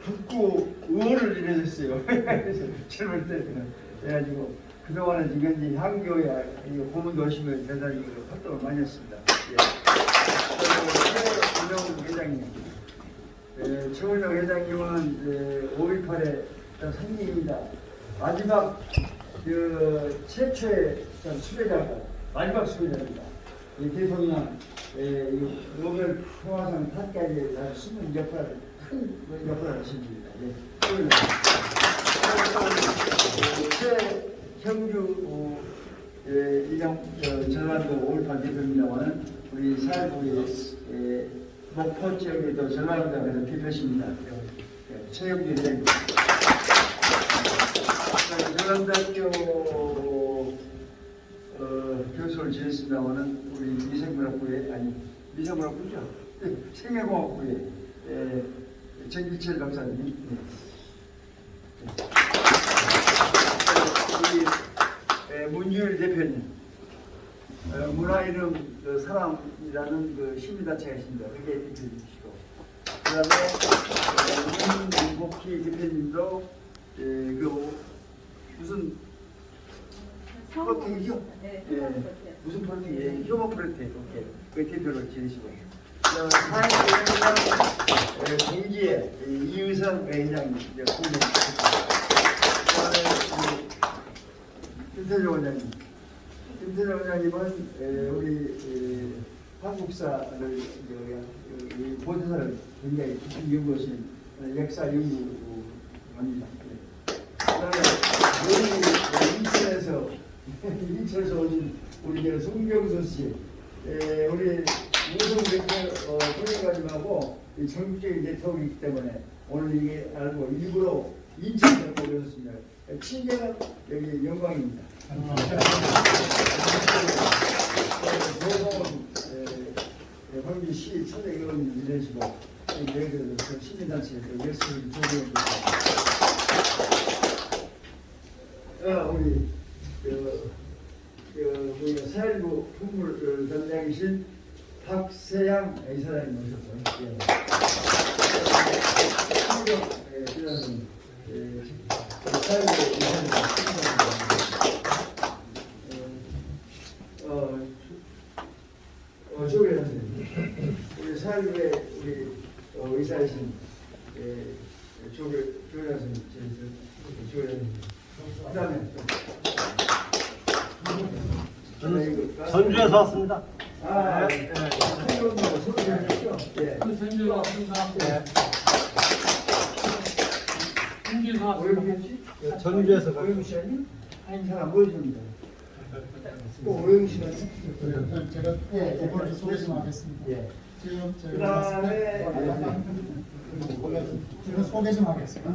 북구 의원을 이뤄졌어요. 젊을 때는. 그래가지고 그동안은 이건지 향교야 고문 도심을 대단히 활동을 많이 했습니다. 최은영 회장님. 최은영 회장님은 5.18의 선임입니다. 마지막 최초의 수배자고 마지막 수배자입니다. 대통령 노벨 평화상 타까지 숨은 역할을 큰 역할을 하십니다. 최형주 이정 전라도 5.18 대표입니다만은 우리 사회부의 목포 지역에도 전라도에서 대표십니다. 최형주 회장님. 전라대학교 교수를 지냈습니다만은 우리 미생물학부죠? 생명공학부의 정기철 박사님. 우리 문유일 대표님. 문화이름 사람이라는 시민단체가 있습니다. 그게 대표님이시고, 그 다음에 문복희 대표님도 무슨 프로텍이죠? 무슨 프로텍이? 휴먼 프로텍. 그 대표로 지내시고. 사회부위원장 공기의 이의성 회장님. 김태조 원장님. 김태조 원장님은 우리 한국사를 보도사를 굉장히 깊이 연구하신 역사 연구합니다. 인천에서 오신 우리 송경수 씨, 우리 무슨 선생님하고 전국적인 네트워크이기 때문에 오늘 이게 알고 일부러 인천에 오셨습니다. 친절한 여기 영광입니다. 황기시 천대의원 이러시고 여기서 시민단체 열심히 조명합니다. 우리 사일부 풍물 단장이신 박세양 이사장님 오셨고요. 사일부 이사님 조계란 선생님, 우리 사일부의 우리 의사이신 조계란 선생님, 그다음에 전주에서 왔습니다. 전주에 왔습니다. 전주에서 오영우 씨 아니? 아니 잘 안 보여줍니다. 오영우 씨가 제가 이번에 소개 좀 하겠습니다. 지금 그다음에 제가 소개 좀 하겠습니다.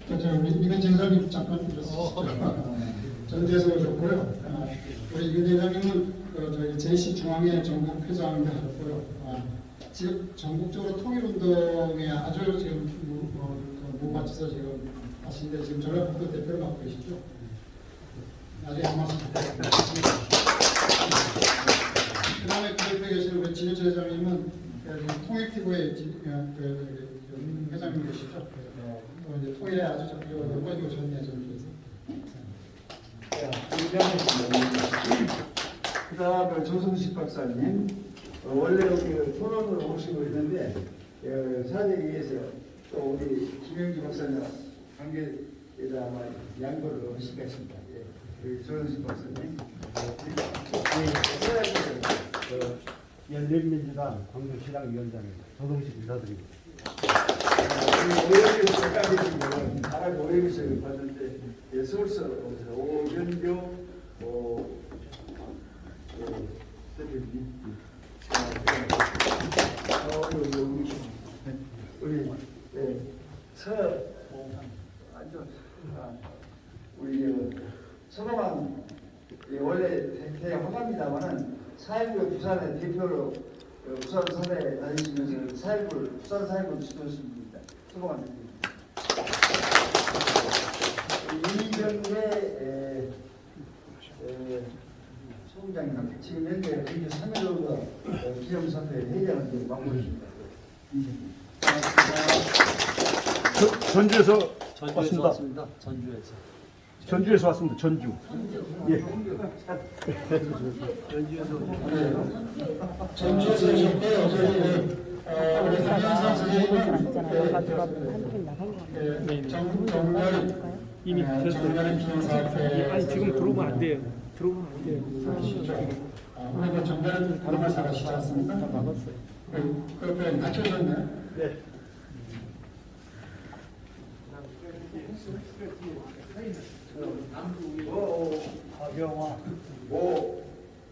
이건 대장님 잠깐 주셨습니다. 전주에서 오셨고요. 우리 이건 대장님은 저희 제10중앙회 전국 회장을 하셨고요. 지금 전국적으로 통일운동에 아주 지금 무밭에서 지금 하시는데 지금 전라북도 대표를 맡고 계시죠. 나중에 한 말씀 부탁드립니다. 그 다음에 그 옆에 계시는 우리 진해철 회장님은 통일티브의 회장님 계시죠. 이제 통일에 아주 연관이 오셨네요, 전주에서. 그 다음에 조성식 박사님, 원래 여기 토론을 오시고 있는데 사정에 의해서 또 우리 김영주 박사님 관계에다 아마 양보를 하실 것입니다. 우리 조성식 박사님, 열린민주당 광주시당 위원장입니다. 조동식 인사드립니다. 오영규 나라가 오영규 봤는데 서울서 오현교 우리 우리 서로만 원래 대화갑니다만은 사회부 부산의 대표로 부산 사회에 다니시면서 부산 사회부를 지도하십니다. 서로만 이정대 총장님, 지금 현재 경주 3.15 기념사태 회장을 지금 맡고 있습니다. 전주에서 전주에서 왔습니다. 전주에서. 전주에서 왔습니다. 전주. 예. 전주에서 오셨고요. 우리 김현상 선생님은 정렬 이미 정렬 기념사태 아니 지금 들어오면 안 돼요. 들어오면 안 돼요. 우리가 정렬은 다른 말 잘하시지 않습니까? 나갔어요. 그 옆에 낮춰졌네. 네. 박영화.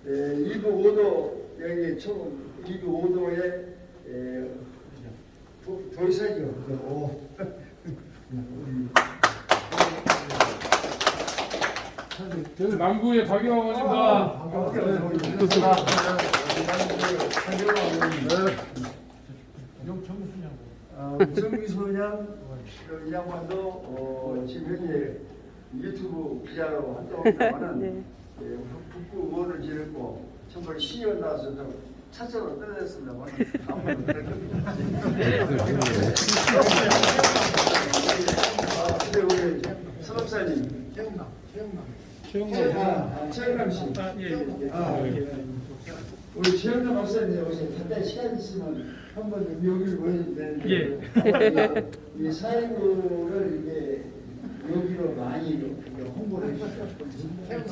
2부 5도 여기 총 2부 5도에 돌사죠. 저는 남구의 박영원입니다. 정미소년 이 양반도 지금 현재 유튜브 기자로 활동합니다만은 북구 의원을 지냈고 정말 시의원 나와서 좀 차처로 떨어졌습니다만 아무도 근데 우리 서럽사님 최영남 씨 우리 최영남 박사님 혹시 간단히 시간 있으면 한번 여기를 보여주면 되는데 이 4.19를 이게 여기로 많이 이렇게 홍보를 해주셨어요.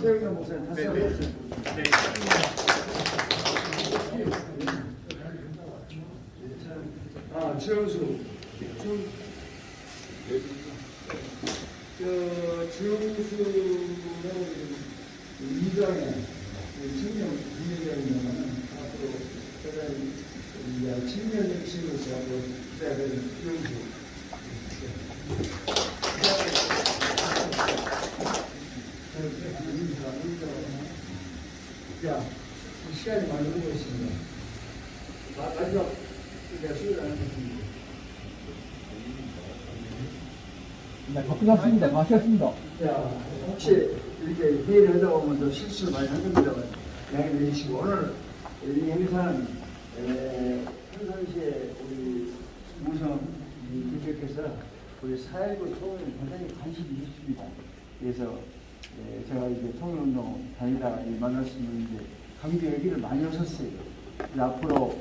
최영남 목사님 다시 한번 최영수 주영수는 이강에 청년 국민의원이면은 앞으로 청년 정치로서 한번 해야 되는 주영수. 자, 시간이 많이 오고 있습니다. 마지막 수요일 안 하겠습니다. 네, 끝났습니다. 마쳤습니다. 자, 혹시 이렇게 회의를 하다 보면 또 실수를 많이 한 겁니다만 양해해 주시고 오늘 이 행사는 평상시에 우리 우성 대표께서 우리 4.19 통일에 굉장히 관심이 있습니다. 그래서 제가 이제 통일운동 다니다 만났으면 이제 강주 얘기를 많이 하셨어요. 앞으로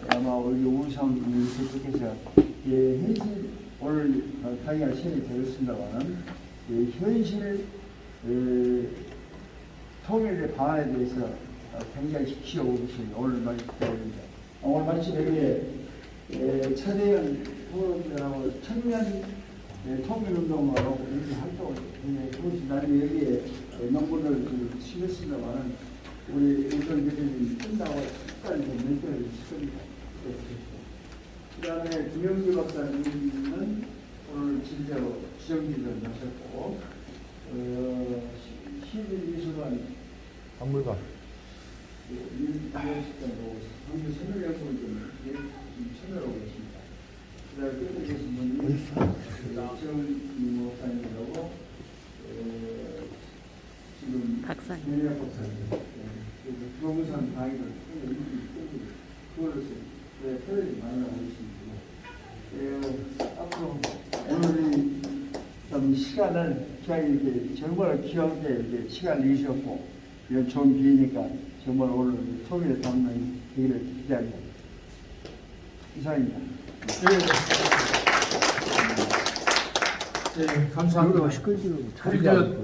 아마 우리 우성 대표께서 현실 오늘 강의할 시간이 되었습니다만 현실 통일의 방안에 대해서 굉장히 키워오신 오늘 말씀드립니다. 오늘 말씀 여기에 차대현 후보님하고 청년 통일운동하고 이렇게 활동을 그것이 나중에 여기에 논문을 심했습니다만 우리 우선 대표님 끝나고 끝까지 몇 개를 있습니다. 그 다음에 김영주 박사님은 오늘 진짜로 지정기를 하셨고, 시민미술관 박물관. 유니버시티하고 강주 선물약품을 좀 참여하고 계십니다. 그 다음에 끝에 계신 분이 정민 목사님이라고 지금 박사님. 김영주 박사님. 부동산 강의를 그걸로 표현이 많이 나오고 있습니다. 앞으로 오늘이 좀 시간을 이렇게 정말 귀하게 이렇게 시간을 내주셨고 이런 좋은 기회니까 정말 오늘 통일에 담는 기회를 기대합니다. 이상입니다. 네, 감사합니다. 우리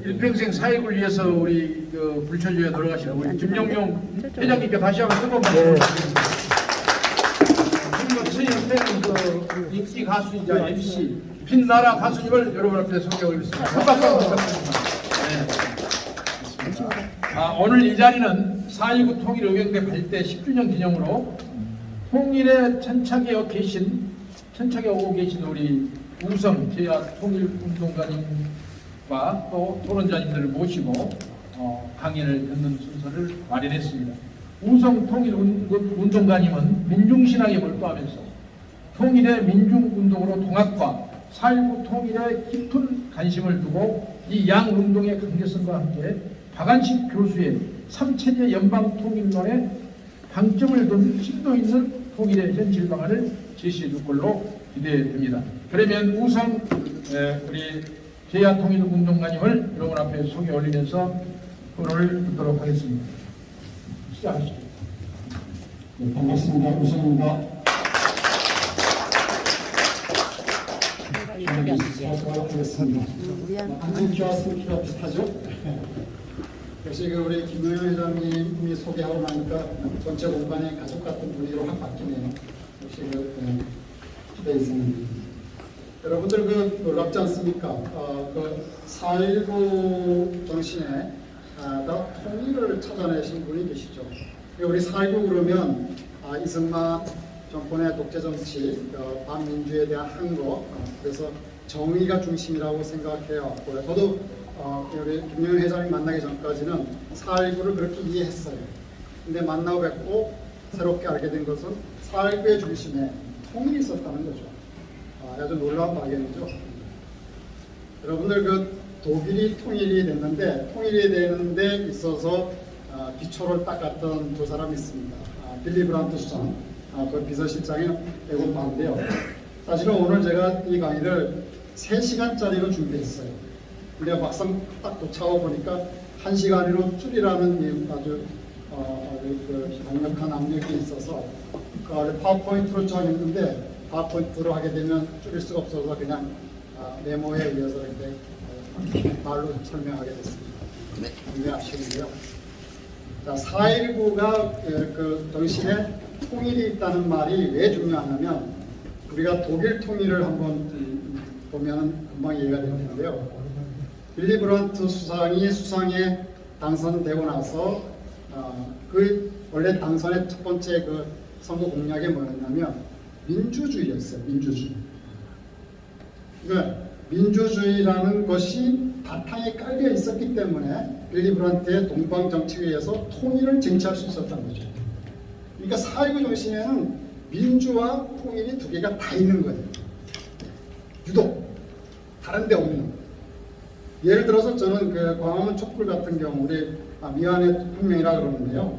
일평생 사익을 위해서 우리 불철주에 돌아가신 우리 김영용 회장님께 다시 한번 뜨거운 말씀드립니다. 그 인기 가수이자 MC 빛나라 가수님을 여러분 앞에 소개하겠습니다. 박수 부탁드립니다. 오늘 이 자리는 4.19 통일 의경대 발대 10주년 기념으로 통일에 천착에 오고 계신 우리 우성 제야 통일운동가님과 또 토론자님들을 모시고 강연을 듣는 순서를 마련했습니다. 우성 통일운동가님은 민중신앙에 몰두하면서 통일의 민중운동으로 통합과 4.19 통일에 깊은 관심을 두고 이 양 운동의 관계성과 함께 박안식 교수의 3체제 연방 통일론에 방점을 둔 심도 있는 통일의 현실 방안을 제시해 줄 걸로 기대됩니다. 그러면 우선 우리 제야 통일운동가님을 여러분 앞에 소개 올리면서 토론을 듣도록 하겠습니다. 시작하시죠. 네, 반갑습니다. 우성입니다. 안전 키웠으면 키가 비슷하죠? 역시 우리 김영현 회장님이 소개하고 나니까 전체 공간이 가족 같은 분위기로 확 바뀌네요. 역시 기대에 있습니다. 여러분들 놀랍지 않습니까? 4.19 정신에 다 통일을 찾아내신 분이 계시죠. 우리 4.19 그러면 이승만 정권의 독재 정치, 반민주에 대한 항거, 그래서 정의가 중심이라고 생각해요. 저도 우리 김영현 회장님 만나기 전까지는 4.19를 그렇게 이해했어요. 근데 만나고 뵙고 새롭게 알게 된 것은 4.19의 중심에 통일이 있었다는 거죠. 아주 놀라운 발견이죠. 여러분들 독일이 통일이 됐는데 통일이 되는 데 있어서 기초를 닦았던 두 사람이 있습니다. 빌리 브란트 수장, 그 비서실장의 에곤 바인데요. 사실은 오늘 제가 이 강의를 3시간짜리로 준비했어요. 근데 막상 딱 도착하고 보니까 1시간으로 줄이라는 아주 강력한 압력이 있어서 파워포인트로 정했는데 파워포인트로 하게 되면 줄일 수가 없어서 그냥 메모에 의해서 이렇게 말로 설명하게 됐습니다. 굉장히 아쉬운데요. 자, 4.19가 그 정신에 통일이 있다는 말이 왜 중요하냐면 우리가 독일 통일을 한번 보면 금방 이해가 될 텐데요. 빌리 브란트 수상이 수상에 당선되고 나서 그 원래 당선의 첫 번째 그 선거 공약이 뭐였냐면 민주주의였어요. 민주주의. 그러니까 민주주의라는 것이 바탕에 깔려 있었기 때문에 빌리 브란트의 동방정치회에서 통일을 쟁취할 수 있었던 거죠. 그러니까 4.19 정신에는 민주와 통일이 두 개가 다 있는 거예요. 유독 다른 데 없는 거예요. 예를 들어서 저는 그 광화문 촛불 같은 경우 우리 미완의 혁명이라 그러는데요.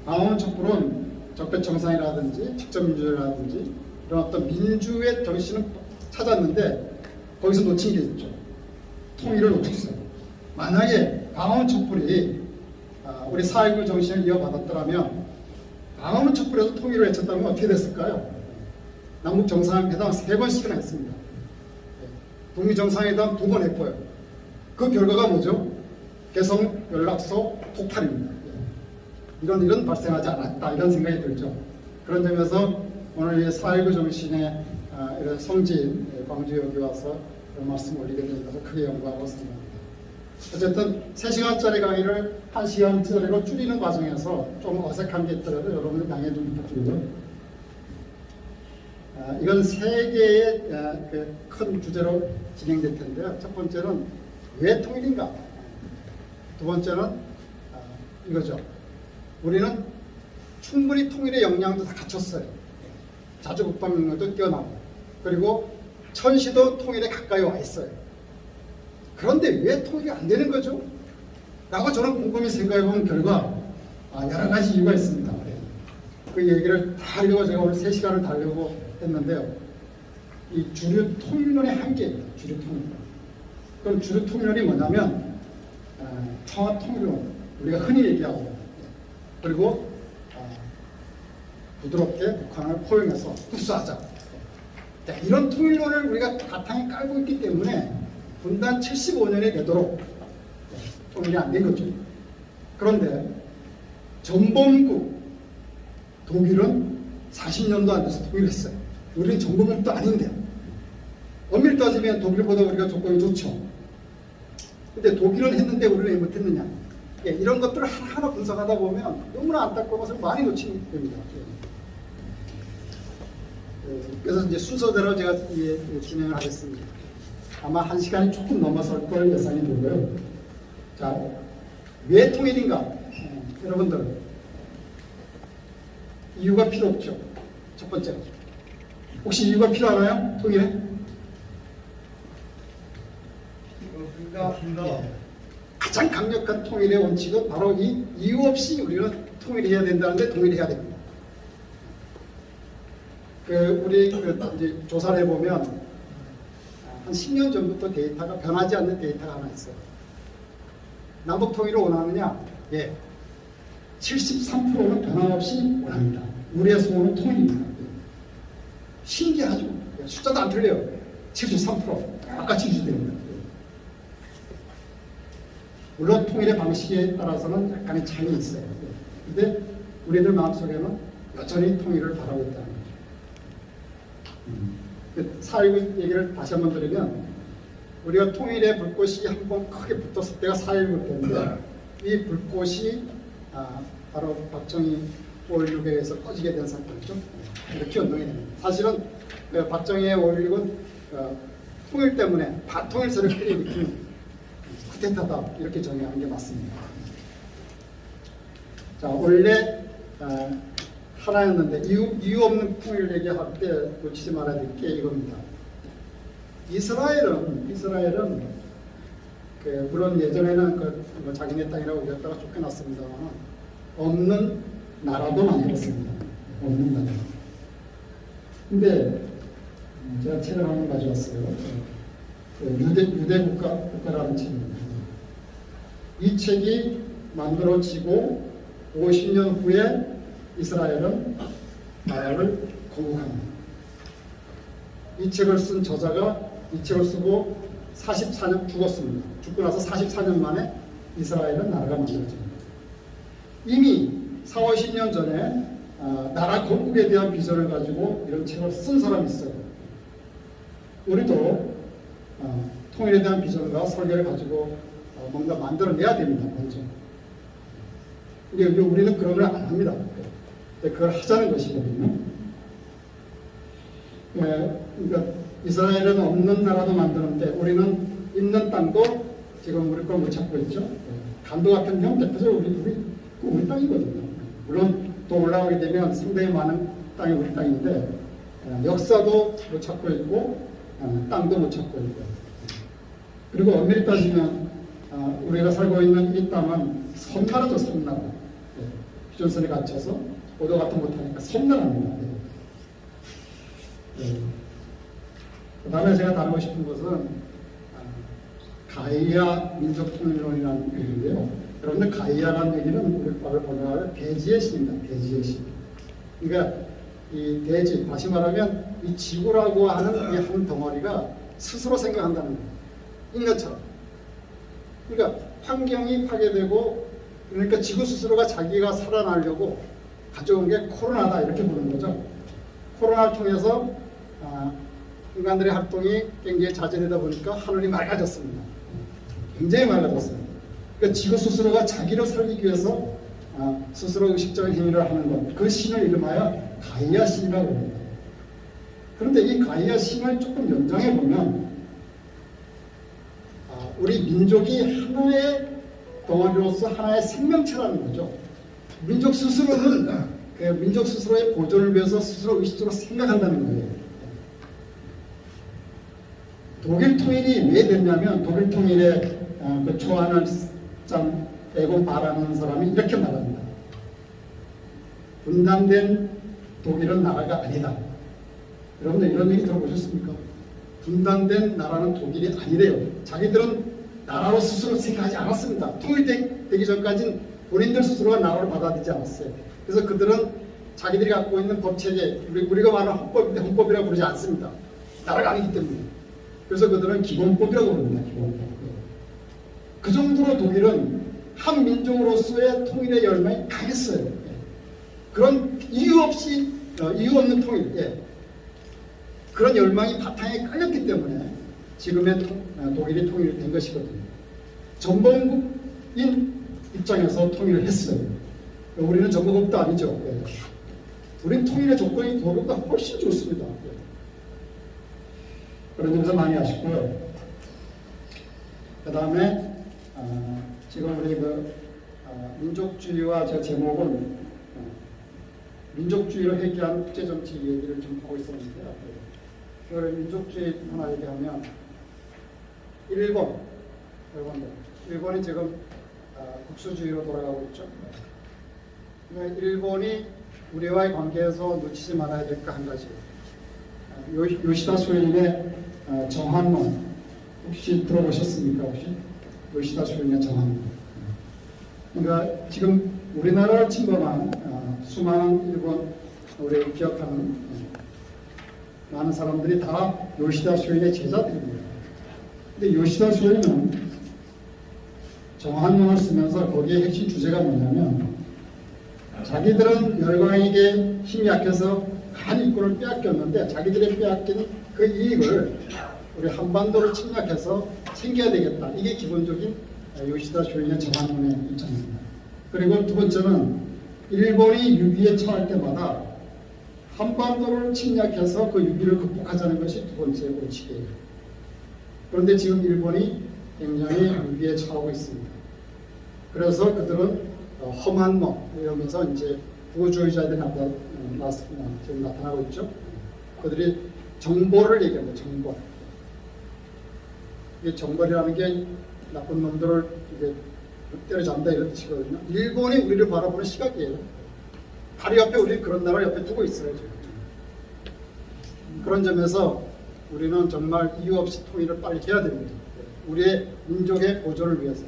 광화문 촛불은 적폐청산이라든지 직접민주주의라든지 이런 어떤 민주의 정신을 찾았는데 거기서 놓친 게 있죠. 통일을 놓쳤어요. 만약에 광화문 촛불이 우리 4.19 정신을 이어받았더라면 광화문 촛불에서 통일을 외쳤다면 어떻게 됐을까요? 남북 정상회담 3번씩이나 했습니다. 북미 정상회담 2번 했고요. 그 결과가 뭐죠? 개성 연락소 폭발입니다. 이런 일은 발생하지 않았다 이런 생각이 들죠. 그런 점에서 오늘 이 4.19 정신의 이런 성지인 광주 여기 와서 이런 말씀 올리게 된 것을 크게 영광으로 생각합니다. 어쨌든 3시간짜리 강의를 1시간짜리로 줄이는 과정에서 좀 어색한 게 있더라도 여러분들 양해 좀 부탁드리고요. 이건 3개의 큰 주제로 진행될 텐데요. 첫 번째는 왜 통일인가? 두 번째는 이거죠. 우리는 충분히 통일의 역량도 다 갖췄어요. 자주 국방능력도 뛰어나고 그리고 천시도 통일에 가까이 와 있어요. 그런데 왜 통일이 안 되는 거죠? 라고 저는 곰곰이 생각해 본 결과 여러 가지 이유가 있습니다. 그 얘기를 다 하려고 제가 오늘 3시간을 다 하려고 했는데요. 이 주류 통일론의 한계입니다. 주류 통일론. 그럼 주류 통일론이 뭐냐면 평화 통일론 우리가 흔히 얘기하고 그리고 부드럽게 북한을 포용해서 흡수하자. 자, 이런 통일론을 우리가 바탕에 깔고 있기 때문에 분단 75년이 되도록 통일이 안 된 거죠. 그런데 전범국 독일은 40년도 안 돼서 통일했어요. 우리는 전범국도 아닌데 엄밀히 따지면 독일보다 우리가 조건이 좋죠. 근데 독일은 했는데 우리는 왜 못했느냐. 이런 것들을 하나하나 분석하다 보면 너무나 안타까운 것을 많이 놓치게 됩니다. 그래서 이제 순서대로 제가 진행을 하겠습니다. 아마 1시간이 조금 넘어설 걸 예상이 되고요. 자, 왜 통일인가? 여러분들 이유가 필요 없죠. 첫 번째, 혹시 이유가 필요하나요? 통일에? 가장 강력한 통일의 원칙은 바로 이 이유 없이 우리는 통일해야 된다는데 통일해야 됩니다. 우리 이제 조사를 해보면 한 10년 전부터 데이터가 변하지 않는 데이터가 하나 있어요. 남북 통일을 원하느냐? 예. 73%는 변함없이 원합니다. 우리의 소원은 통일입니다. 신기하죠? 숫자도 안 틀려요. 73%. 아까 지지됩니다. 물론 통일의 방식에 따라서는 약간의 차이가 있어요. 근데 우리들 마음속에는 여전히 통일을 바라고 있다는 거죠. 4.19 얘기를 다시 한번 드리면 우리가 통일의 불꽃이 한번 크게 붙었을 때가 4.19 때인데 이 불꽃이 바로 박정희 5.16에 의해서 꺼지게 된 사건이죠. 이렇게 연동이 됩니다. 사실은 박정희의 5.16은 통일 때문에 반통일세를 일으킨 쿠데타다 이렇게 정의하는 게 맞습니다. 자, 원래 하나였는데 이유 없는 통일 얘기할 때 놓치지 말아야 될 게 이겁니다. 이스라엘은 물론 예전에는 뭐 자기네 땅이라고 그랬다가 쫓겨났습니다만 없는 나라도 만들었습니다. 없는 나라. 근데 제가 책을 한번 가져왔어요. 유대 국가라는 책입니다. 이 책이 만들어지고 50년 후에 이스라엘은 나라를 건국합니다. 이 책을 쓴 저자가 이 책을 쓰고 44년 죽었습니다. 죽고 나서 44년 만에 이스라엘은 나라가 만들어집니다. 이미 40-50년 전에 나라 건국에 대한 비전을 가지고 이런 책을 쓴 사람이 있어요. 우리도 통일에 대한 비전과 설계를 가지고 뭔가 만들어내야 됩니다. 먼저. 근데 우리는 그런 걸 안 합니다. 그걸 하자는 것이거든요. 그러니까 이스라엘은 없는 나라도 만드는데 우리는 있는 땅도 지금 우리 걸 못 찾고 있죠. 간도 같은 경우 대표적으로 우리 땅이거든요. 물론 또 올라가게 되면 상당히 많은 땅이 우리 땅인데 역사도 못 찾고 있고 땅도 못 찾고 있고 그리고 엄밀히 따지면 우리가 살고 있는 이 땅은 섬나라죠. 섬나라. 휴전선에 갇혀서 오도 같은 못하니까 섬나라입니다. 그 다음에 제가 다루고 싶은 것은 가이아 민족통일론이라는 얘기인데요. 여러분들 가이아라는 얘기는 우리 과를 번역하면 대지의 신입니다. 대지의 신. 그러니까 이 대지, 다시 말하면 이 지구라고 하는 이 한 덩어리가 스스로 생각한다는 거예요. 인간처럼. 그러니까 환경이 파괴되고 그러니까 지구 스스로가 자기가 살아나려고 가져온 게 코로나다 이렇게 보는 거죠. 코로나를 통해서 인간들의 활동이 굉장히 자제되다 보니까 하늘이 맑아졌습니다. 굉장히 맑아졌습니다. 그러니까 지구 스스로가 자기를 살리기 위해서 스스로 의식적인 행위를 하는 것, 그 신을 이름하여 가이아 신이라고 합니다. 그런데 이 가이아 신을 조금 연장해 보면 우리 민족이 하나의 덩어리로서 하나의 생명체라는 거죠. 민족 스스로는 민족 스스로의 보존을 위해서 스스로 의식적으로 생각한다는 거예요. 독일 통일이 왜 됐냐면 독일 통일에 그 초안을 짠 에곤 바라는 사람이 이렇게 말합니다. 분단된 독일은 나라가 아니다. 여러분들 이런 얘기 들어보셨습니까? 분단된 나라는 독일이 아니래요. 자기들은 나라로 스스로 생각하지 않았습니다. 통일되기 전까지는 본인들 스스로가 나라를 받아들이지 않았어요. 그래서 그들은 자기들이 갖고 있는 법체계, 우리가 말하는 헌법인데 헌법이라고 부르지 않습니다. 나라가 아니기 때문에. 그래서 그들은 기본법이라고 부릅니다. 기본법. 그 정도로 독일은 한 민족으로서의 통일의 열망이 강했어요. 그런 이유 없는 통일, 그런 열망이 바탕에 깔렸기 때문에 지금의 독일이 통일이 된 것이거든요. 전범국인 입장에서 통일을 했어요. 우리는 전범국도 아니죠. 우리는 통일의 조건이 독일보다 훨씬 좋습니다. 그런 점에서 많이 아쉽고요. 그 다음에 지금 우리 민족주의와 제 제목은 민족주의를 회귀한 국제정치 얘기를 좀 하고 있었는데요. 민족주의 하나 얘기하면 일본 일본이 지금 국수주의로 돌아가고 있죠. 그러니까 일본이 우리와의 관계에서 놓치지 말아야 될 거 한 가지. 요시다 소인의 정한론 혹시 들어보셨습니까? 혹시 요시다 소인의 정한론. 그러니까 지금 우리나라를 침범한 수많은 일본 우리 기억하는 많은 사람들이 다 요시다 소인의 제자들입니다. 근데 요시다 소인은 정한론을 쓰면서 거기에 핵심 주제가 뭐냐면 자기들은 열강에게 힘이 약해서 한 일꾼을 빼앗겼는데 자기들이 빼앗긴 그 이익을 우리 한반도를 침략해서 챙겨야 되겠다. 이게 기본적인 요시다 쇼인의 정한론의 입장입니다. 그리고 두 번째는 일본이 유비에 처할 때마다 한반도를 침략해서 그 유비를 극복하자는 것이 두 번째 원칙이에요. 그런데 지금 일본이 굉장히 유비에 처하고 있습니다. 그래서 그들은 험한 놈 이러면서 이제 부호주의자들이 지금 나타나고 있죠. 그들이 정벌을 얘기합니다. 정벌. 이게 정벌이라는 게 나쁜 놈들을 이제 때려잡는다 이런 뜻이거든요. 일본이 우리를 바라보는 시각이에요. 바로 옆에 우리 그런 나라를 옆에 두고 있어요. 지금. 그런 점에서 우리는 정말 이유 없이 통일을 빨리 해야 됩니다. 우리의 민족의 보존을 위해서.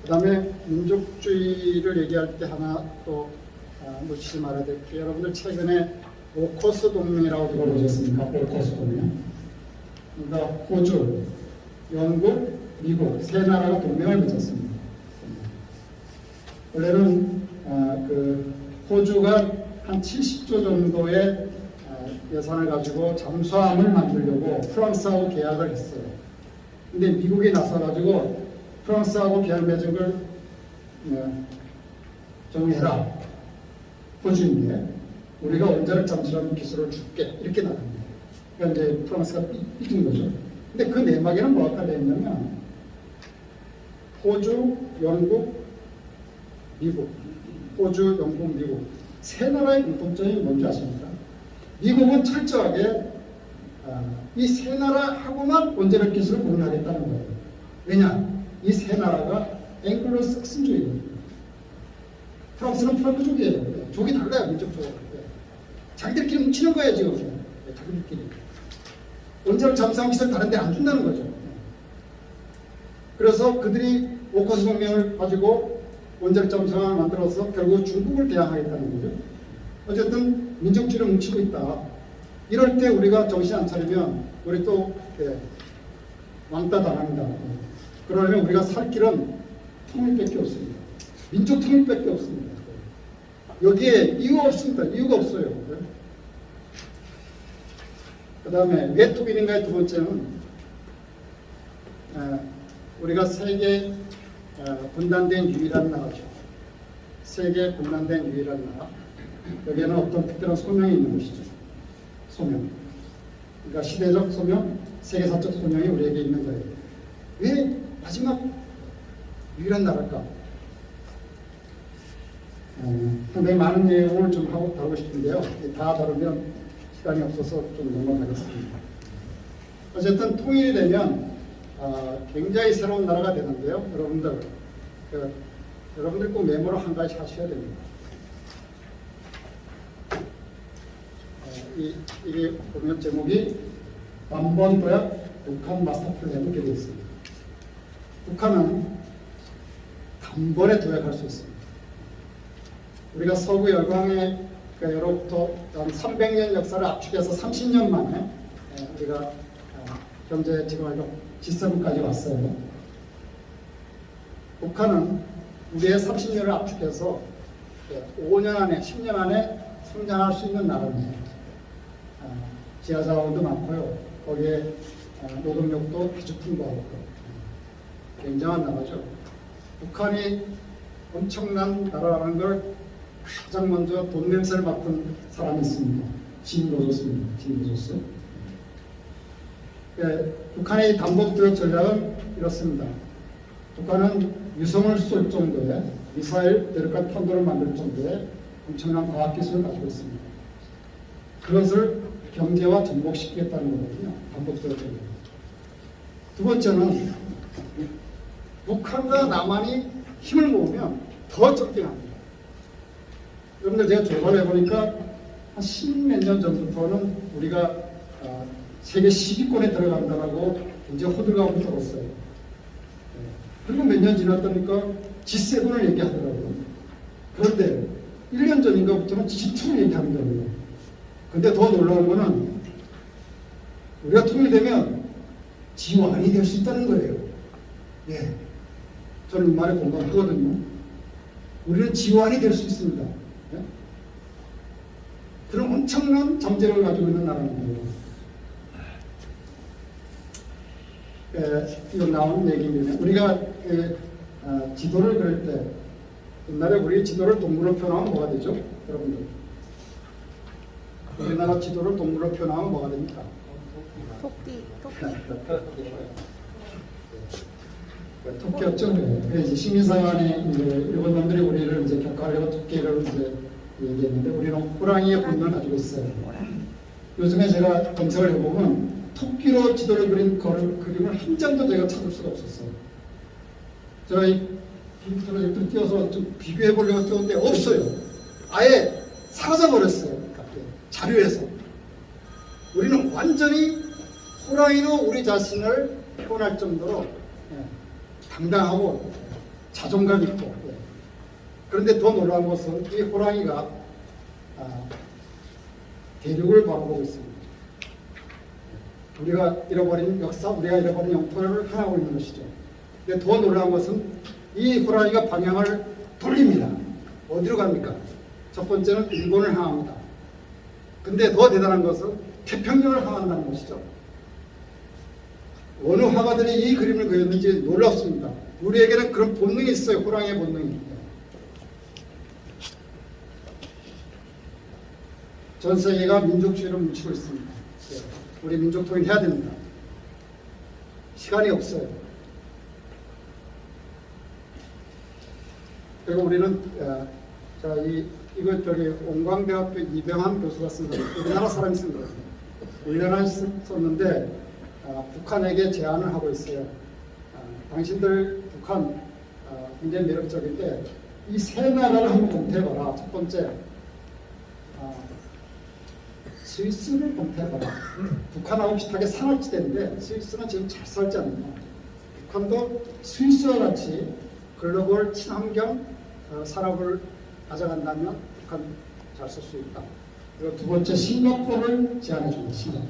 그 다음에 민족주의를 얘기할 때 하나 또 놓치지 말아야 될 게 여러분들 최근에 오코스 동맹이라고 들어보셨습니까? 오코스 동맹. 그러니까 호주, 영국, 미국 세 나라가 동맹을 맺었습니다. 원래는 그 호주가 한 70조 정도의 예산을 가지고 잠수함을 만들려고 프랑스하고 계약을 했어요. 근데 미국이 나서가지고 프랑스하고 계약 맺은 걸 정리해라. 호주인데 우리가 원자력 잠수함 기술을 줄게 이렇게 나갑니다. 그러니까 이제 프랑스가 삐진 거죠. 근데 그 내막에는 뭐가 깔려 있냐면 호주, 영국, 미국, 호주, 영국, 미국 세 나라의 공통점이 뭔지 아십니까? 미국은 철저하게 이 세 나라하고만 원자력 기술을 공유하겠다는 거예요. 왜냐? 이 세 나라가 앵글로 색슨주의거든요. 프랑스는 프랑크족이에요. 족이 달라요. 민족적으로. 자기들끼리 뭉치는 거예요. 지금. 자기들끼리. 원자력 잠수함 기술 다른 데 안 준다는 거죠. 그래서 그들이 오코스 동맹을 가지고 원자력 잠수함을 만들어서 결국 중국을 대항하겠다는 거죠. 어쨌든 민족주의를 뭉치고 있다. 이럴 때 우리가 정신 안 차리면 우리 또 왕따 당합니다. 그러면 우리가 살 길은 통일밖에 없습니다. 민족 통일밖에 없습니다. 여기에 이유가 없습니다. 이유가 없어요. 그 다음에 왜 통일인가의 두 번째는 우리가 세계 분단된 유일한 나라죠. 세계 분단된 유일한 나라. 여기에는 어떤 특별한 소명이 있는 것이죠. 소명. 그러니까 시대적 소명, 세계사적 소명이 우리에게 있는 거예요. 왜 마지막 유일한 나라일까? 상당히 많은 내용을 좀 다루고 싶은데요. 다 다루면 시간이 없어서 좀 넘어가겠습니다. 어쨌든 통일이 되면 굉장히 새로운 나라가 되는데요. 여러분들 꼭 메모로 한 가지 하셔야 됩니다. 이게 보면 제목이 남번도약 북한 마스터 플랜 이렇게 되어 있습니다. 북한은 단번에 도약할 수 있습니다. 우리가 서구 열강의 여로부터 한 300년 역사를 압축해서 30년 만에 우리가 경제 지금 G7까지 왔어요. 북한은 우리의 30년을 압축해서 5년 안에 10년 안에 성장할 수 있는 나라입니다. 지하자원도 많고요. 거기에 노동력도 아주 풍부하고 굉장한 나라죠. 북한이 엄청난 나라라는 걸 가장 먼저 돈 냄새를 맡은 사람이 있습니다. 진 로저스입니다. 진 로저스. 북한의 담보도약 전략은 이렇습니다. 북한은 유성을 쏠 정도의 미사일 대륙간 편도를 만들 정도의 엄청난 과학기술을 가지고 있습니다. 그것을 경제와 접목시키겠다는 거거든요. 담보도약 전략. 두 번째는 북한과 남한이 힘을 모으면 더 쫓겨납니다. 여러분들 제가 조사를 해보니까 한 10몇 년 전부터는 우리가 세계 10위권에 들어간다라고 굉장히 호들갑을 떨었어요. 그리고 몇 년 지났다니까 G7을 얘기하더라고요. 그런데 1년 전인가부터는 G2를 얘기하는 거예요. 근데 더 놀라운 거는 우리가 통일되면 G1이 될 수 있다는 거예요. 예. 저는 이 말에 공감하거든요. 우리는 G1이 될 수 있습니다. 예? 그런 엄청난 잠재력을 가지고 있는 나라입니다. 이거 나온 얘기인데 우리가 지도를 그릴 때 옛날에 우리 지도를 동물로 표현하면 뭐가 되죠? 여러분들 우리나라 지도를 동물로 표현하면 뭐가 됩니까? 토끼. 토끼였죠. 이제 식민사관의 이제 일본 놈들이 우리를 이제 격하려고 토끼를 이제 얘기했는데 우리는 호랑이의 본능을 가지고 있어요. 요즘에 제가 검색을 해보면 토끼로 지도를 그린 그림을 한 장도 제가 찾을 수가 없었어요. 제가 이 프로젝트를 띄워서 좀 비교해 보려고 띄웠는데 없어요. 아예 사라져 버렸어요. 자료에서. 우리는 완전히 호랑이로 우리 자신을 표현할 정도로 당당하고 자존감 있고. 그런데 더 놀라운 것은 이 호랑이가 대륙을 바라보고 있습니다. 우리가 잃어버린 역사, 우리가 잃어버린 영토를 향하고 있는 것이죠. 근데 더 놀라운 것은 이 호랑이가 방향을 돌립니다. 어디로 갑니까? 첫 번째는 일본을 향합니다. 근데 더 대단한 것은 태평양을 향한다는 것이죠. 어느 화가들이 이 그림을 그렸는지 놀랍습니다. 우리에게는 그런 본능이 있어요. 호랑이의 본능이. 전 세계가 민족주의를 뭉치고 있습니다. 우리 민족 통일해야 됩니다. 시간이 없어요. 그리고 우리는 이거 저기 온광대학교 이병환 교수가 쓴 거예요. 우리나라 사람이 쓴 거예요. 1년을 썼는데 북한에게 제안을 하고 있어요. 당신들 북한 굉장히 매력적인데 이 세 나라를 한번 검토해봐라. 첫 번째 스위스를 검토해봐라. 북한하고 비슷하게 산업지대인데 스위스는 지금 잘 살지 않나. 북한도 스위스와 같이 글로벌 친환경 산업을 가져간다면 북한 잘 쓸 수 있다. 그리고 두 번째 싱가포르를 제안해 줍니다. 싱가포르.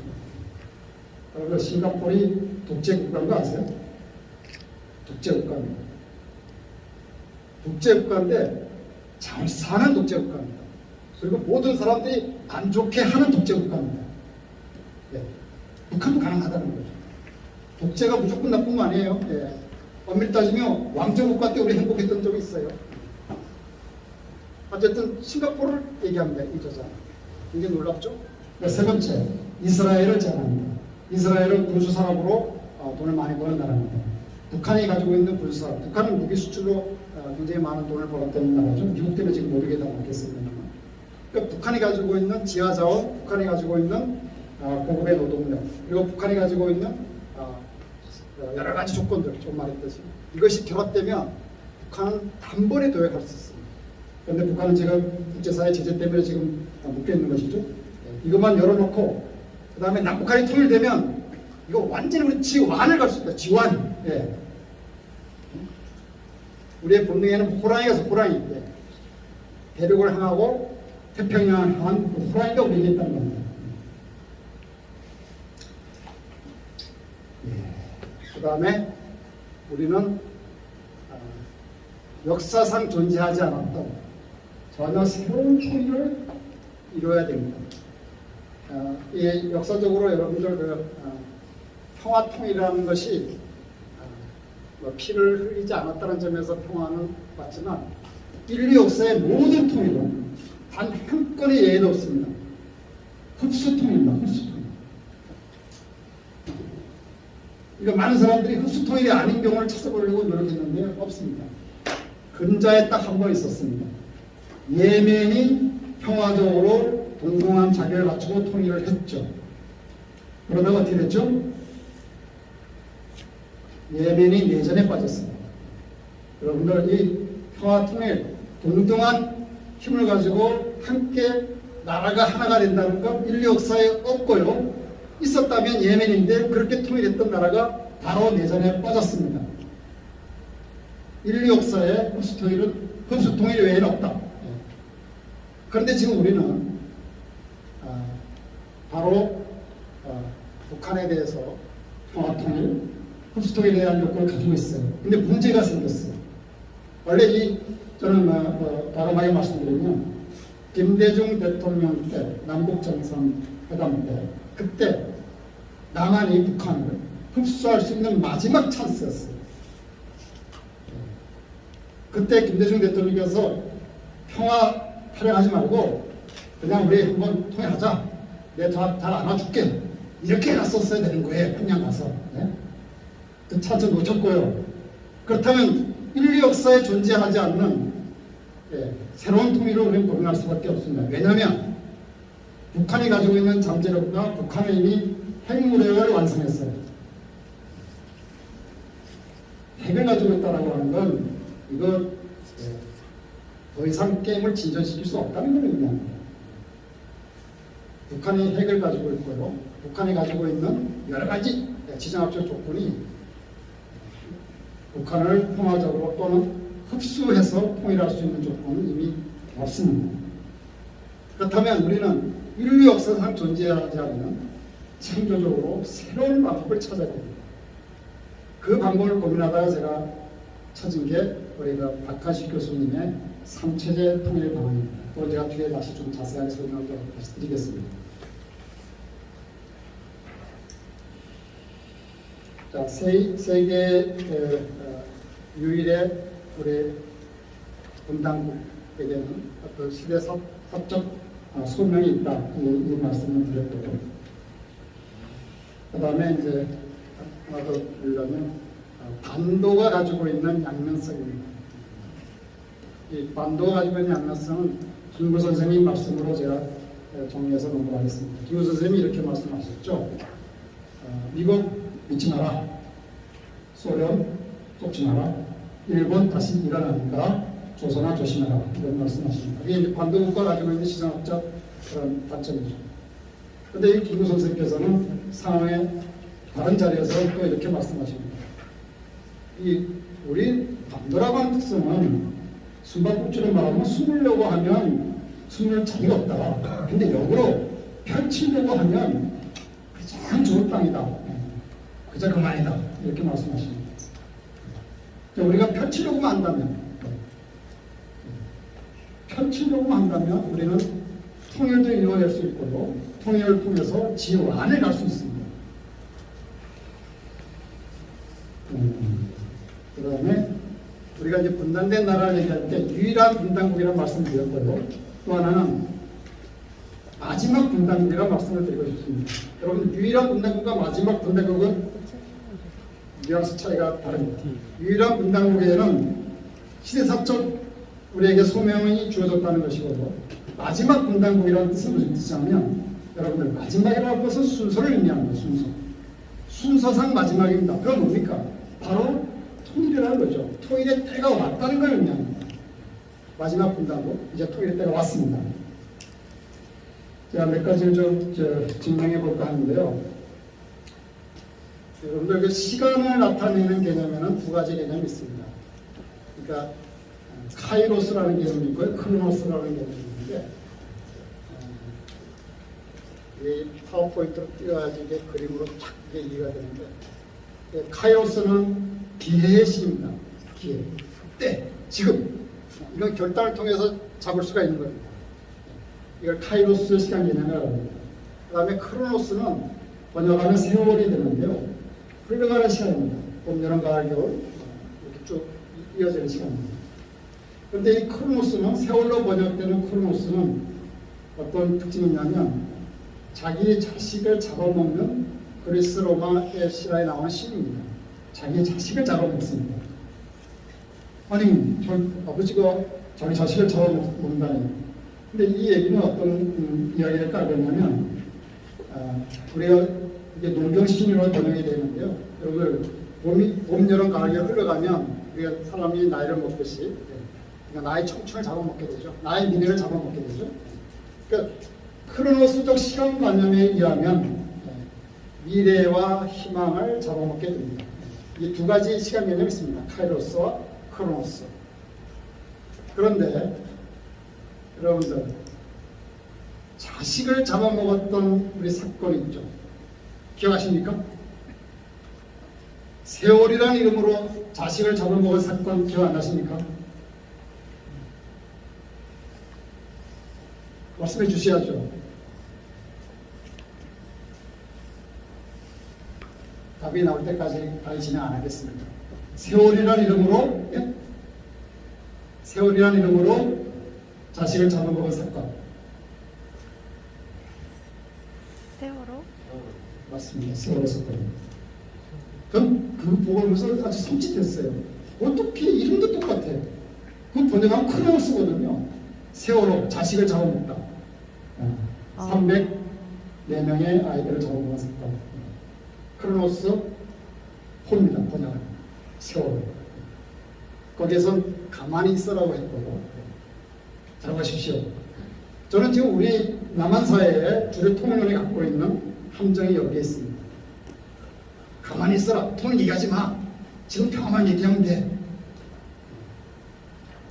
그리고 싱가포르이 독재국가인 거 아세요? 독재국가입니다. 독재국가인데 잘 사는 독재국가입니다. 그리고 모든 사람들이 만족해 하는 독재국가입니다. 네. 북한도 가능하다는 거죠. 독재가 무조건 나쁜 거 아니에요. 네. 엄밀히 따지면 왕정국가 때 우리 행복했던 적이 있어요. 어쨌든 싱가포르를 얘기합니다. 이 저자. 굉장히 놀랍죠? 세 번째, 이스라엘을 제안합니다. 이스라엘은 군수산업으로 돈을 많이 버는 나라입니다. 북한이 가지고 있는 군수산업, 북한은 무기 수출로 굉장히 많은 돈을 벌었던 나라죠. 미국 때문에 지금 모르게 다 먹겠습니다. 그러니까 북한이 가지고 있는 지하자원, 북한이 가지고 있는 고급의 노동력, 그리고 북한이 가지고 있는 여러 가지 조건들, 좀 말했듯이 이것이 결합되면 북한은 단번에 도약할 수 있습니다. 그런데 북한은 지금 국제사회 제재 때문에 지금 묶여 있는 것이죠. 이것만 열어놓고 그 다음에 남북한이 통일되면 이거 완전히 우리 G1을 갈 수 있다. G1. 예. 우리의 본능에는 호랑이가서 호랑이. 예. 대륙을 향하고 태평양을 향한 그 호랑이가 우리에게 있다는 겁니다. 예. 그 다음에 우리는 역사상 존재하지 않았던 전혀 새로운 통일을 이루어야 됩니다. 이 역사적으로 여러분들 평화통일이라는 것이 피를 흘리지 않았다는 점에서 평화는 맞지만 인류 역사의 모든 통일은 단 한 건의 예외도 없습니다. 흡수통일입니다. 흡수통일. 그러니까 많은 사람들이 흡수통일이 아닌 경우를 찾아보려고 노력했는데 없습니다. 근자에 딱 한 번 있었습니다. 예멘이 평화적으로 동등한 자격을 갖추고 통일을 했죠. 그러다가 어떻게 됐죠? 예멘이 내전에 빠졌습니다. 여러분들 이 평화통일 동등한 힘을 가지고 함께 나라가 하나가 된다는 건 인류 역사에 없고요. 있었다면 예멘인데 그렇게 통일했던 나라가 바로 내전에 빠졌습니다. 인류 역사에 흡수통일 외에는 없다. 그런데 지금 우리는 바로 북한에 대해서 평화통일, 흡수통일에 대한 요건을 가지고 있어요. 근데 문제가 생겼어요. 원래 저는 과감하게 말씀드리면 김대중 대통령 때 남북정상회담 때 그때 남한이 북한을 흡수할 수 있는 마지막 찬스였어요. 그때 김대중 대통령께서 평화 타령하지 말고 그냥 우리 한번 통일하자. 내가 잘 안아줄게. 이렇게 갔었어야 되는 거예요. 평양 가서. 네? 그 찬스 놓쳤고요. 그렇다면 인류 역사에 존재하지 않는 새로운 통일을 우리는 고민할 수밖에 없습니다. 왜냐하면 북한이 가지고 있는 잠재력과 북한은 이미 핵무력을 완성했어요. 핵을 가지고 있다고 하는 건 이거 더 이상 게임을 진전시킬 수 없다는 걸 의미합니다. 북한이 핵을 가지고 있고요. 북한이 가지고 있는 여러 가지 지정학적 조건이 북한을 평화적으로 또는 흡수해서 통일할 수 있는 조건은 이미 없습니다. 그렇다면 우리는 인류 역사상 존재하지 않는 창조적으로 새로운 방법을 찾아야 됩니다. 그 방법을 고민하다가 제가 찾은 게 우리가 박하식 교수님의 3체제 통일 방안입니다. 또 제가 뒤에 다시 좀 자세하게 설명을 다시 드리겠습니다. 자, 세계 유일의 우리 분당국에게는 어떤 시대사적 소명이 있다. 이 말씀을 드렸고요. 그 다음에 이제 하나 더 드리려면 반도가 가지고 있는 양면성입니다. 이 반도가 가지고 있는 양면성은 김구 선생님 말씀으로 제가 정리해서 넘어가겠습니다. 김구 선생님이 이렇게 말씀하셨죠. 미국 믿지 마라. 소련 쫓지 마라. 일본 다시 일어나니까 조선아 조심해라. 이런 말씀하십니다. 이게 이제 반도국가 가지고 있는 시장학적 그런 단점이죠. 그런데 이 김구 선생님께서는 상황의 다른 자리에서 또 이렇게 말씀하십니다. 우리 반도라고 하는 특성은 숨바꼭질을 말하면 숨으려고 하면 숨을 자리가 없다. 근데 역으로 펼치려고 하면 가장 좋은 땅이다. 그저 그만이다. 이렇게 말씀하십니다. 우리가 펼치려고만 한다면 우리는 통일도 이루어낼 수 있고요. 통일을 통해서 지원을 갈 수 있습니다. 그 다음에 우리가 이제 분단된 나라를 얘기할 때 유일한 분단국이라는 말씀을 드렸고요. 또 하나는 마지막 분단국이라는 말씀을 드리고 싶습니다. 여러분 유일한 분단국과 마지막 분단국은 뉘앙스 차이가 다릅니다. 유일한 분단국에는 시대사적 우리에게 소명이 주어졌다는 것이고 마지막 분단국이라는 뜻은 무슨 뜻이냐면 여러분들 마지막이라는 것은 순서를 의미합니다. 순서상 마지막입니다. 그건 뭡니까? 바로 통일이라는 거죠. 통일의 때가 왔다는 걸 의미합니다. 마지막 분단국 이제 통일의 때가 왔습니다. 제가 몇 가지를 좀 증명해 볼까 하는데요. 여러분들 그 시간을 나타내는 개념에는 두 가지 개념이 있습니다. 그러니까 카이로스라는 개념이 있고요, 크로노스라는 개념이 있는데 이 파워포인트로 띄워야지 이게 그림으로 쫙 이해가 되는데 카이로스는 기회의 시입니다. 기회, 때, 지금 이건 결단을 통해서 잡을 수가 있는 겁니다. 이걸 카이로스 시간 개념이라고 합니다. 그 다음에 크로노스는 번역하면 세월이 되는데요. 흘러가는 시간입니다. 봄, 여름, 가을, 겨울 이렇게 쭉 이어지는 시간입니다. 그런데 이 크로노스는 세월로 번역되는 크로노스는 어떤 특징이 있냐면 자기 자식을 잡아먹는 그리스 로마의 신화에 나오는 신입니다. 자기 자식을 잡아먹습니다. 아니, 저 아버지가 자기 자식을 잡아먹는다니. 근데 이 얘기는 어떤 이야기를 깔고 있냐면 우리가 이게 농경신이라고 번역이 되는데요. 여러분 봄, 여름, 가을이 흘러가면 우리가 사람이 나이를 먹듯이 그러니까 나의 청춘을 잡아먹게 되죠. 나의 미래를 잡아먹게 되죠. 그러니까 크로노스적 시간관념에 의하면 미래와 희망을 잡아먹게 됩니다. 이 두 가지 시간 개념이 있습니다. 카이로스와 크로노스. 그런데 여러분들 자식을 잡아먹었던 우리 사건이 있죠. 기억하십니까? 세월이라는 이름으로 자식을 잡아먹은 사건 기억 안 나십니까? 말씀해 주셔야죠. 답이 나올 때까지 진행 안 하겠습니다. 세월이라는 이름으로, 예? 세월이라는 이름으로 자식을 잡아먹은 사건. 세월호? 맞습니다. 세월호 사건입니다. 전 그 보면서 아주 섬찟했어요. 어떻게 이름도 똑같아요. 그 번역하면 크로노스거든요. 세월호, 자식을 잡아먹다. 304명의 아이들을 잡아먹은 사건. 크로노스 폴입니다. 번역은 세월호. 거기에선 가만히 있으라고 했고요. 잘 보십시오. 저는 지금 우리 남한 사회에 주류 통일론이 갖고 있는 함정이 여기에 있습니다. 가만히 있어라. 통일 얘기하지 마. 지금 평화만 얘기하면 돼.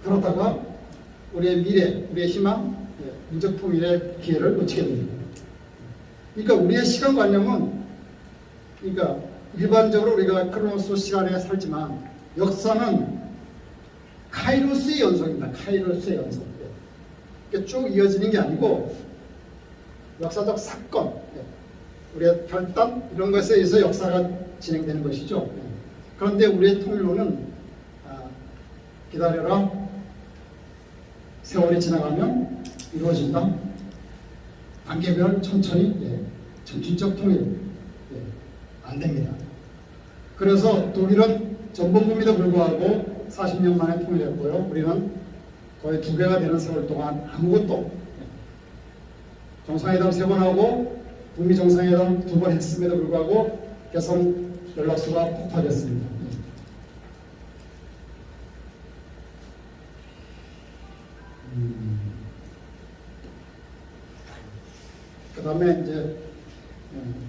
그러다가 우리의 미래, 우리의 희망, 민족 통일의 기회를 놓치게 됩니다. 그러니까 우리의 시간관념은 그러니까 일반적으로 우리가 크로노스 시간에 살지만 역사는 카이로스의 연속입니다. 카이로스의 연속. 그러니까 쭉 이어지는 게 아니고 역사적 사건, 우리의 결단 이런 것에 의해서 역사가 진행되는 것이죠. 그런데 우리의 통일론은 기다려라. 세월이 지나가면 이루어진다. 단계별 천천히 점진적 통일 안 됩니다. 그래서 독일은 전범국임에도 불구하고 40년 만에 통일했고요. 우리는 거의 2배가 되는 세월 동안 아무것도 정상회담 3번 하고 북미 정상회담 2번 했음에도 불구하고 개성 연락소가 폭파됐습니다. 그 다음에 이제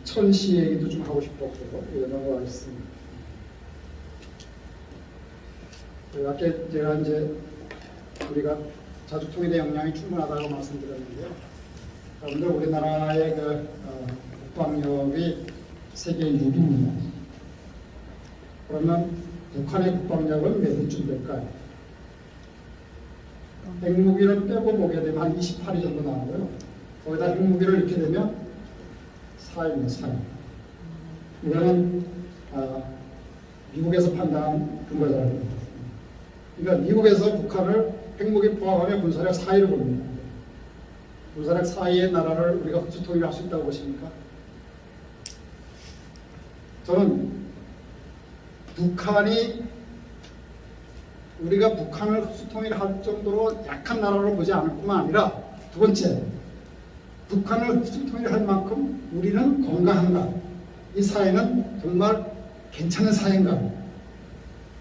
천시 얘기도 좀 하고 싶었고 넘어가겠습니다. 아까 제가 이제 우리가 자주 통일의 역량이 충분하다고 말씀드렸는데요. 여러분들 우리나라의 국방력이 세계 6위입니다. 그러면 북한의 국방력은 몇 위쯤 될까요? 핵무기를 빼고 보게 되면 한 28위 정도 나오고요. 거기다 핵무기를 넣게 되면 4위입니다. 4위. 이거는 미국에서 판단한 근거자료입니다. 그러니까 미국에서 북한을 핵무기 포함하며 군사력 4위로 봅니다. 군사력 4위의 나라를 우리가 흡수 통일할 수 있다고 보십니까? 저는 우리가 북한을 흡수 통일할 정도로 약한 나라로 보지 않을 뿐만 아니라 두 번째, 북한을 흡수 통일할 만큼 우리는 건강한가? 이 사회는 정말 괜찮은 사회인가?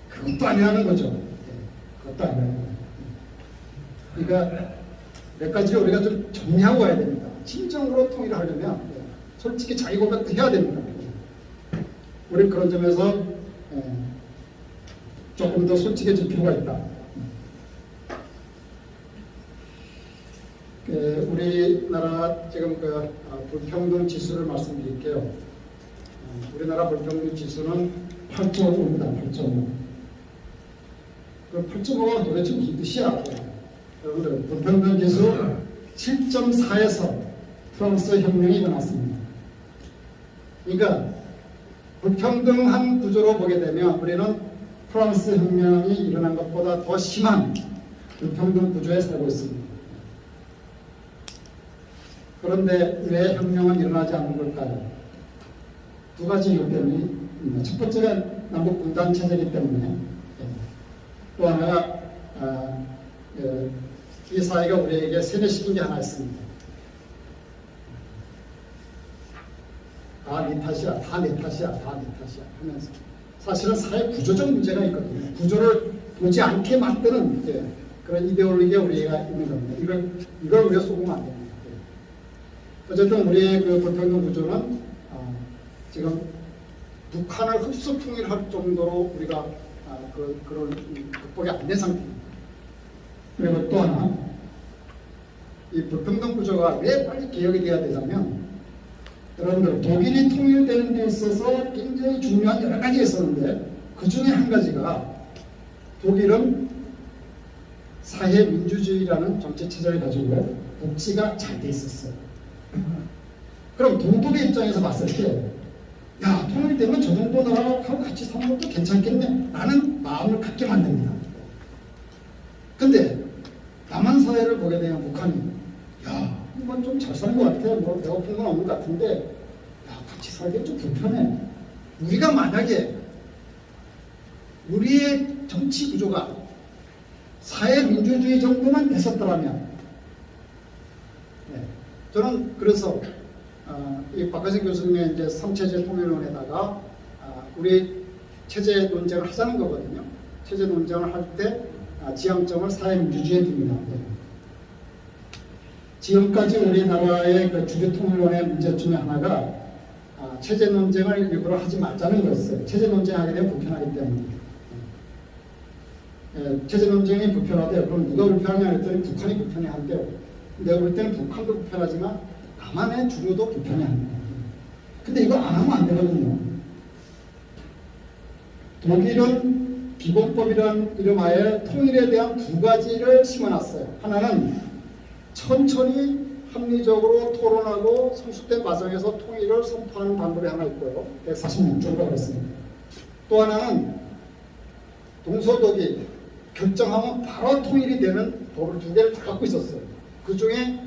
그것도 아니라는 거죠. 그것도 아니라는 거죠. 그러니까 몇 가지를 우리가 좀 정리하고 가야 됩니다. 진정으로 통일을 하려면 솔직히 자기 고백도 해야 됩니다. 우리 그런 점에서 조금 더 솔직해질 필요가 있다. 우리나라 지금 불평등 지수를 말씀드릴게요. 우리나라 불평등 지수는 8.5입니다. 8.5. 그 8.5가 도대체 무슨 뜻이야? 여러분들 불평등 지수 7.4에서 프랑스 혁명이 일어났습니다. 그러니까 불평등한 구조로 보게 되면 우리는 프랑스 혁명이 일어난 것보다 더 심한 불평등 구조에 살고 있습니다. 그런데 왜 혁명은 일어나지 않는 걸까요? 두 가지 이유 때문입니다. 첫 번째가 남북 분단 체제이기 때문에, 또 하나가 이 사회가 우리에게 세뇌시킨 게 하나 있습니다. 다 네 탓이야, 다 내 탓이야, 다 내 탓이야 하면서 사실은 사회 구조적 문제가 있거든요. 구조를 보지 않게 만드는 그런 이데올로기가 우리가 있는 겁니다. 이걸 우리가 속으면 안 됩니다. 어쨌든 우리의 그 불평등 구조는 지금 북한을 흡수 통일할 정도로 우리가 그런 극복이 안 된 상태입니다. 그리고 또 하나, 이 불평등 구조가 왜 빨리 개혁이 돼야 되냐면, 여러분들 독일이 통일되는 데 있어서 굉장히 중요한 여러 가지가 있었는데 그 중에 한 가지가 독일은 사회 민주주의라는 정치 체제를 가지고 복지가 잘 돼 있었어요. 그럼 동독의 입장에서 봤을 때, 야, 통일되면 저 정도 나라하고 같이 사는 것도 괜찮겠네 라는 마음을 갖게 만듭니다. 근데 남한 사회를 보게 되면 북한이, 야, 이건 좀 잘 사는 것 같아, 뭐 배고픈 건 없는 것 같은데, 야, 같이 살기 좀 불편해. 우리가 만약에 우리의 정치 구조가 사회 민주주의 정도만 됐었더라면, 저는 그래서 이 박하진 교수님의 이제 3체제 통일론에다가 우리 체제 논쟁을 하자는 거거든요. 체제 논쟁을 할 때 지향점을 사회민주주의에 둡니다. 지금까지 우리나라의 그 주류 통일론의 문제 중에 하나가 체제 논쟁을 일부러 하지 말자는 거였어요. 체제 논쟁하게 되면 불편하기 때문에. 체제 논쟁이 불편하대요. 그럼 누가 불편하냐 했더니 북한이 불편해한대요. 내가 볼 때는 북한도 불편하지만 남한의 주류도 불편해합니다. 근데 이거 안 하면 안 되거든요. 독일은 기본법이라는 이름하에 통일에 대한 두 가지를 심어놨어요. 하나는 천천히 합리적으로 토론하고 성숙된 과정에서 통일을 선포하는 방법이 하나 있고요. 146조라고 했습니다. 또 하나는 동서독일 결정하면 바로 통일이 되는 법을 두 개를 다 갖고 있었어요. 그 중에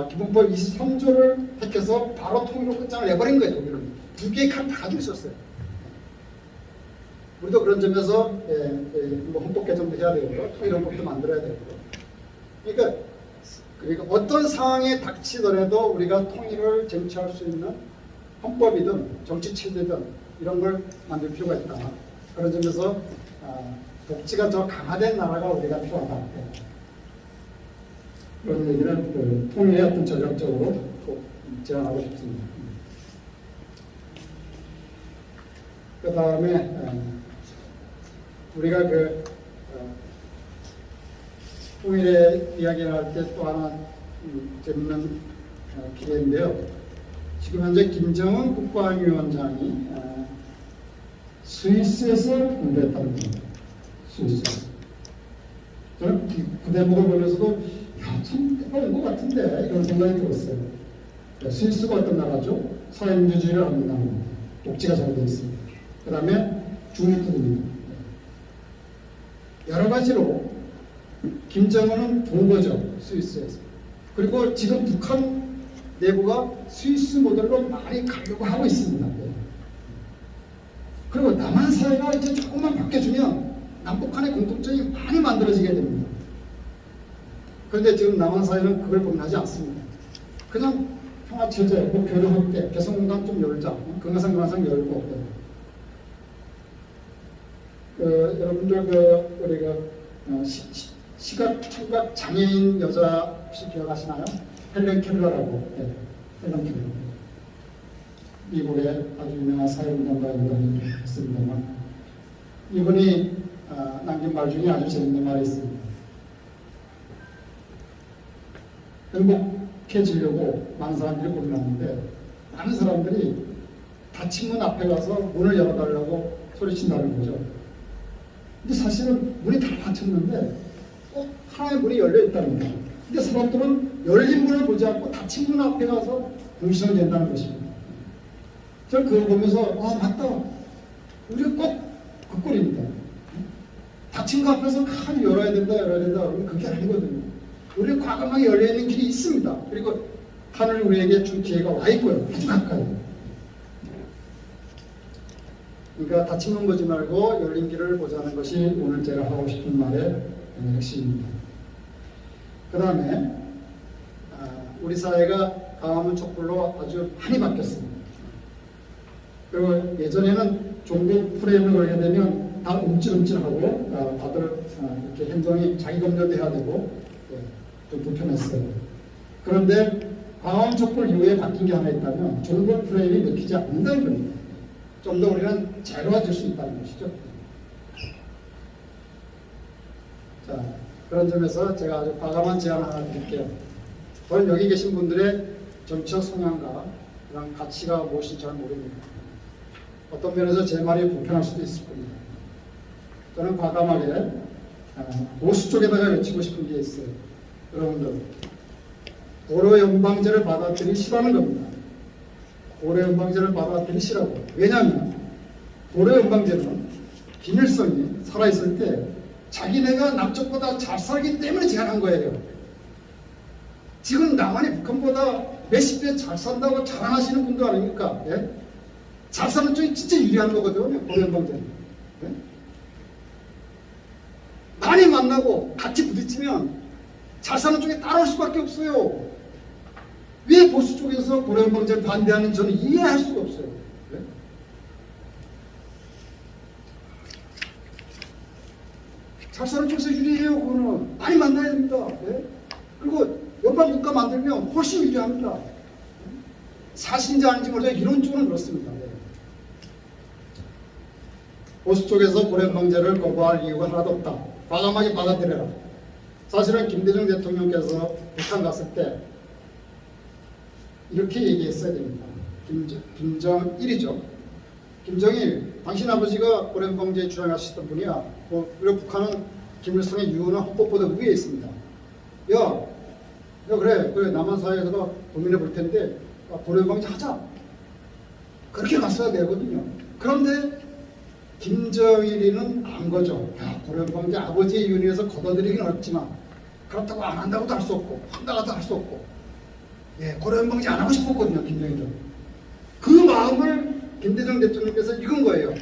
기본법 23조를 택해서 바로 통일로 끝장을 내버린 거예요. 독일은 두 개의 칼 다 가지고 있었어요. 우리도 그런 점에서 뭐 헌법 개정도 해야 되고요, 통일헌법도 만들어야 되고요. 그러니까 어떤 상황에 닥치더라도 우리가 통일을 쟁취할 수 있는 헌법이든 정치 체제든 이런 걸 만들 필요가 있다. 그런 점에서 복지가 더 강화된 나라가 우리가 필요하다. 그런 얘기를 통일의 어떤 전략적으로 꼭 제안하고 싶습니다. 그 다음에 우리가 통일의 이야기를 할 때 또 하나 재밌는 기회인데요. 지금 현재 김정은 국방위원장이 스위스에서 공부했다는 겁니다. 스위스에서. 저는 그 대목을 보면서도 참 때가 온 것 같은데 이런 생각이 들었어요. 스위스가 어떤 나라죠? 사회민주주의를 하는 나라입니다. 복지가 잘 되어 있습니다. 그 다음에 중립국입니다. 여러 가지로 김정은은 본 거죠. 스위스에서. 그리고 지금 북한 내부가 스위스 모델로 많이 가려고 하고 있습니다. 그리고 남한 사회가 이제 조금만 바뀌어주면 남북한의 공통점이 많이 만들어지게 됩니다. 그런데 지금 남한 사회는 그걸 고민하지 않습니다. 그냥 평화체제, 뭐 교류할 때 개성공단 좀 열자, 금강산 열고. 여러분들 우리가 시각 청각 장애인 여자 혹시 기억하시나요? 헬렌 켈러라고. 헬렌 켈러. 미국의 아주 유명한 사회운동가였습니다만 이분이 남긴 말 중에 아주 재밌는 말이 있습니다. 행복해지려고 많은 사람들이 고민하는데 많은 사람들이 닫힌 문 앞에 가서 문을 열어달라고 소리친다는 거죠. 근데 사실은 문이 다 닫혔는데 꼭 하나의 문이 열려 있다는 거예요. 근데 사람들은 열린 문을 보지 않고 닫힌 문 앞에 가서 공신을 낸다는 것입니다. 저는 그걸 보면서 맞다. 우리가 꼭 그 꼴입니다. 닫힌 거 앞에서 칸 열어야 된다 그러면 그게 아니거든요. 우리는 과감하게 열려있는 길이 있습니다. 그리고 하늘 우리에게 준 기회가 와 있고요. 아주 가까이. 그러니까 닫힌 문 보지 말고 열린 길을 보자는 것이 오늘 제가 하고 싶은 말의 핵심입니다. 그 다음에 우리 사회가 광화문 촛불로 아주 많이 바뀌었습니다. 그리고 예전에는 종북 프레임을 걸게 되면 다 움찔움찔하고 다들 이렇게 행동이 자기 검열도 해야 되고 좀 불편했어요. 그런데 광화문 촛불 이후에 바뀐 게 하나 있다면 종북 프레임이 먹히지 않는다는 겁니다. 좀 더 우리는 자유로워질 수 있다는 것이죠. 자, 그런 점에서 제가 아주 과감한 제안 하나 드릴게요. 저는 여기 계신 분들의 정치적 성향과 그런 가치가 무엇인지 잘 모릅니다. 어떤 면에서 제 말이 불편할 수도 있을 겁니다. 저는 과감하게 보수 쪽에다가 외치고 싶은 게 있어요. 여러분들, 고려 연방제를 받아들이시라는 겁니다. 고려 연방제를 받아들이시라고. 왜냐하면 고려 연방제는 김일성이 살아있을 때 자기네가 남쪽보다 잘 살기 때문에 제안한 거예요. 지금 남한이 북한보다 몇십 배 잘 산다고 자랑하시는 분도 아닙니까? 예? 잘 사는 쪽이 진짜 유리한 거거든요. 고려 연방제는. 예? 많이 만나고 같이 부딪히면 잘 사는 쪽에 따라올 수밖에 없어요. 왜 보수 쪽에서 고려 연방제를 반대하는지 저는 이해할 수가 없어요. 네? 잘 사는 쪽에서 유리해요. 그거는 많이 만나야 됩니다. 네? 그리고 연방 국가 만들면 훨씬 유리합니다. 사실인지 아닌지 모르지만 이론적으로는 그렇습니다. 네. 보수 쪽에서 고려 연방제를 거부할 이유가 하나도 없다. 과감하게 받아들여라. 사실은 김대중 대통령께서 북한 갔을 때 이렇게 얘기했어야 됩니다. 김정일이죠. 김정일, 당신 아버지가 고려 연방제에 주장하셨던 분이야. 그리고 북한은 김일성의 유언은 헌법보다 위에 있습니다. 야 그래 남한 사회에다가 고민해 볼 텐데 고려 연방제 하자. 그렇게 갔어야 되거든요. 그런데 김정일이는 안 거죠. 야, 고려 연방제 아버지의 유언에서 걷어들이긴 어렵지만 그렇다고 안 한다고도 할 수 없고 한다고도 할 수 없고. 예, 고려 연방제 안 하고 싶었거든요, 김정일은. 그 마음을 김대중 대통령께서 읽은 거예요.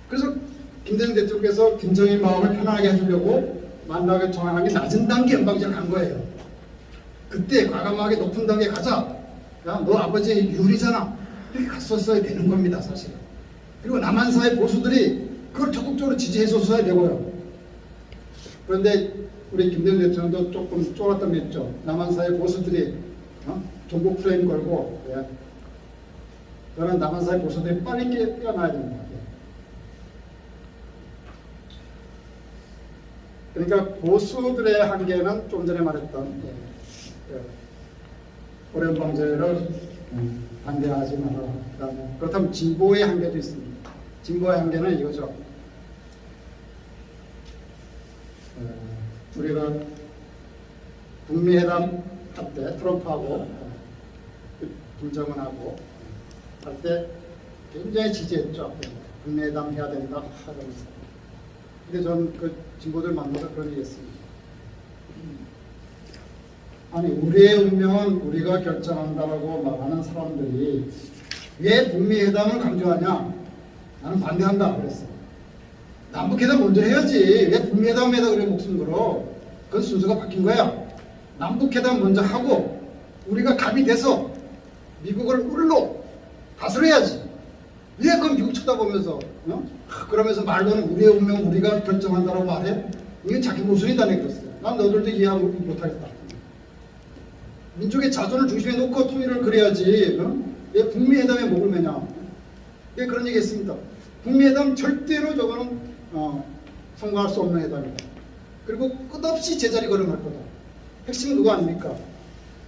그래서 김대중 대통령께서 김정일 마음을 편안하게 해주려고 만나게 정하는 게 낮은 단계 연방제를 간 거예요. 그때 과감하게 높은 단계 가자. 야, 너 아버지 유리잖아. 이렇게 갔었어야 되는 겁니다, 사실은. 그리고 남한사회 보수들이 그걸 적극적으로 지지해줬어야 되고요. 그런데 우리 김대중 대통령도 조금 쫄았던 게 있죠. 남한사회 보수들이 종북 프레임 걸고, 예. 저는 남한사회 보수들이 빨리 깨어나야 됩니다. 그러니까 보수들의 한계는 좀 전에 말했던 고려 연방제를 반대하지 마라. 그렇다면 진보의 한계도 있습니다. 진보의 한계는 이거죠. 우리가 북미회담 할 때 트럼프하고 김정은하고 할 때 굉장히 지지했죠. 북미회담 해야 된다 하면서. 근데 저는 그 진보들 만나서 그런 얘기 했습니다. 아니 우리의 운명은 우리가 결정한다라고 말하는 사람들이 왜 북미회담을 강조하냐? 나는 반대한다 그랬어. 남북회담 먼저 해야지. 왜 북미회담에다 그래 목숨 걸어? 그건 순서가 바뀐 거야. 남북회담 먼저 하고 우리가 갑이 돼서 미국을 울로 다스려야지. 왜 그럼 미국 쳐다보면서 그러면서 말로는 우리의 운명 우리가 결정한다라고 말해? 이게 자기 모순이다 얘기였어요. 난 너들도 이해 못하겠다. 민족의 자존을 중심에 놓고 통일을 그래야지. 왜 북미회담에 목을 매냐? 왜 그런 얘기 했습니다. 북미회담 절대로 저거는 성공할 수 없는 회담이다. 그리고 끝없이 제자리 걸음할 거다. 핵심은 그거 아닙니까?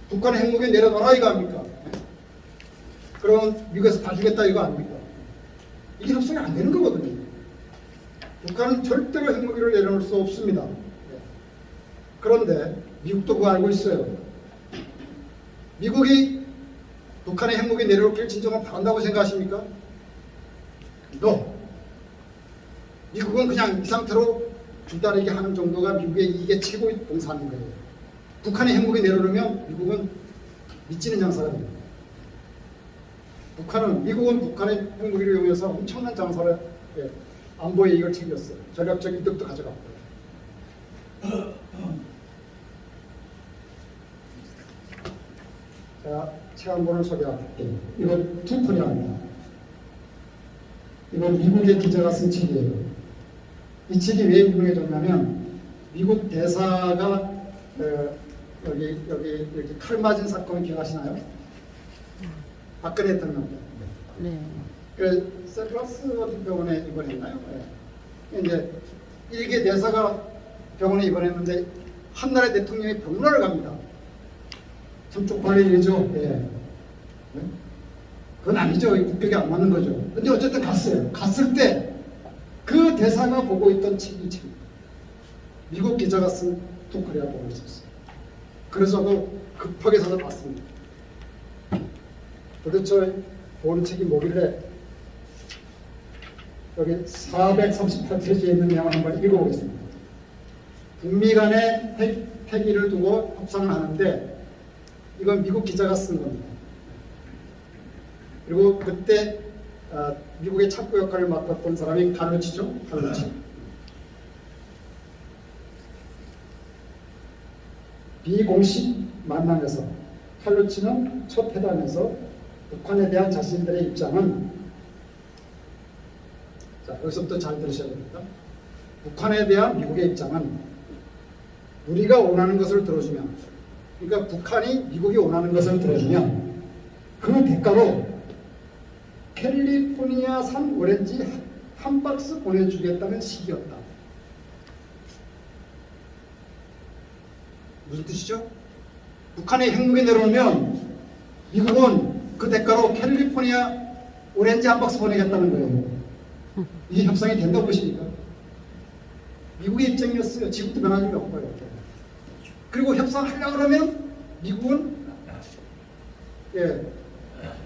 북한의 핵무기 내려놔라 이거 아닙니까? 그러면 미국에서 봐주겠다 이거 아닙니까? 이게 협상이 안 되는 거거든요. 북한은 절대로 핵무기를 내려놓을 수 없습니다. 그런데 미국도 그거 알고 있어요. 미국이 북한의 핵무기 내려놓기를 진정으로 바란다고 생각하십니까? No. 미국은 그냥 이 상태로 줄다리기 하는 정도가 미국의 이게 최고의 봉사하는 거예요. 북한의 핵무기 내려놓으면 미국은 미치는 장사가 됩니다. 미국은 북한의 핵무기를 이용해서 엄청난 장사를 안보의 이익을 챙겼어요. 전략적 이득도 가져갔고요. 자, 책 한 권을 소개할게요. 이거 투코리아입니다. 이건 미국의 기자가 쓴 책이에요. 이 책이 왜 유명해졌냐면 미국 대사가 여기 이렇게 칼 맞은 사건 기억하시나요? 박근혜 대통령 때. 네. 그 셀러스 어디 병원에 입원했나요? 네. 이제 일개 대사가 병원에 입원했는데 한 나라의 대통령이 병원을 갑니다. 참 쪽팔린 일이죠. 예. 네? 그건 아니죠. 국격이 안 맞는 거죠. 근데 어쨌든 갔어요. 갔을 때 그 대사가 보고 있던 책이 책. 미국 기자가 쓴 토크리아 보고 있었어요. 그래서 급하게 사서 봤습니다. 도대체 보는 책이 뭐길래 여기 438페이지에 있는 내용을 한번 읽어보겠습니다. 북미 간의 핵폐기를 두고 협상을 하는데 이건 미국 기자가 쓴 겁니다. 그리고 그때 미국의 착구 역할을 맡았던 사람이 갈루치죠. 갈루치. 비공식 만남에서 칼루치는 첫 회담에서 북한에 대한 자신들의 입장은, 자 여기서부터 잘 들으셔야 됩니다. 북한에 대한 미국의 입장은 우리가 원하는 것을 들어주면, 그러니까 북한이 미국이 원하는 것을 들어주면 그 대가로 캘리포니아산 오렌지 한 박스 보내주겠다는 식이었다. 무슨 뜻이죠? 북한이 핵무기 내려오면 미국은 그 대가로 캘리포니아 오렌지 한 박스 보내겠다는 거예요. 이게 협상이 된다고 보십니까? 미국의 입장이었어요. 지금도 변한 점이 없고요. 그리고 협상하려고 그러면 미국은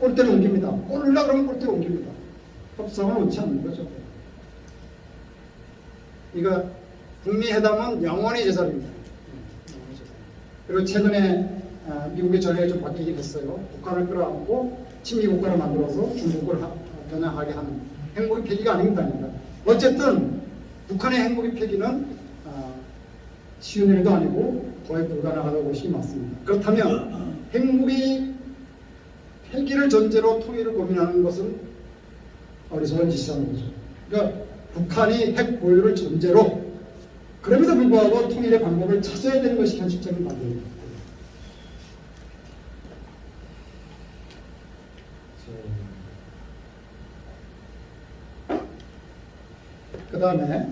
꼴대로 옮깁니다. 꼴으려고 그러면 꼴대로 옮깁니다. 협상을 원치 않는 거죠. 이거 북미 회담은 영원히 제자리입니다. 그리고 최근에 미국의 전략이 좀 바뀌긴 했어요. 북한을 끌어안고 친미 국가를 만들어서 중국을 겨냥하게 하는 핵무기 폐기가 아닙니다. 어쨌든 북한의 핵무기 폐기는 쉬운 일도 아니고 거의 불가능하다고 보시기 맞습니다. 그렇다면 핵무기 폐기를 전제로 통일을 고민하는 것은 어리석은 짓이라는 거죠. 그러니까 북한이 핵 보유를 전제로, 그럼에도 불구하고 통일의 방법을 찾아야 되는 것이 현실적인 방법입니다. 그 다음에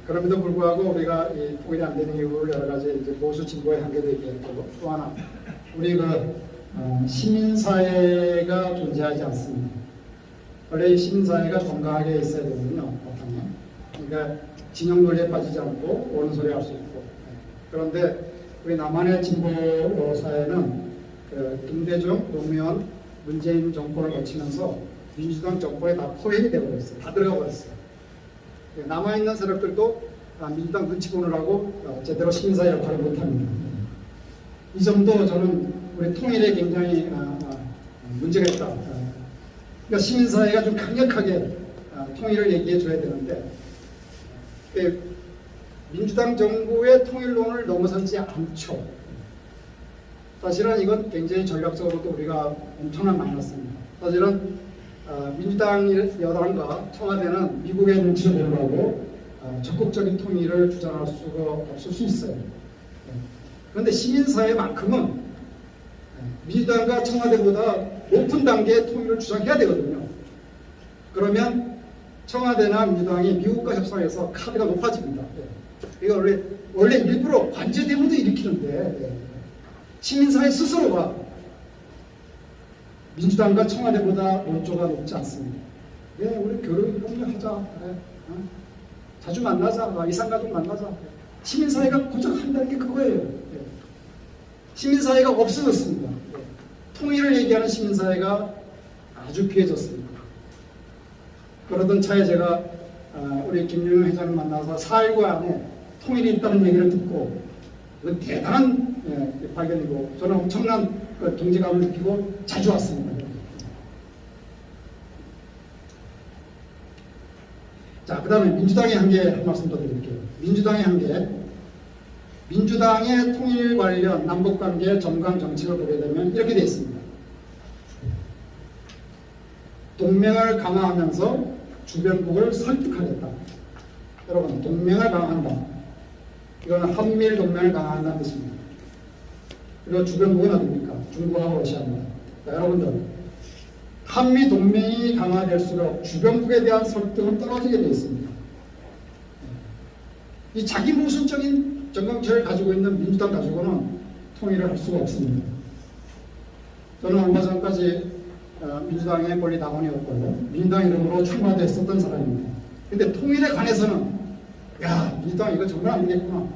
그럼에도 불구하고 우리가 이 통일이 안 되는 이유를 여러 가지 이제 보수 진보의 한계도 얘기했고, 또 하나 우리 시민사회가 존재하지 않습니다. 원래 이 시민사회가 건강하게 있어야 되거든요. 그러니까 진영 논리에 빠지지 않고 옳은 소리 할 수 있고. 그런데 우리 남한의 진보 사회는 김대중, 노무현, 문재인 정권을 거치면서 민주당 정권에 다 포획이 되어버렸어요. 다 들어가 버렸어요. 남아있는 세력들도 민주당 눈치 보느라고 제대로 시민사회 역할을 못합니다. 이 점도 저는 우리 통일에 굉장히 문제가 있다. 그러니까 시민사회가 좀 강력하게 통일을 얘기해 줘야 되는데 민주당 정부의 통일론을 넘어서지 않죠. 사실은 이건 굉장히 전략적으로도 우리가 엄청난 마이너스입니다. 사실은 민주당 여당과 청와대는 미국의 눈치를 보려고 적극적인 통일을 주장할 수가 없을 수 있어요. 그런데 시민사회만큼은 민주당과 청와대보다 높은 단계의 통일을 주장해야 되거든요. 그러면 청와대나 민주당이 미국과 협상해서 카드가 높아집니다. 이거 원래 일부러 관제 대문도 일으키는데 시민사회 스스로가 민주당과 청와대보다 논조가 높지 않습니다. 우리 교류하자. 자주 만나자. 이산가족 만나자. 시민사회가 고작한다는 게 그거예요. 시민사회가 없어졌습니다. 통일을 얘기하는 시민사회가 아주 피해졌습니다. 그러던 차에 제가 우리 김용현 회장을 만나서 4.19 안에 통일이 있다는 얘기를 듣고 대단한 발견이고 저는 엄청난 동지감을 느끼고 자주 왔습니다. 자, 그 다음에 민주당의 한계 한 말씀 더 드릴게요. 민주당의 한계. 민주당의 통일 관련 남북관계 점강 정책을 보게 되면 이렇게 되어 있습니다. 동맹을 강화하면서 주변국을 설득하겠다. 여러분, 동맹을 강화한다. 이거는 한미일 동맹을 강화한다는 뜻입니다. 그리고 주변국은 어디입니까? 중국하고 러시아입니다. 자, 여러분들, 한미 동맹이 강화될수록 주변국에 대한 설득은 떨어지게 되어 있습니다. 이 자기 모순적인 정강체를 가지고 있는 민주당 가지고는 통일을 할 수가 없습니다. 저는 얼마 전까지 민주당의 권리당원이었고요. 민주당 이름으로 출마도 했었던 사람입니다. 근데 통일에 관해서는 야, 민주당 이거 정말 안 되겠구나.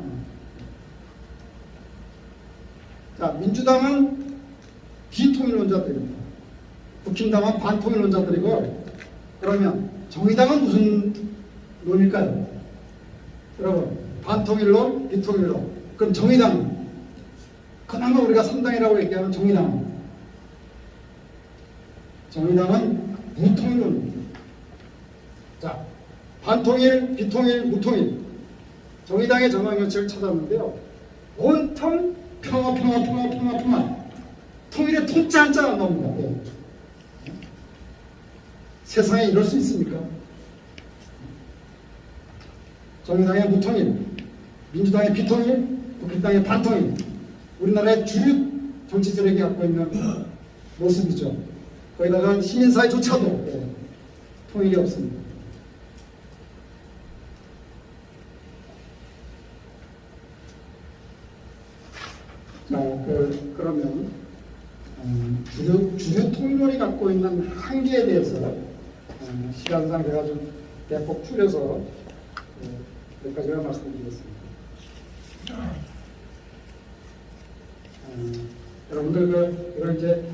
자, 민주당은 비통일론자들입니다. 국힘당은 반통일론자들이고, 그러면 정의당은 무슨 논일까요? 여러분, 반통일론, 비통일론. 그럼 정의당은? 그나마 우리가 3당이라고 얘기하는 정의당은? 정의당은 무통일론입니다. 자, 반통일, 비통일, 무통일. 정의당의 정강정책을 찾았는데요. 온통 평화. 통일에 통짜 한자가 안 나옵니다. 네. 세상에 이럴 수 있습니까? 정의당의 무통일, 민주당의 비통일, 국힘당의 반통일. 우리나라의 주류 정치 세력이 갖고 있는 모습이죠. 거기다가 시민사회조차도 통일이 없습니다. 자, 그러면 주류 통일론이 갖고 있는 한계에 대해서 시간상 제가 좀 대폭 줄여서 몇 가지만 말씀드리겠습니다. 여러분들 이걸 이제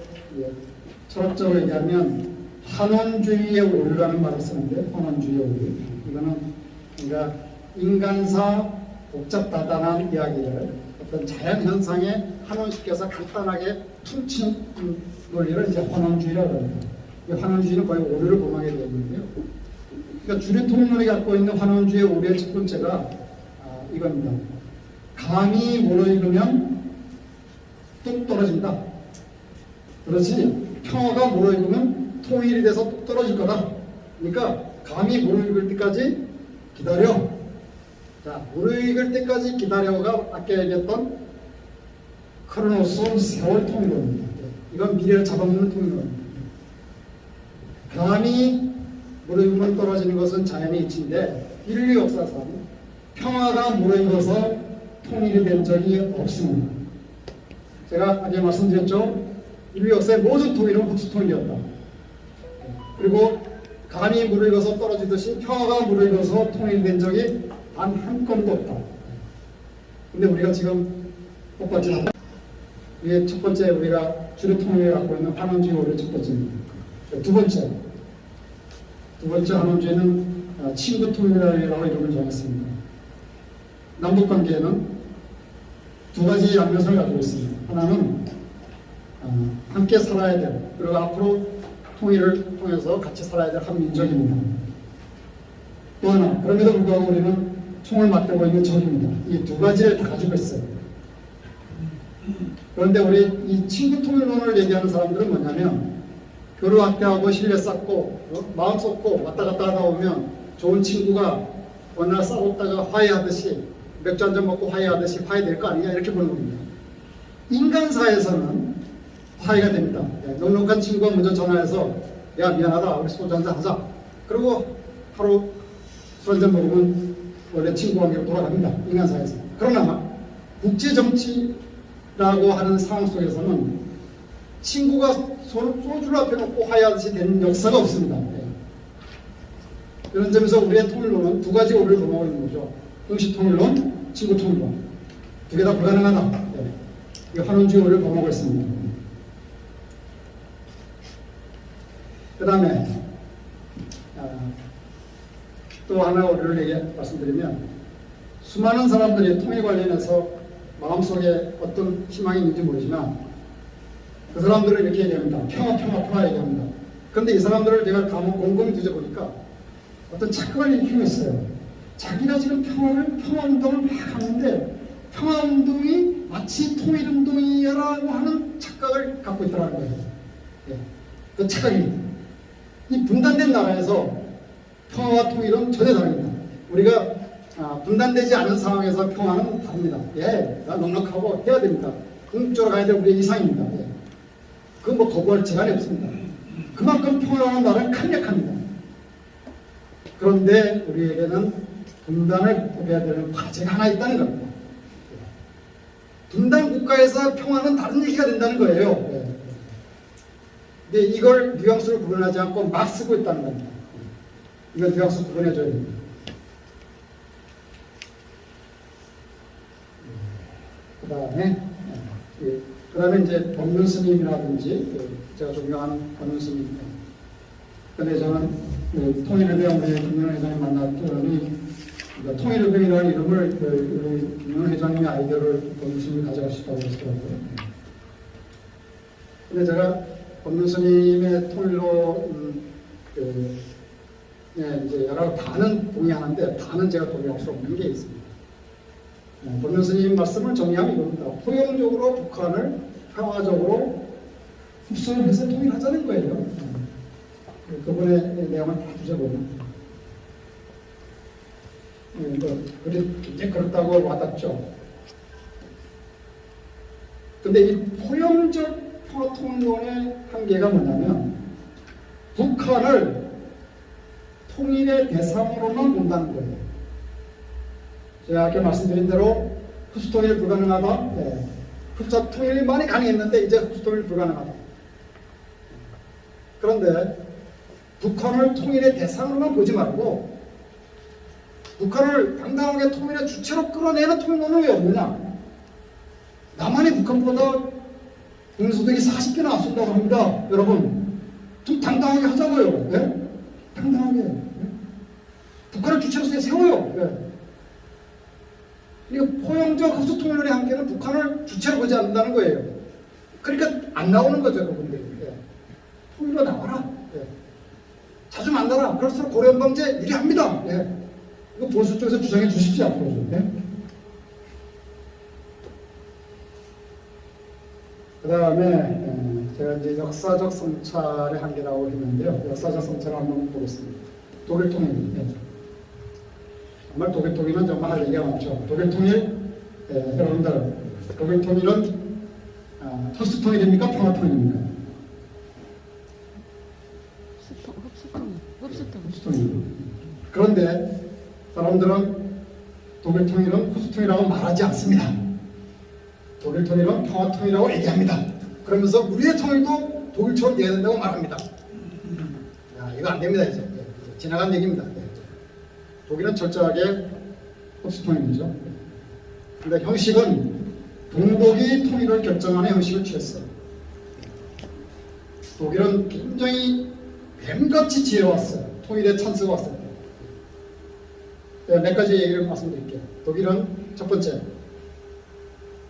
철학적으로 얘기하면 환원주의의 오류라는 말을 쓰는데, 환원주의의 오류, 이거는 그러니까 인간사 복잡다단한 이야기를 어떤 자연현상에 환원시켜서 간단하게 퉁친 논리를 이제 환원주의라고 합니다. 이 환원주의는 거의 오류를 범하게 되어 있는데요. 그러니까 주류 통일론이 갖고 있는 환원주의의 오류의 첫 번째가 이겁니다. 감이 무르익으면 뚝 떨어진다. 그렇지, 평화가 무르익으면 통일이 돼서 뚝 떨어질 거다. 그러니까 감이 무르익을 때까지 기다려. 자, 무르익을 때까지 기다려가 아까 얘기했던 크로노스 세월 통일론입니다. 이건 미래를 잡아먹는 통일론입니다. 감이 무르익으면 떨어지는 것은 자연의 이치인데, 인류 역사상 평화가 무르익어서 통일이 된 적이 없습니다. 제가 아까 말씀드렸죠. 인류 역사의 모든 통일은 흑수통일이었다. 그리고 감이 무르익어서 떨어지듯이 평화가 무르익어서 통일된 적이 단 한 건도 없다. 근데 우리가 지금 첫 번째, 이게 첫 번째 우리가 주류 통일을 갖고 있는 환원주의 오류의 첫 번째입니다. 두 번째 환원주의는 친구 통일이라고 이름을 정했습니다. 남북 관계에는 두 가지 양면성을 가지고 있습니다. 하나는 함께 살아야 될, 그리고 앞으로 통일을 통해서 같이 살아야 될 한민족입니다. 또 하나, 그럼에도 불구하고 우리는 총을 맞대고 있는 적입니다. 이 두 가지를 다 가지고 있어요. 그런데 우리 이 친구 통일론을 얘기하는 사람들은 뭐냐면, 교류학대하고 신뢰 쌓고 마음 쏟고 왔다 갔다 하다 보면 좋은 친구가 어느 날 싸웠다가 화해하듯이, 맥주 한잔 먹고 화해하듯이 화해될 거 아니냐, 이렇게 보는 겁니다. 인간사에서는 화해가 됩니다. 넉넉한 친구가 먼저 전화해서 야, 미안하다, 우리 소주 한잔 하자. 그리고 하루 술 한잔 먹으면 원래 친구 관계로 돌아갑니다. 인간사에서. 그러나 국제정치라고 하는 상황 속에서는 친구가 서로 소주를 앞에 놓고 화해하듯이 된 역사가 없습니다. 이런 점에서 우리의 통일론은 두 가지 오류를 범하고 있는 거죠. 형식통일론, 친구통일론. 두 개 다 불가능하다. 이 환원주의 오류를 범하고 있습니다. 그 다음에 또 하나 오류를 말씀드리면, 수많은 사람들이 통일 관련해서 마음속에 어떤 희망이 있는지 모르지만 그 사람들을 이렇게 얘기합니다. 평화 얘기합니다. 그런데 이 사람들을 제가 곰곰이 뒤져보니까 어떤 착각을 일으키고 있어요. 자기가 지금 평화운동을 막 하는데 평화운동이 마치 통일운동이라고 하는 착각을 갖고 있더라는 거예요. 그 착각입니다. 이 분단된 나라에서 평화와 통일은 전혀 다릅니다. 우리가 분단되지 않은 상황에서 평화는 다릅니다. 예, 넉넉하고 해야 됩니다. 궁극적으로 가야 될 우리의 이상입니다. 예. 그건 뭐 거부할 재간이 없습니다. 그만큼 평화라는 말은 강력합니다. 그런데 우리에게는 분단을 극복해야 되는 과제가 하나 있다는 겁니다. 분단 국가에서 평화는 다른 얘기가 된다는 거예요. 예. 근데 이걸 뉘앙스로 구분하지 않고 막 쓰고 있다는 겁니다. 이건 뉘앙스 구분해줘야 됩니다. 그 다음에 이제 법륜 스님이라든지 제가 존경하는 법륜 스님. 근데 저는 통일의병 우리 김영훈 회장님 만났더니 통일의병이라는 이름을 우리 김영훈 회장님의 아이디어를 법륜 스님이 가져가셨다고 하시더라고요. 근데 제가 법륜 스님의 통일로 이제 여러 단은 동의하는데 단은 제가 동의할 수 없는 게 있습니다. 법륜 스님 말씀을 정리하면 이겁니다. 포용적으로 북한을 평화적으로 흡수를 해서 통일하자는 거예요. 그분의 내용을 다 주셔보면 이제 그렇다고 와닿죠. 근데 이 포용적 평화통일론의 한계가 뭐냐면 북한을 통일의 대상으로만 본다는 거예요. 제가 아까 말씀드린 대로 흡수통일 불가능하다. 네. 흡수통일만이 가능했는데 이제 흡수통일 불가능하다. 그런데 북한을 통일의 대상으로만 보지 말고 북한을 당당하게 통일의 주체로 끌어내는 통일론은 왜 없느냐? 남한이 북한보다 국민소득이 40개나 앞선다고 합니다. 여러분 좀 당당하게 하자고요. 네? 당당하게. 네? 북한을 주체로 세워요. 네. 그러니까 포용적 흡수통일론의 한계는 북한을 주체로 보지 않는다는 거예요. 그러니까 안 나오는 거죠, 여러분들. 예. 통일로 나와라. 예. 자주 만나라. 그럴수록 고려연방제 유리합니다. 예. 이거 보수 쪽에서 주장해 주십시오, 앞으로. 예. 그 다음에 제가 이제 역사적 성찰의 한계라고 했는데요. 역사적 성찰을 한번 보겠습니다. 독일 통일. 예. 정말 독일 통일은 정말 할 얘기가 많죠. 독일 통일, 여러분들, 독일 통일은 흡수 통일입니까? 평화 통일입니까? 흡수 통일. 그런데 사람들은 독일 통일은 흡수 통일이라고 말하지 않습니다. 독일 통일은 평화 통일이라고 얘기합니다. 그러면서 우리의 통일도 독일처럼 돼야 된다고 말합니다. 야, 이거 안 됩니다, 이제. 지나간 얘기입니다. 독일은 철저하게 흡수통일이죠. 근데 형식은 동독이 통일을 결정하는 형식을 취했어요. 독일은 굉장히 뱀같이 지혜왔어요. 통일의 찬스가 왔을 때. 몇 가지 얘기를 말씀드릴게요. 독일은 첫 번째,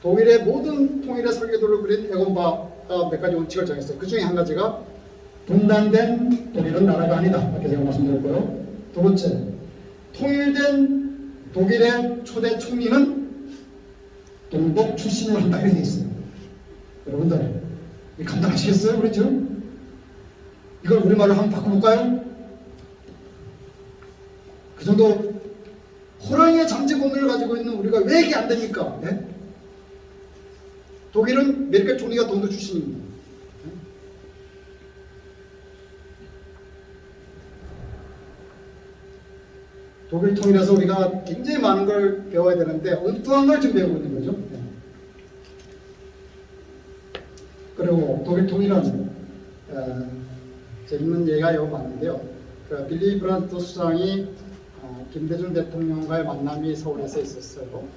독일의 모든 통일의 설계도를 그린 에곤바가 몇 가지 원칙을 정했어요. 그 중에 한 가지가 분단된 독일은 나라가 아니다. 이렇게 제가 말씀드렸고요. 두 번째, 통일된 독일의 초대 총리는 동독 출신으로 한다 이렇게 돼 있어요. 여러분들 감당하시겠어요? 우리 지금 이걸 우리말로 한번 바꿔볼까요? 그 정도 호랑이의 잠재권을 가지고 있는 우리가 왜 이게 안 됩니까? 네? 독일은 메르켈 총리가 동독 출신입니다. 독일 통일에서 우리가 굉장히 많은 걸 배워야 되는데 엉뚱한 걸 지금 배우고 있는 거죠. 그리고 독일 통일은 재밌는 얘기가 여기 많은데요. 그 빌리 브란트 수장이 김대중 대통령과의 만남이 서울에서 있었어요.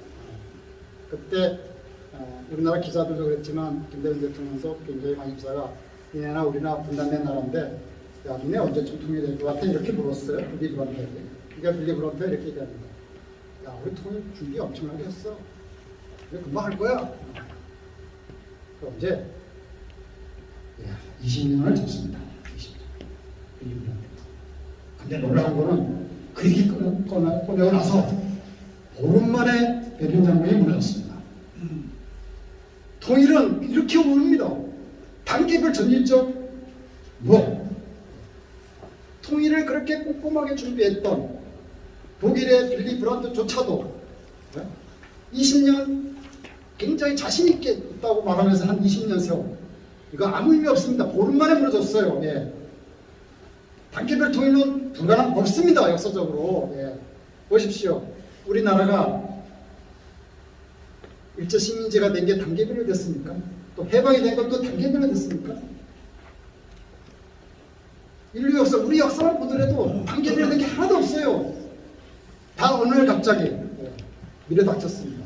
그때 우리나라 기자들도 그랬지만 김대중 대통령도 굉장히 관심사가 니네나 우리나 분단된 나라인데 야 니네 언제쯤 통일될 것 같아? 이렇게 물었어요. 빌리 브란트에게. 그러니까 빌리 브란트가 이렇게 얘기합니다. 야 우리 통일 준비 엄청나게 했어. 이제 금방 할 거야. 그럼 이제 20년을 잡습니다. 20년. 빌리 브란트. 근데 놀라운 거는 그 얘기 꺼내고 나서 보름 만에 베를린 장벽이 무너졌습니다. 통일은 이렇게 오릅니다. 단계별 전진적 무엇? 통일을 그렇게 꼼꼼하게 준비했던 독일의 빌리 브란트조차도 20년 굉장히 자신 있게 있다고 말하면서 한 20년 세월 이거 아무 의미 없습니다. 보름 만에 무너졌어요. 예. 단계별 통일은 불가능 없습니다. 역사적으로. 예. 보십시오. 우리나라가 일제 식민지가 된 게 단계별로 됐습니까? 또 해방이 된 것도 단계별로 됐습니까? 인류 역사, 우리 역사만 보더라도 단계별로 된 게 하나도 없어요. 다 어느 날 갑자기 밀어닥쳤습니다.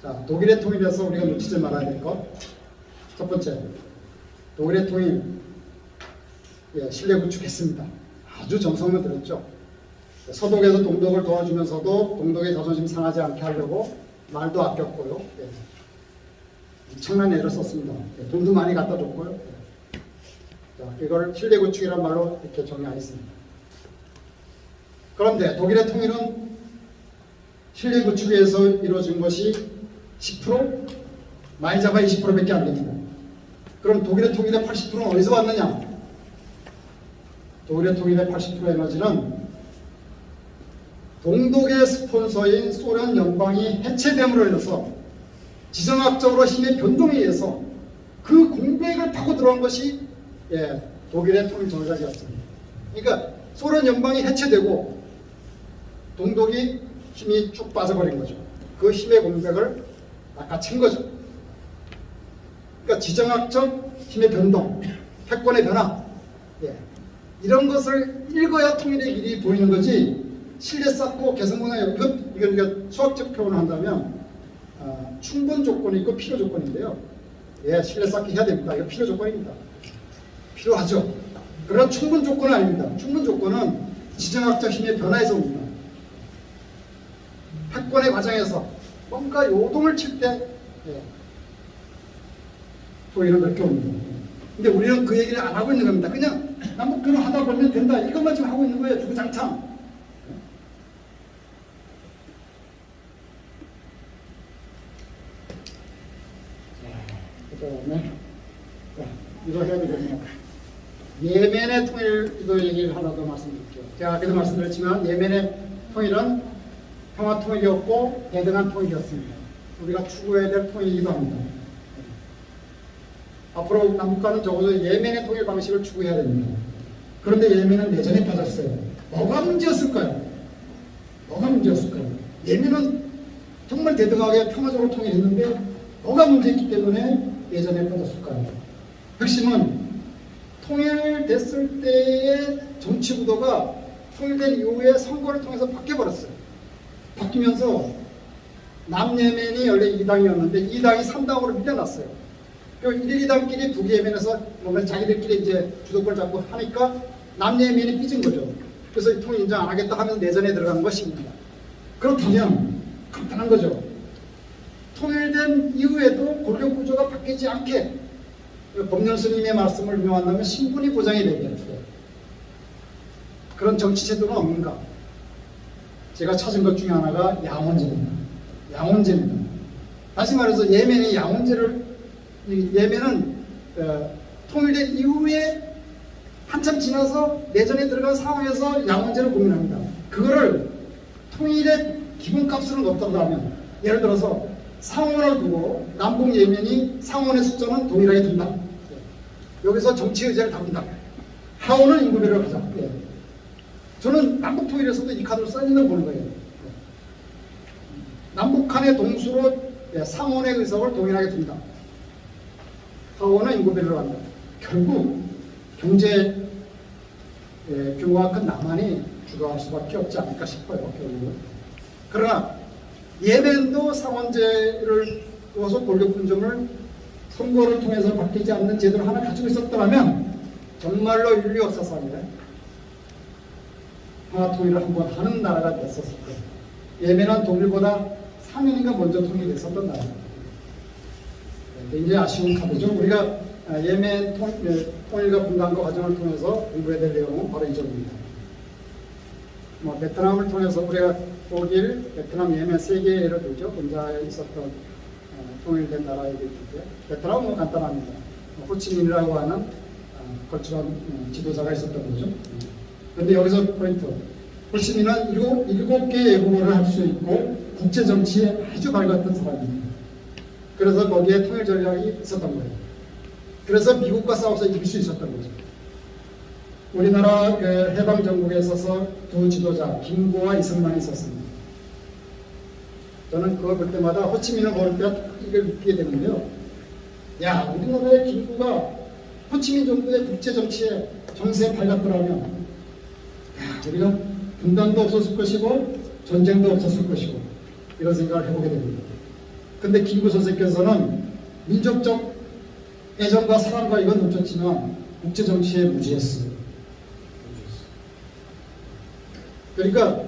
자, 독일의 통일에서 우리가 놓치지 말아야 될 것. 첫 번째, 독일의 통일, 신뢰 구축했습니다. 아주 정성을 들였죠. 서독에서 동독을 도와주면서도 동독의 자존심 상하지 않게 하려고 말도 아꼈고요. 엄청난 애를 썼습니다. 돈도 많이 갖다 줬고요. 자, 이걸 신뢰 구축이라는 말로 이렇게 정리하겠습니다. 그런데 독일의 통일은 신뢰 구축에서 이루어진 것이 10%? 많이 잡아 20%밖에 안 됩니다. 그럼 독일의 통일의 80%는 어디서 왔느냐? 독일의 통일의 80% 에너지는 동독의 스폰서인 소련 연방이 해체됨으로 인해서 지정학적으로 힘의 변동에 의해서 그 공백을 파고 들어온 것이 독일의 통일 전략이었습니다. 그러니까 소련 연방이 해체되고 동독이 힘이 쭉 빠져버린 거죠. 그 힘의 공백을 낚아챈 거죠. 그러니까 지정학적 힘의 변동, 패권의 변화, 이런 것을 읽어야 통일의 길이 보이는 거지. 신뢰 쌓고 개성문화에 이건 수학적 표현을 한다면 충분 조건이 있고 필요 조건인데요. 신뢰 쌓기 해야 됩니다. 이거 필요 조건입니다. 필요하죠. 그러나 충분 조건은 아닙니다. 충분 조건은 지정학적 힘의 변화에서 옵니다. 패권의 과정에서 뭔가 요동을 칠 때 통일은 그렇게 옵니다. 근데 우리는 그 얘기를 안 하고 있는 겁니다. 그냥 남북교류 하다 보면 된다. 이것만 지금 하고 있는 거예요. 주구장창. 그다음에 이거 해야 되겠네요. 예멘의 통일도 얘기를 하나 더 말씀드릴게요. 제가 아까도 말씀드렸지만 예멘의 통일은 평화 통일이었고 대등한 통일이었습니다. 우리가 추구해야 될 통일이기도 합니다. 앞으로 남북과는 적어도 예멘의 통일 방식을 추구해야 됩니다. 그런데 예멘은 내전에 빠졌어요. 뭐가 문제였을까요? 뭐가 문제였을까요? 예멘은 정말 대등하게 평화적으로 통일했는데 뭐가 문제였기 때문에 내전에 빠졌을까요? 핵심은 통일됐을 때의 정치 구도가 통일된 이후에 선거를 통해서 바뀌어버렸어요. 바뀌면서 남예멘이 원래 2당이었는데 2당이 3당으로 밀려났어요. 그 1, 2당끼리 북예멘에서 뭔가 자기들끼리 이제 주도권을 잡고 하니까 남예멘이 삐진 거죠. 그래서 이 통일 인정 안 하겠다 하면서 내전에 들어간 것입니다. 그렇다면 간단한 거죠. 통일된 이후에도 권력 구조가 바뀌지 않게 법륜 스님의 말씀을 인용한다면 신분이 보장이 되겠죠. 그런 정치 제도는 없는가? 제가 찾은 것 중에 하나가 양원제입니다. 양원제입니다. 다시 말해서 예멘이 양원제를 예멘은 통일된 이후에 한참 지나서 내전에 들어간 상황에서 양원제를 고민합니다. 그거를 통일의 기본값으로 넣었다고 하면 예를 들어서 상원을 두고 남북 예멘이 상원의 숫자는 동일하게 둔다. 여기서 정치 의제를 다룬다. 하원은 인구별로 가자. 저는 남북 통일에서도 이 카드를 써있는 걸 보는 거예요. 남북 간의 동수로 상원의 의석을 동일하게 둔다. 하원은 인구별로 간다. 결국 경제 규모가 큰 남한이 주도할 수밖에 없지 않을까 싶어요. 결국은. 그러나 예멘도 상원제를 두어서 권력 분점을 선거를 통해서 바뀌지 않는 제도를 하나 가지고 있었더라면 정말로 인류 역사상에 평화 통일을 한번 하는 나라가 됐었을 거예요. 예멘은 독일보다 4년인가 먼저 통일됐었던 나라입니다. 굉장히 아쉬운 카드죠. 우리가 예멘 통일과 분단과 과정을 통해서 공부해야 될 내용은 바로 이 점입니다. 베트남을 통해서 우리가 독일, 베트남, 예멘 세 개의 예를 들죠. 근자에 있었던 통일된 나라에 대해 베트남은 간단합니다. 호치민이라고 하는 걸출한 지도자가 있었던 거죠. 그런데 여기서 포인트. 호시민은 일곱 개의 외국어를 할 수 있고 국제 정치에 아주 밝았던 사람입니다. 그래서 거기에 통일 전략이 있었던 거예요. 그래서 미국과 싸워서 이길 수 있었던 거죠. 우리나라 해방 정국에 있어서 두 지도자 김구와 이승만이 있었습니다. 저는 그걸 볼 때마다 호치민을 볼 때 이걸 느끼게 되는데요. 야, 우리나라의 김구가 호치민 정부의 국제 정치에 정세에 밝았더라면, 야, 우리가 분단도 없었을 것이고 전쟁도 없었을 것이고 이런 생각을 해보게 됩니다. 근데 김구 선생께서는 민족적 애정과 사랑과 이건 넘쳤지만 국제 정치에 무지했어요. 그러니까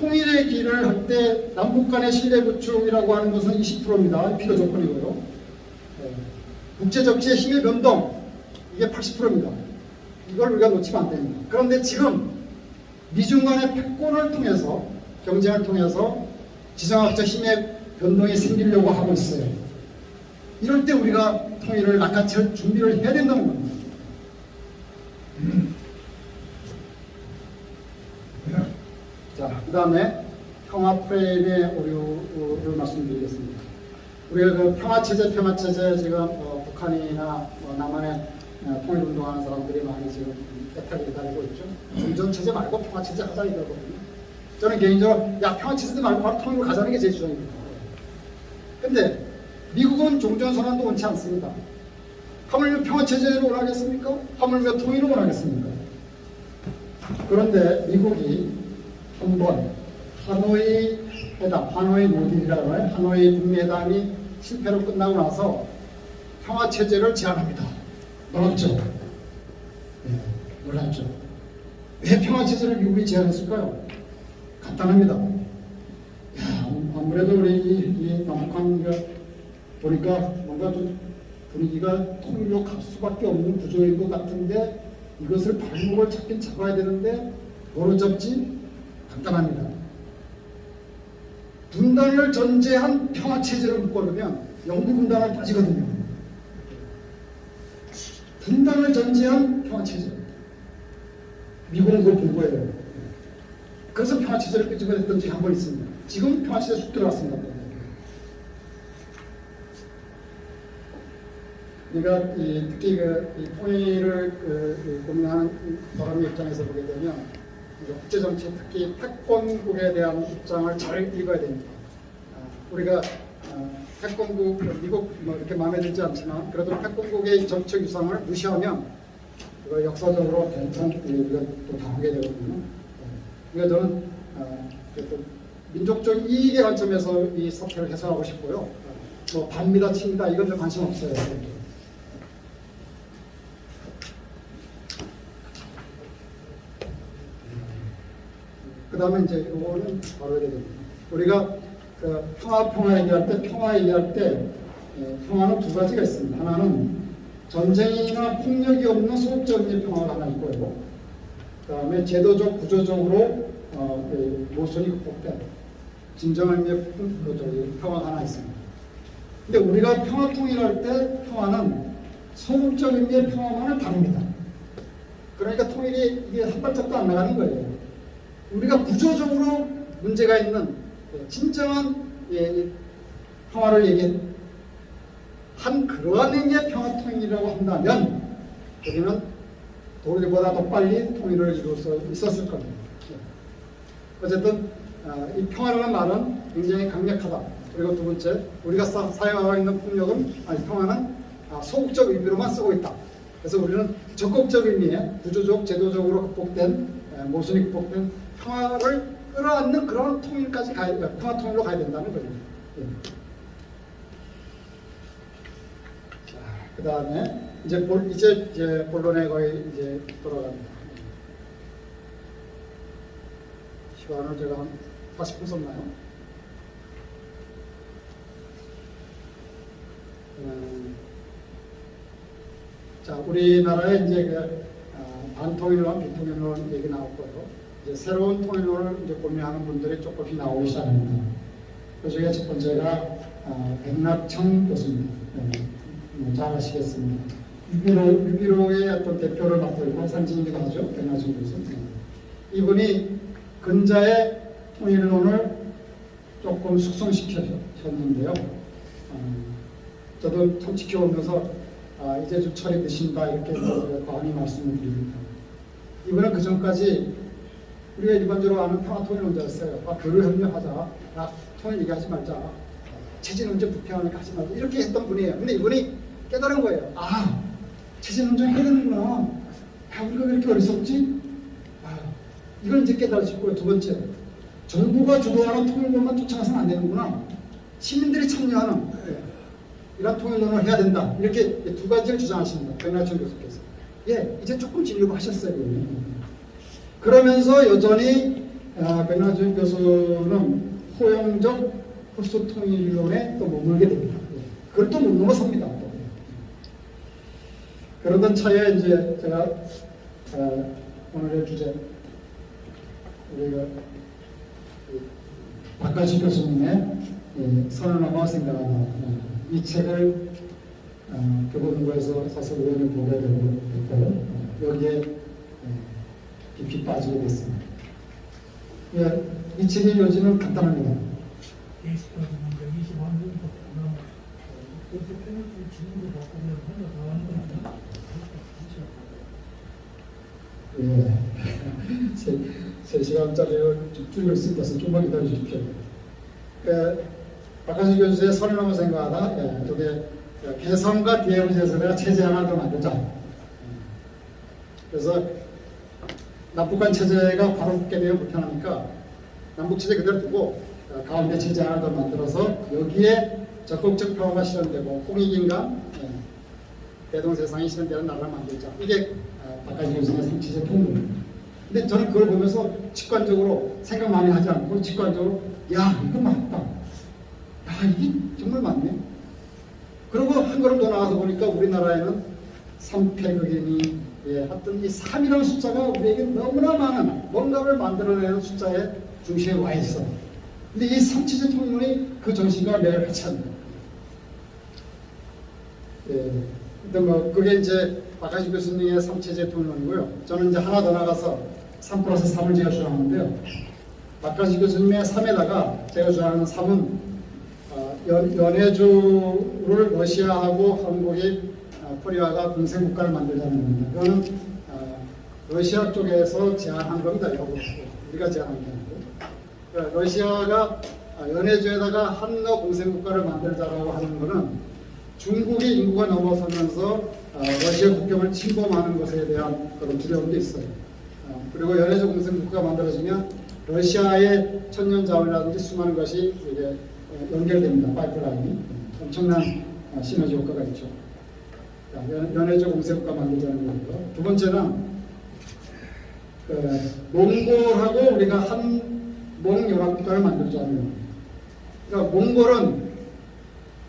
통일의 길을 할 때 남북 간의 신뢰 구축이라고 하는 것은 20%입니다. 필요 조건이고요. 국제 정치의 힘의 변동 이게 80%입니다. 이걸 우리가 놓치면 안 됩니다. 그런데 지금 미중 간의 패권을 통해서 경쟁을 통해서 지정학적 힘의 변동이 생기려고 하고 있어요. 이럴 때 우리가 통일을 낚아챌 준비를 해야 된다는 겁니다. 자, 그 다음에 평화 프레임의 오류를 말씀드리겠습니다. 우리가 그 평화체제 지금 북한이나 남한에 통일운동하는 사람들이 많이 지금 애타게 기다리고 있죠. 종전체제 말고 평화체제 하자 이거거든요. 저는 개인적으로 야, 평화체제 말고 바로 통일로 가자는 게 제 주장입니다. 근데 미국은 종전선언도 원치 않습니다. 하물며 평화체제를 원하겠습니까? 하물며 통일을 원하겠습니까? 그런데 미국이 한번 하노이 회담, 하노이 노딜이라고 해요. 하노이 북미회담이 실패로 끝나고 나서 평화체제를 제안합니다. 놀랍죠? 네, 놀랍죠? 왜 평화체제를 미국이 제안했을까요? 간단합니다. 야, 아무래도 우리 이 남북한 보니까 뭔가 좀 분위기가 통일로 갈 수밖에 없는 구조인 것 같은데 이것을 발목을 잡긴 잡아야 되는데 뭐로 잡지? 간단합니다. 분단을 전제한 평화체제를 묶어놓으면 영구 분단을 빠지거든요. 분단을 전제한 평화체제. 미국은 그걸 본 거예요. 그래서 평화체제를 끄집어냈던 적이 한 번 있습니다. 지금 평화체제 쑥 들어갔습니다. 그러니까 특히 이 통일을 고민하는 사람의 입장에서 보게 되면 국제정치 특히 패권국에 대한 입장을 잘 읽어야 됩니다. 우리가 패권국 미국 뭐 이렇게 마음에 들지 않지만 그래도 패권국의 정책 유상을 무시하면 이거 역사적으로 우리가 또 당하게 되거든요. 그러니까 저는 민족적 이익의 관점에서 이 사태를 해석하고 싶고요. 뭐 반미다 친이다 이건 좀 관심 없어요. 그 다음에 이제 이거는 바로 해야 됩니다. 우리가 그 평화 얘기할 때 평화는 두 가지가 있습니다. 하나는 전쟁이나 폭력이 없는 소극적인 평화가 하나 있고요. 그 다음에 제도적, 구조적으로 모순이 극복된 진정한 의미의 평화가 하나 있습니다. 근데 우리가 평화 통일할 때 평화는 소극적 의미의 평화와는 다릅니다. 그러니까 통일이 이게 한 발짝도 안 나가는 거예요. 우리가 구조적으로 문제가 있는 진정한 평화를 얘기한 그러한 의미의 평화 통일이라고 한다면 우리는 우리보다 더 빨리 통일을 이룰 수 있었을 겁니다. 어쨌든 이 평화라는 말은 굉장히 강력하다. 그리고 두 번째, 우리가 사용하고 있는 평화는 소극적 의미로만 쓰고 있다. 그래서 우리는 적극적 의미의 구조적, 제도적으로 극복된 모순이 극복된 평화를 끌어안는 그런 통일까지 평화 통일로 가야 된다는 거죠. 자, 그 다음에 이제 본론에 거의 이제 돌아갑니다. 시간을 제가 한 40분 썼나요? 자, 우리나라에 이제 반통일론, 비통일론 얘기 나왔고요. 이제 새로운 통일론을 이제 고민하는 분들이 조금씩 나오기 시작합니다. 그 중에 첫 번째가 백낙천 교수입니다. 잘 아시겠습니다. 6.15의 어떤 대표를 맡고 있고 상징이기도 하죠. 백나준 교수. 이분이 근자의 통일론을 조금 숙성시켰는데요. 저도 참 지켜보면서 이제 좀 철이 드신다 이렇게 과언히 말씀을 드립니다. 이분은 그 전까지 우리가 일반적으로 아는 평화통일론자였어요. 교류 협력하자, 통일 얘기하지 말자, 체제 논쟁 부패하니까 하지 말자 이렇게 했던 분이에요. 근데 이분이 깨달은 거예요. 체제 논쟁 해야 되는구나. 우리가 왜 이렇게 어리석지? 이걸 이제 깨달으시고요. 두 번째, 정부가 주도하는 통일론만 쫓아가서는 안 되는구나. 시민들이 참여하는 이런 통일론을 해야 된다. 이렇게 두 가지를 주장하십니다. 백나준 교수께서. 이제 조금 진일고 하셨어요. 그러면서 여전히 백나준 교수는 포용적 흡수 통일론에 또 머물게 됩니다. 그걸 또 못 넘어섭니다. 그러던 차에 이제 제가 오늘의 주제 우리가 박가지 교수님의 선을 넘어 생각하다 이 책을 교보문고에서 사서 우연히 보게 되고 여기에 깊이 빠지게 됐습니다. 이 책의 요지는 간단합니다. 예, 3시간짜리를 줄을 쓰고 있어서 조금만 기다려 주십시오. 박가지 교수의 선을 넘어 생각하다, 이게 개성과 기회문제에서 내가 체제 하나를 더 만들자. 그래서 남북한 체제가 바로 붙게 되면 불편하니까 남북 체제 그대로 두고 가운데 체제 하나를 더 만들어서 여기에 적극적 평화가 실현되고 홍익인간, 대동세상이 실현되는 나라를 만들자. 이게 박가지 교수의 상체제 통로입니다. 근데 저는 그걸 보면서 직관적으로 생각 많이 하지 않고 직관적으로 이거 맞다. 이게 정말 맞네. 그리고 한 걸음 더 나가서 보니까 우리나라에는 3패극이니 하여튼 이 3이라는 숫자가 우리에게 너무나 많은 뭔가를 만들어내는 숫자의 중심에 와 있어. 근데 이 3체제 통일론이 그 정신과 매일 같이 합니다. 근데 그게 이제 박가지 교수님의 3체제 통일론이고요. 저는 이제 하나 더 나가서 3+3을 제가 주장하는데요. 박가지 교수님의 3에다가 제가 주장하는 3은 연해주를 러시아하고 한국이 코리아가 공생국가를 만들자는 겁니다. 그거는 러시아 쪽에서 제안한 겁니다. 우리가 제안한 게 아니고. 그러니까 러시아가 연해주에다가 한러 공생국가를 만들자라고 하는 것은 중국이 인구가 넘어서면서 러시아 국경을 침범하는 것에 대한 그런 두려움도 있어요. 그리고 연해주 공생국가가 만들어지면 러시아의 천연자원이라든지 수많은 것이 이게 연결됩니다. 파이프라인이. 엄청난 시너지 효과가 있죠. 연해주 공생국가 만들자는 거고요. 두 번째는 몽골하고 우리가 한 몽연합국가를 만들자는 겁니다. 그러니까 몽골은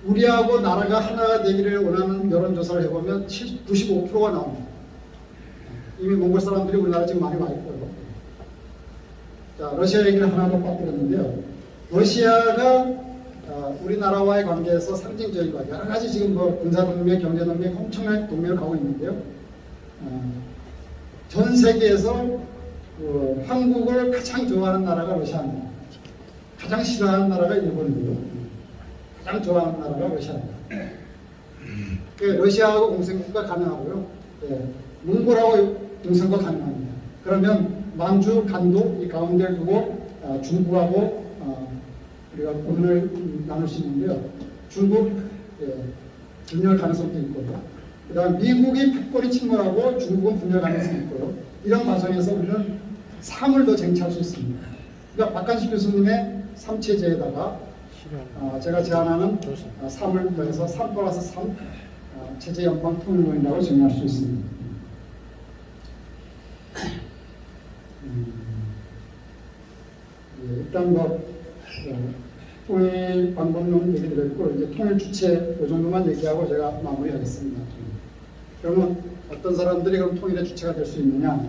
우리하고 나라가 하나 되기를 원하는 여론조사를 해보면 95%가 나옵니다. 이미 몽골 사람들이 우리나라 지금 많이 와 있고요. 자, 러시아 얘기를 하나 더 빠뜨렸는데요. 러시아가 우리나라와의 관계에서 상징적인 것, 여러 가지 지금 군사동맹, 경제동맹, 엄청난 동맹을 가고 있는데요. 전 세계에서 한국을 가장 좋아하는 나라가 러시아입니다. 가장 싫어하는 나라가 일본이고요. 가장 좋아하는 나라가 러시아입니다. 러시아하고 공생국가 가능하고요. 몽골하고 공생국가 가능합니다. 그러면 만주, 간도 이 가운데를 두고 중국하고 우리가 고민을 나눌 수 있는데요. 중국 분열 가능성도 있고요. 그 다음 미국이 패권이 침몰하고 중국은 분열 가능성이 있고요. 이런 과정에서 우리는 3을 더 쟁취할 수 있습니다. 그러니까 박간식 교수님의 3체제에다가 제가 제안하는 3을 더해서 3+3 체제 연방 통일론이라고 정의할 수 있습니다. 일단 통일 방법론 얘기 드렸고 이제 통일 주체 이 정도만 얘기하고 제가 마무리하겠습니다. 그러면 어떤 사람들이 그럼 통일의 주체가 될 수 있느냐?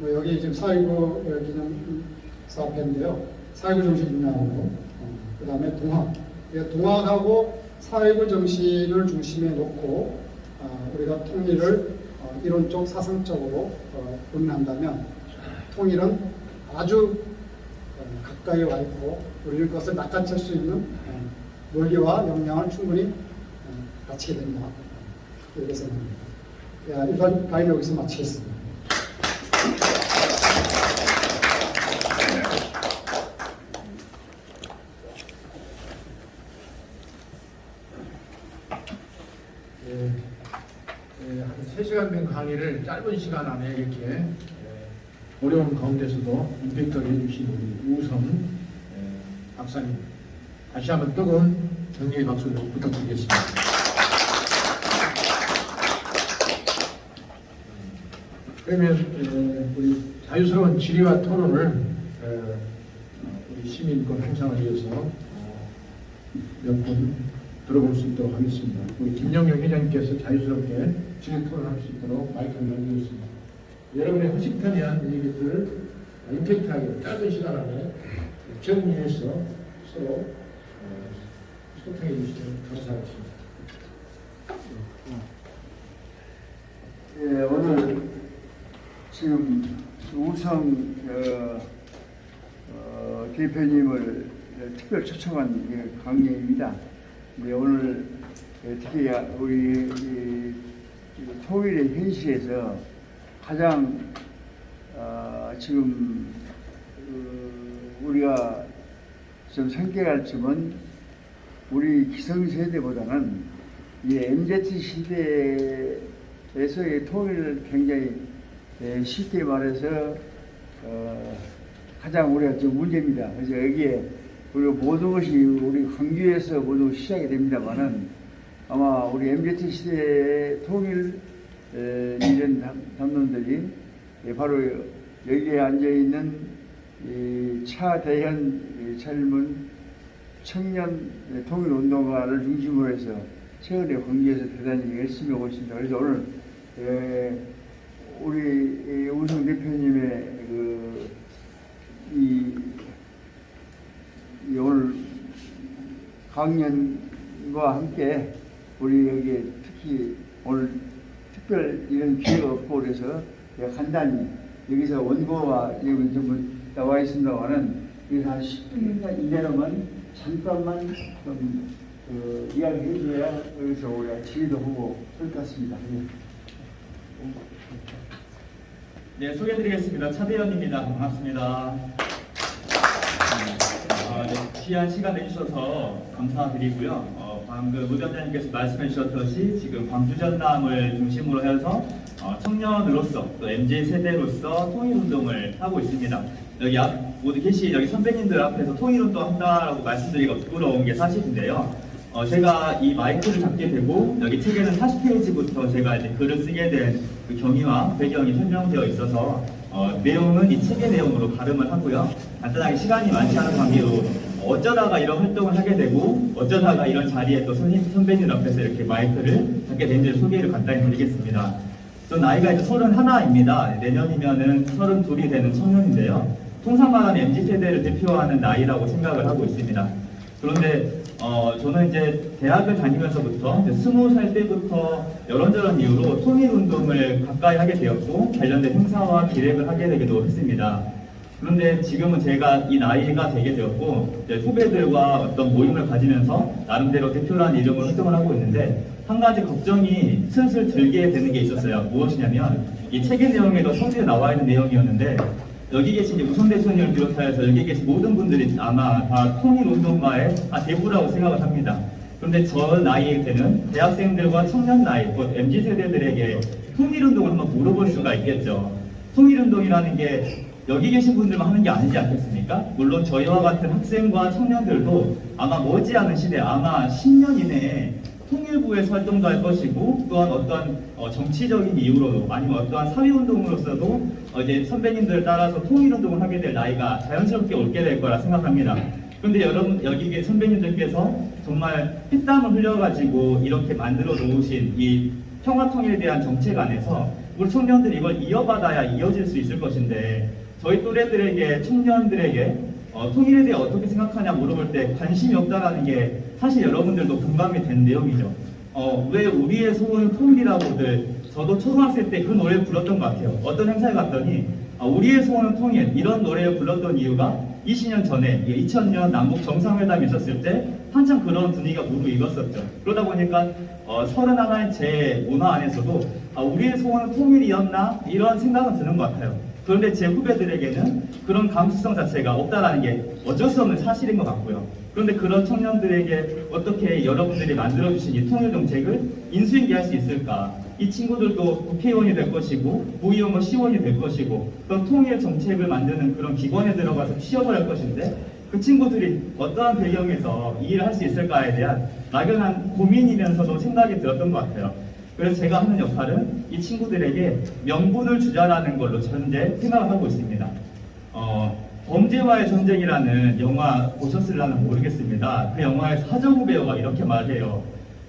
여기 지금 4.19 기념 사업회인데요. 4.19 정신 분야하고 그 다음에 동학. 동학하고 사회부 정신을 중심에 놓고 우리가 통일을 이론적 사상적으로 논의한다면 통일은 아주 가까이 와 있고 우리는 그것을 낚아챌 수 있는 논리와 역량을 충분히 갖추게 됩니다. 이렇게 생각합니다. 이번 강의 여기서 마치겠습니다. 한 3시간 된 강의를 짧은 시간 안에 이렇게 어려운 가운데서도 임팩트를 해주신 우리 우성 박사님 다시 한번 뜨거운 격려의 박수를 부탁드리겠습니다. 그러면 우리 자유스러운 질의와 토론을 우리 시민권 행사를 위해서 몇 분 들어볼 수 있도록 하겠습니다. 우리 김영경 회장님께서 자유스럽게 질의 토론할 수 있도록 마이크를 넘기겠습니다. 여러분의 허식탄이한 얘기들을 임팩트하게 짧은 시간 안에 정리해서 서로 소통해 주시면 감사하겠습니다. 예, 오늘 지금 우성 대표님을 특별 초청한 강의입니다. 네, 오늘 특히 우리 통일의 현실에서 가장 지금 우리가 좀 생각할 점은 우리 기성세대보다는 이 MZ 시대에서의 통일을 굉장히 쉽게 말해서 가장 우리가 좀 문제입니다. 그래서 여기에 우리 모든 것이 우리 광주에서 모두 시작이 됩니다만은 아마 우리 MZ 시대의 통일 이런 담론들이 바로 여기에 앉아 있는 차대현 젊은 청년 통일 운동가를 중심으로 해서 최근에 광주에서 대단히 열심히 하고 있습니다. 그래서 오늘 우리 우성 대표님의 이 오늘 강연과 함께 우리 여기 특히 오늘 특별 이런 기회가 없고 그래서 간단히 여기서 원고가 여기 전부 나와 있습니다만은 여기서 한 10분 이내로만 잠깐만 좀 이야기해 줘야 여기서 우리가 지휘도 하고 그럴 것 같습니다. 네, 소개해드리겠습니다. 차대현입니다. 반갑습니다. 네, 귀한 시간 내주셔서 감사드리고요. 방금 의견자님께서 말씀해 주셨듯이 지금 광주 전남을 중심으로 해서 청년으로서 또 MZ 세대로서 통일운동을 하고 있습니다. 여기 모두 계신 여기 선배님들 앞에서 통일운동 한다라고 말씀드리기가 부끄러운 게 사실인데요. 제가 이 마이크를 잡게 되고 여기 책에는 40페이지부터 제가 이제 글을 쓰게 된 그 경위와 배경이 설명되어 있어서 내용은 이 책의 내용으로 발음을 하고요. 간단하게 시간이 많지 않은 관계로 어쩌다가 이런 활동을 하게 되고 어쩌다가 이런 자리에 또 선배님 앞에서 이렇게 마이크를 잡게 된지를 소개를 간단히 드리겠습니다. 저 나이가 이제 31입니다. 내년이면은 32이 되는 청년인데요. 통상 말하는 MZ세대를 대표하는 나이라고 생각을 하고 있습니다. 그런데 저는 이제 대학을 다니면서부터 20살 때부터 이런저런 이유로 통일운동을 가까이 하게 되었고 관련된 행사와 기획을 하게 되기도 했습니다. 그런데 지금은 제가 이 나이가 되게 되었고 후배들과 어떤 모임을 가지면서 나름대로 대표라는 이름으로 활동을 하고 있는데 한 가지 걱정이 슬슬 들게 되는 게 있었어요. 무엇이냐면 이 책의 내용에도 성질에 나와 있는 내용이었는데 여기 계신 우성 대표님을 비롯하여서 여기 계신 모든 분들이 아마 다 통일운동가의 대부라고 생각을 합니다. 그런데 저 나이 때는 대학생들과 청년 나이, 곧 MZ세대들에게 통일운동을 한번 물어볼 수가 있겠죠. 통일운동이라는 게 여기 계신 분들만 하는 게 아니지 않겠습니까? 물론 저희와 같은 학생과 청년들도 아마 머지않은 시대, 아마 10년 이내에 통일부에서 활동도 할 것이고 또한 어떤 정치적인 이유로도 아니면 어떠한 사회운동으로서도 이제 선배님들을 따라서 통일운동을 하게 될 나이가 자연스럽게 오게 될 거라 생각합니다. 그런데 여러분 여기 선배님들께서 정말 피땀을 흘려가지고 이렇게 만들어 놓으신 이 평화통일에 대한 정책 안에서 우리 청년들이 이걸 이어받아야 이어질 수 있을 것인데 저희 또래들에게 청년들에게 통일에 대해 어떻게 생각하냐 물어볼 때 관심이 없다라는 게 사실 여러분들도 공감이 된 내용이죠. 왜 우리의 소원은 통일이라고들 저도 초등학생 때 그 노래를 불렀던 것 같아요. 어떤 행사에 갔더니 우리의 소원은 통일 이런 노래를 불렀던 이유가 20년 전에 2000년 남북 정상회담이 있었을 때 한참 그런 분위기가 무르익었었죠. 그러다 보니까 31의 제 문화 안에서도 우리의 소원은 통일이었나 이런 생각은 드는 것 같아요. 그런데 제 후배들에게는 그런 감수성 자체가 없다라는 게 어쩔 수 없는 사실인 것 같고요. 그런데 그런 청년들에게 어떻게 여러분들이 만들어주신 이 통일 정책을 인수인계할 수 있을까? 이 친구들도 국회의원이 될 것이고 부의원과 시의원이 될 것이고 그런 통일 정책을 만드는 그런 기관에 들어가서 취업을 할 것인데 그 친구들이 어떠한 배경에서 이 일을 할 수 있을까에 대한 막연한 고민이면서도 생각이 들었던 것 같아요. 그래서 제가 하는 역할은 이 친구들에게 명분을 주자라는 걸로 현재 생각을 하고 있습니다. 범죄와의 전쟁이라는 영화 보셨을라나 모르겠습니다. 그 영화에서 하정우 배우가 이렇게 말해요.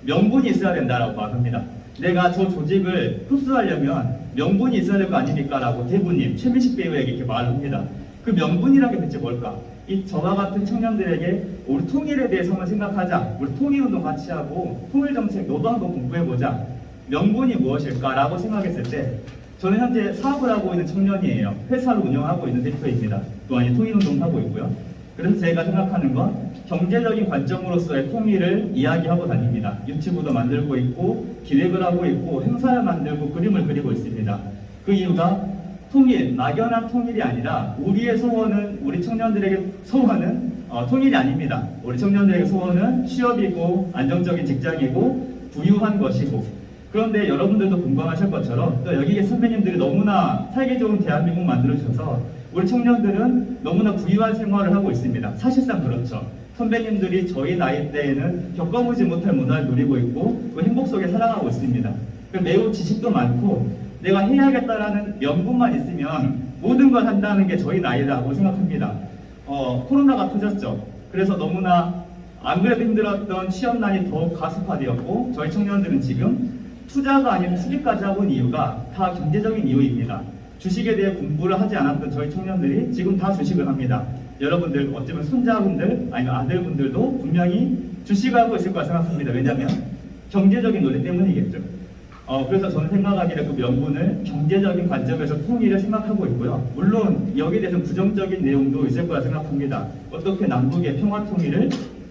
명분이 있어야 된다라고 말합니다. 내가 저 조직을 흡수하려면 명분이 있어야 될 거 아닙니까? 라고 대부님, 최민식 배우에게 이렇게 말합니다. 그 명분이라는 게 대체 뭘까? 이 저와 같은 청년들에게 우리 통일에 대해서 한번 생각하자. 우리 통일운동 같이 하고 통일정책 너도 한번 공부해보자. 명분이 무엇일까라고 생각했을 때 저는 현재 사업을 하고 있는 청년이에요. 회사를 운영하고 있는 대표입니다. 또한 통일운동을 하고 있고요. 그래서 제가 생각하는 건 경제적인 관점으로서의 통일을 이야기하고 다닙니다. 유튜브도 만들고 있고 기획을 하고 있고 행사를 만들고 그림을 그리고 있습니다. 그 이유가 통일, 막연한 통일이 아니라 우리의 소원은 우리 청년들에게 소원은 통일이 아닙니다. 우리 청년들에게 소원은 취업이고 안정적인 직장이고 부유한 것이고 그런데 여러분들도 공감하실 것처럼 또 여기 계신 선배님들이 너무나 살기 좋은 대한민국 만들어주셔서 우리 청년들은 너무나 부유한 생활을 하고 있습니다. 사실상 그렇죠. 선배님들이 저희 나이 때에는 겪어보지 못할 문화를 누리고 있고 그 행복 속에 살아가고 있습니다. 매우 지식도 많고 내가 해야겠다라는 명분만 있으면 모든 걸 한다는 게 저희 나이라고 생각합니다. 코로나가 터졌죠. 그래서 너무나 안 그래도 힘들었던 취업난이 더욱 가속화되었고 저희 청년들은 지금 투자가 아닌 투기까지 하고 있는 이유가 다 경제적인 이유입니다. 주식에 대해 공부를 하지 않았던 저희 청년들이 지금 다 주식을 합니다. 여러분들 어쩌면 손자분들 아니면 아들분들도 분명히 주식을 하고 있을 거라 생각합니다. 왜냐하면 경제적인 논리 때문이겠죠. 그래서 저는 생각하기에 그 명분을 경제적인 관점에서 통일을 생각하고 있고요. 물론 여기에 대해서 부정적인 내용도 있을 거라 생각합니다. 어떻게 남북의 평화 통일을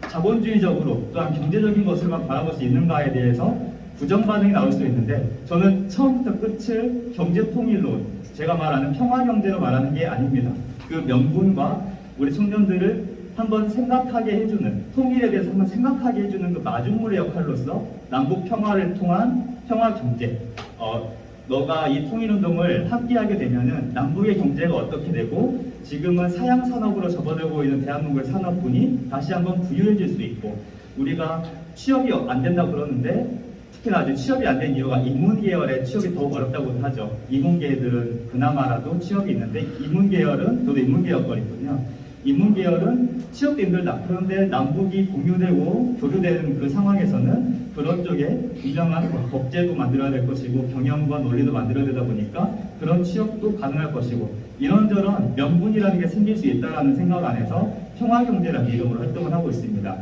자본주의적으로 또한 경제적인 것을만 바라볼 수 있는가에 대해서 부정 반응이 나올 수 있는데 저는 처음부터 끝을 경제 통일로 제가 말하는 평화 경제로 말하는 게 아닙니다. 그 명분과 우리 청년들을 한번 생각하게 해주는 통일에 대해서 한번 생각하게 해주는 그 마중물의 역할로서 남북 평화를 통한 평화 경제. 너가 이 통일운동을 함께하게 되면은 남북의 경제가 어떻게 되고 지금은 사양 산업으로 접어들고 있는 대한민국의 산업군이 다시 한번 부유해질 수 있고 우리가 취업이 안 된다고 그러는데 특히나 아직 취업이 안 된 이유가 인문계열의 취업이 더욱 어렵다고 하죠. 이공계들은 그나마라도 취업이 있는데 인문계열은 저도 인문계열거리거든요. 인문계열은 취업도 힘들다. 그런데 남북이 공유되고 교류되는 그 상황에서는 그런 쪽에 유명한 법제도 만들어야 될 것이고 경영과 논리도 만들어야 되다 보니까 그런 취업도 가능할 것이고 이런저런 명분이라는 게 생길 수 있다는 생각 안에서 평화경제라는 이름으로 활동을 하고 있습니다.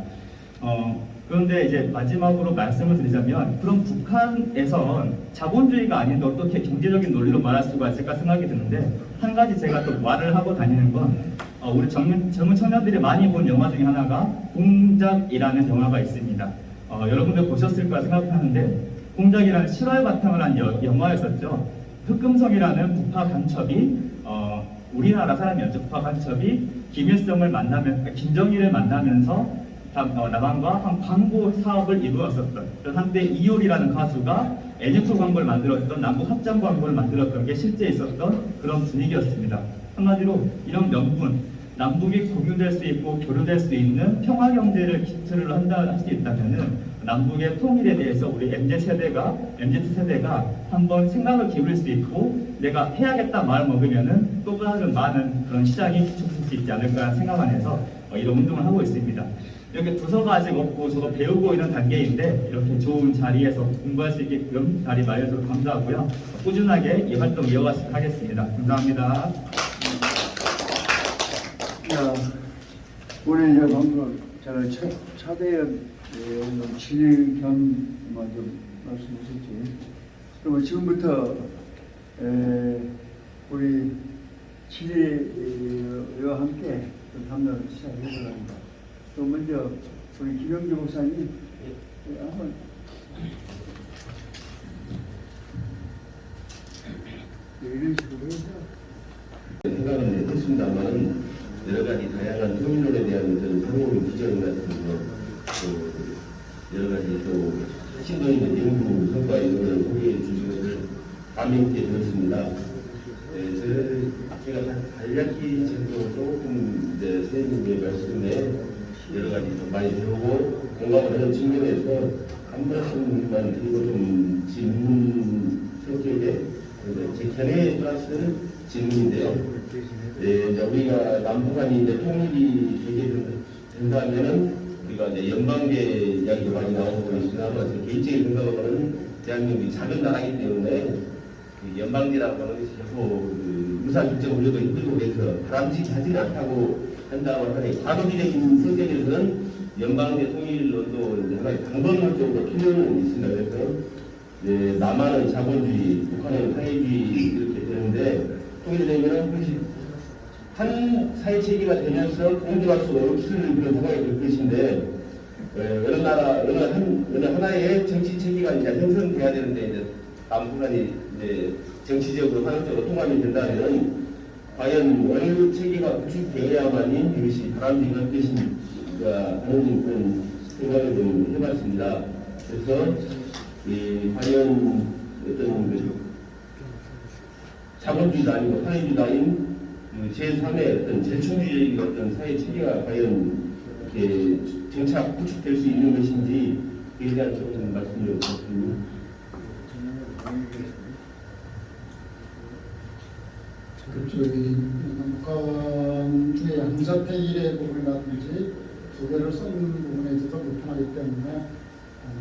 그런데 이제 마지막으로 말씀을 드리자면 그럼 북한에선 자본주의가 아닌데 어떻게 경제적인 논리로 말할 수가 있을까 생각이 드는데 한 가지 제가 또 말을 하고 다니는 건 우리 젊은 청년들이 많이 본 영화 중에 하나가 공작이라는 영화가 있습니다. 여러분들 보셨을 거라 생각하는데 공작이라는 실화를 바탕을 한 영화였었죠. 흑금성이라는 북파 간첩이 우리나라 사람이었죠. 북파 간첩이 김정일을 만나면서 남한과 한 광고 사업을 이루었었던 한때 이효리라는 가수가 NF 광고를 만들었던 남북 합장 광고를 만들었던 게 실제 있었던 그런 분위기였습니다. 한마디로 이런 명분, 남북이 공유될 수 있고 교류될 수 있는 평화 경제를 기틀로 할 수 있다면은 남북의 통일에 대해서 우리 MZ 세대가 한번 생각을 기울일 수 있고 내가 해야겠다 마음 먹으면은 또 다른 많은 그런 시장이 기축될 수 있지 않을까 생각 안에서 이런 운동을 하고 있습니다. 이렇게 부서가 아직 없고 저도 배우고 있는 단계인데 이렇게 좋은 자리에서 공부할 수 있게끔 자리 마련해줘서 감사하고요. 꾸준하게 이 활동 이어가도록 하겠습니다. 감사합니다. 우리 이제 방금 차대현 진행 겸 먼저 말씀하셨지. 그러면 지금부터 우리 질의와 함께 담론을 시작해보려 합니다. 또 먼저 우리 김영주 목사님 한번 이런 식으로 해서 생각은 했습니다만 여러 가지 다양한 통일론에 대한 새로운 기전 같은 여러 가지 또 심도 있는 연구 성과 이런 걸 소개해 주신 것을 감명있게 들었습니다. 제가 간략히 지금 조금 이제 선생님의 말씀에 여러 가지 좀 많이 배우고 공감을 하는 측면에서 한 말씀만 드리고 좀 질문 성격의 제 견해에 플러스 질문인데요. 이제 우리가 남북한이 이제 통일이 되게 된다면은 우리가 이제 연방제 이야기도 많이 나오고 있으나 제 개인적인 생각으로는 대한민국이 작은 나라이기 때문에 연방제라고 하는 것이 자꾸 유사일정 우려도 힘들고 그래서 바람직하지 않다고 한다고 하니 과도기적인 성격에서는 연방제 통일론도 이제 하나의 방법론적으로 필요는 있습니다. 그래서 남한은 자본주의, 북한은 사회주의 이렇게 되는데 통일되면 그것이 한 사회 체계가 되면서 공존할 수 없을 그런 상황이 될 것인데 어느 나라 어느 하나의 정치 체계가 이제 형성돼야 되는데 이제 남북한이 이제 정치적으로 한쪽으로 통합이 된다면 과연 어느 체계가 구축되어야만이 이것이 바람직한 것인가 하는 그런 생각을 좀 해봤습니다. 그래서 과연 어떤 자본주의도 아니고 사회주의도 아닌 제3의 어떤 제충주의적인 어떤 사회 체계가 과연 이렇게 정착 구축될 수 있는 것인지 그에 대한 조금 말씀을 드립니다. 저희 남북한주의 양자택일의 부분이라든지 두 개를 쓰는 부분에 있어서 불편하기 때문에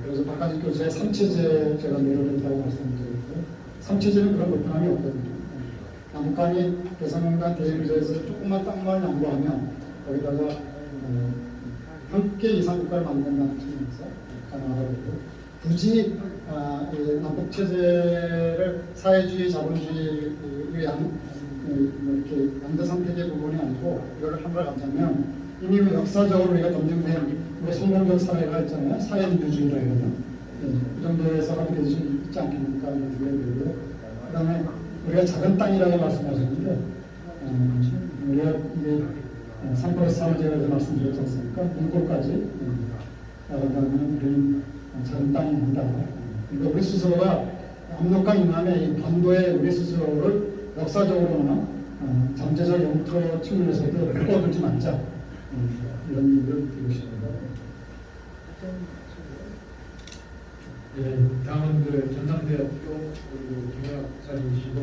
그래서 박한식 교수의 3체제 제가 내려드린다고 말씀드렸고 3체제는 그런 불편함이 없거든요. 남북한이 개성공단 대일제에서 조금만 땅만 양보하면 거기다가 한 개 이상 국가를 만든다는 측면에서 가능하다고 굳이 남북체제를 사회주의, 자본주의의 이렇게 양대산택의 부분이 아니고 이걸 한걸 가자면 이미 역사적으로 우리가 검증된 우리 성공적 사회가 있잖아요. 사회민주주의라 해요. 그 정도에서 하게 되지 있지 않겠습니까? 그 다음에 우리가 작은 땅이라고 말씀하셨는데 우리가 이게 3+3제가 말씀드렸지 않습니까? 문고까지 나간다면 우리는 작은 땅이 된다. 그러니까 우리 스스로가 압록강 이남의 이 반도에 우리 스스로를 역사적으로나 잠재적 영토 측면에서도 바꿔두지 말자. 이런 의미를 드리고 싶습니다. 네, 다음은 그 전남대학교 경영사이시고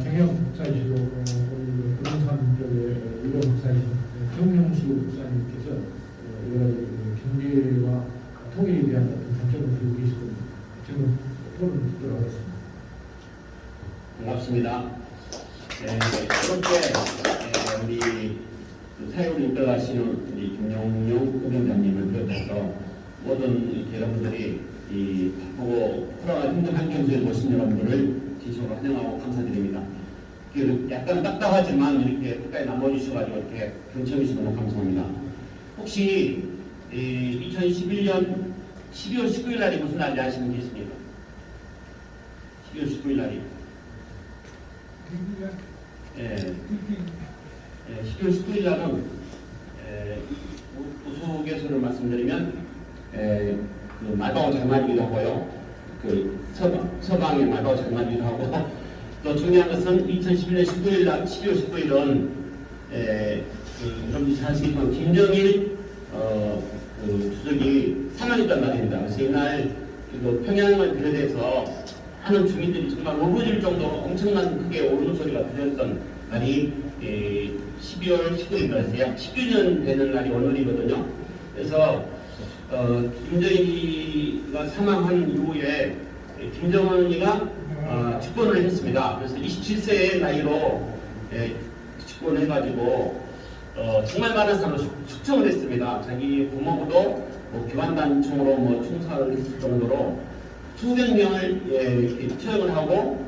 경영사이시고 우리 부동산 쪽에 의료 박사이신 정명수 목사님께서 여러 가지 경제와 통일에 대한 어떤 관점을 들고 계시거든요. 지금 토론 듣도록 하겠습니다. 반갑습니다. 첫 번째 우리 사회를 이끌어가시는 우리 김용용 부위원장님을 비롯해서 모든 여러분들이 이 바쁘고 코로나 힘든 환경 속에 모신 여러분들을 진심으로 환영하고 감사드립니다. 약간 딱딱하지만 이렇게 끝까지 남아주셔가지고 이렇게 경청해 주셔서 너무 감사합니다. 혹시 2011년 12월 19일 날이 무슨 날인지 아시는 분 계십니까? 12월 19일 날이 12월 19일 날은 우스갯소리를 말씀드리면 그 말바오 장날이기도 하고요. 그 서방의 말바오 장날이기도 하고 또 중요한 것은 2011년 19일 날 12월 19일은 여러분들이 잘 아시겠지만 김정일 그 주석이 사망했단 말입니다. 그래서 이날 그 평양을 비롯해서 하는 주민들이 정말 울부짖을 정도로 엄청난 크게 오르는 소리가 들렸던 날이 12월 19일이라서 약 10주년 되는 날이 오늘이거든요. 그래서 김정일이가 사망한 이후에 김정은이가 집권을 했습니다. 그래서 27세의 나이로 집권해가지고 정말 많은 사람을 숙청을 했습니다. 자기 부모부도 뭐 교환단총으로 뭐 총살을 했을 정도로 수백 명을 이렇게 처형을 하고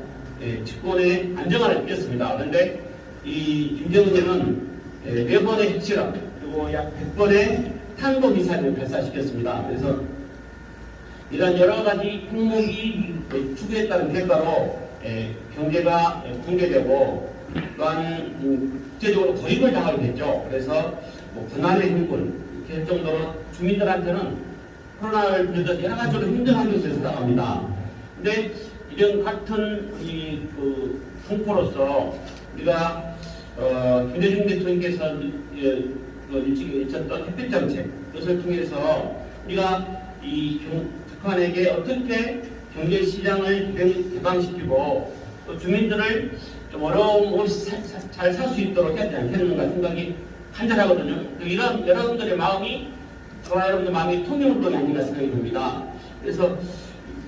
집권의 안정화를 이뤘습니다. 그런데 이 김정은은 4번의 핵실험 그리고 약 100번의 탄도 미사일을 발사시켰습니다. 그래서 이런 여러 가지 핵무기 추구에 따른 결과로 경제가 붕괴되고 또한 국제적으로 고립을 당하게 됐죠. 그래서 뭐 고난의 행군 이렇게 할 정도로 주민들한테는 코로나를 비롯해서 여러 가지로 힘든 환경 속에서 나갑니다. 근데 이런 같은 그 공포로서 우리가 김대중 대통령께서 일찍 외쳤던 햇빛 정책 이것을 통해서 우리가 이 북한에게 어떻게 경제 시장을 개방시키고 또 주민들을 좀 어려움 없이 잘 살 수 있도록 해야 되지 않겠는가 생각이 간절하거든요. 이런 여러분들의 마음이 저와 여러분들 마음이 통일운동이 아닌가 생각이 듭니다. 그래서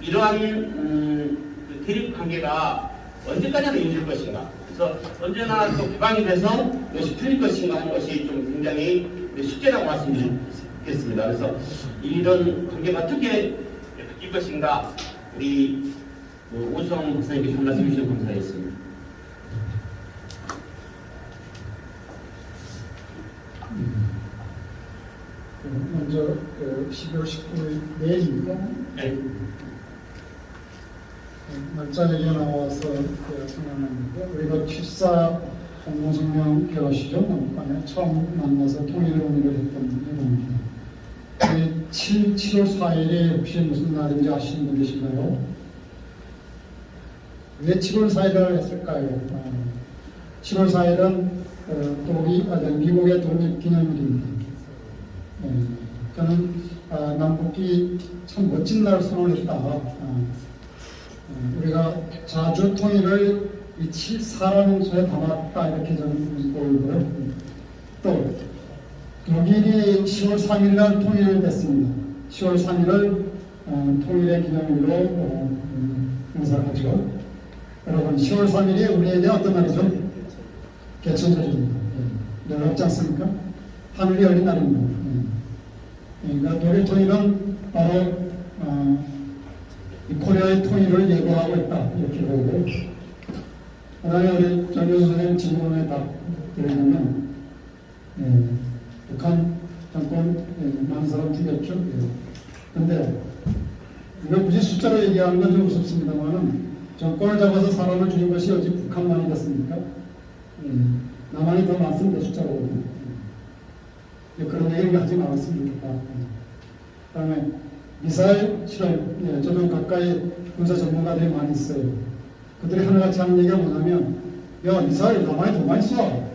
이러한 대립 관계가 언제까지나 이어질 것인가. 그래서 언제나 또 개방이 돼서 이것이 풀릴 것인가 하는 것이 좀 굉장히 숙제라고 말씀드리겠습니다. 그래서 이런 관계가 어떻게 바뀔 것인가 우리 오수영 박사님께 한 말씀 해주셔서 감사하겠습니다. 먼저 12월 19일 내일입니다. 네. 날짜 얘기가 나와서 생각났는데 우리가 74 공동성명 개화시죠. 남북간에 처음 만나서 통일을 의미를 했던 내용입니다. 7월 4일이 혹시 무슨 날인지 아시는 분 계신가요? 왜 7월 4일을 했을까요? 7월 4일은 미국의 독립기념일입니다. 저는 남북이 참 멋진 날 선언했다. 우리가 자주 통일을 이 74라는 수에 담았다 이렇게 저는 보이고요. 또 독일이 10월 3일 날 통일을 했습니다. 10월 3일을 통일의 기념일로 행사하죠. 여러분 10월 3일이 우리에게 어떤 날이죠? 개천절입니다. 어렵지 않습니까? 하늘이 열린 날입니다. 그러니까 독일 통일은 바로 이 코리아의 통일을 예고하고 있다 이렇게 보고, 그다음에 우리 정 교수 선생님 질문에 답드리면 북한 정권 많은 사람 죽였죠. 그런데 이걸 굳이 숫자로 얘기하는 건 좀 무섭습니다만은 정권을 잡아서 사람을 죽인 것이 어찌 북한만이겠습니까? 남한이 더 많습니다. 숫자로. 그런 얘기를 하지 말았으면 좋겠다. 그 다음에 미사일 실험, 저도 가까이 군사 전문가들이 많이 있어요. 그들이 하나같이 하는 얘기가 뭐냐면, 야, 미사일 남한이 더 많이 쏴.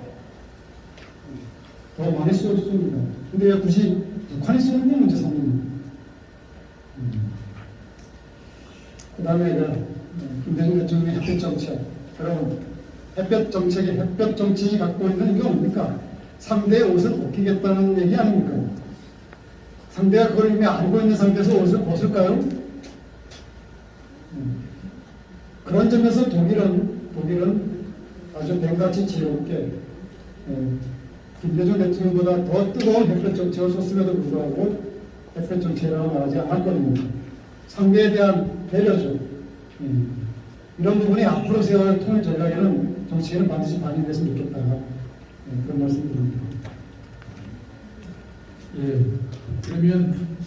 더 많이 쏘습니다. 근데 왜 굳이 북한이 쏘는 게 문제 삼는 그 다음에 김대중 대통령의 햇볕 정책. 여러분, 햇볕 정책이 갖고 있는 게 뭡니까? 상대의 옷을 벗기겠다는 얘기 아닙니까? 상대가 그걸 이미 알고 있는 상태에서 옷을 벗을까요? 그런 점에서 독일은 아주 맹같이 지혜롭게 김대중 대통령보다 더 뜨거운 햇볕 정책을 썼음에도 불구하고 햇볕 정책이라고 말하지 않았거든요. 상대에 대한 배려죠. 이런 부분이 앞으로 세워갈 통일 전략에는 정치에는 반드시 반영됐으면 좋겠다. 그런 말씀드립니다. 예, 그러면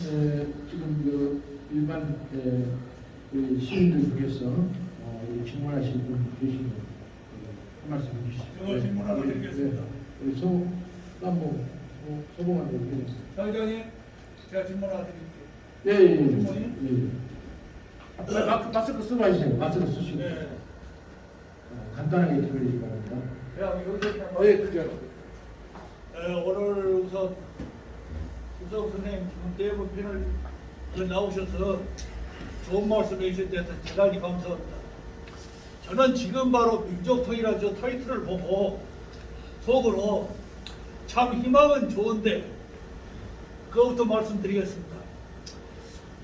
지금 그 일반 그 시민들 중에서 질문하실 분 계시면 한 말씀 해주시죠. 제가 질문 하나 드리겠습니다. 소봉한 분 계세요. 사회자님, 제가 질문 하나 드릴게요. 마스크 쓰고 하시죠. 마스크 쓰시고. 네. 간단하게 드리기 바랍니다. 그냥 여기서 그죠. 오늘 우선 우석 선생님 대부분 편을 나오셔서 좋은 말씀 해주실 때 대단히 감사합니다. 저는 지금 바로 민족통일이라는 저 타이틀을 보고 속으로 참 희망은 좋은데 그것부터 말씀드리겠습니다.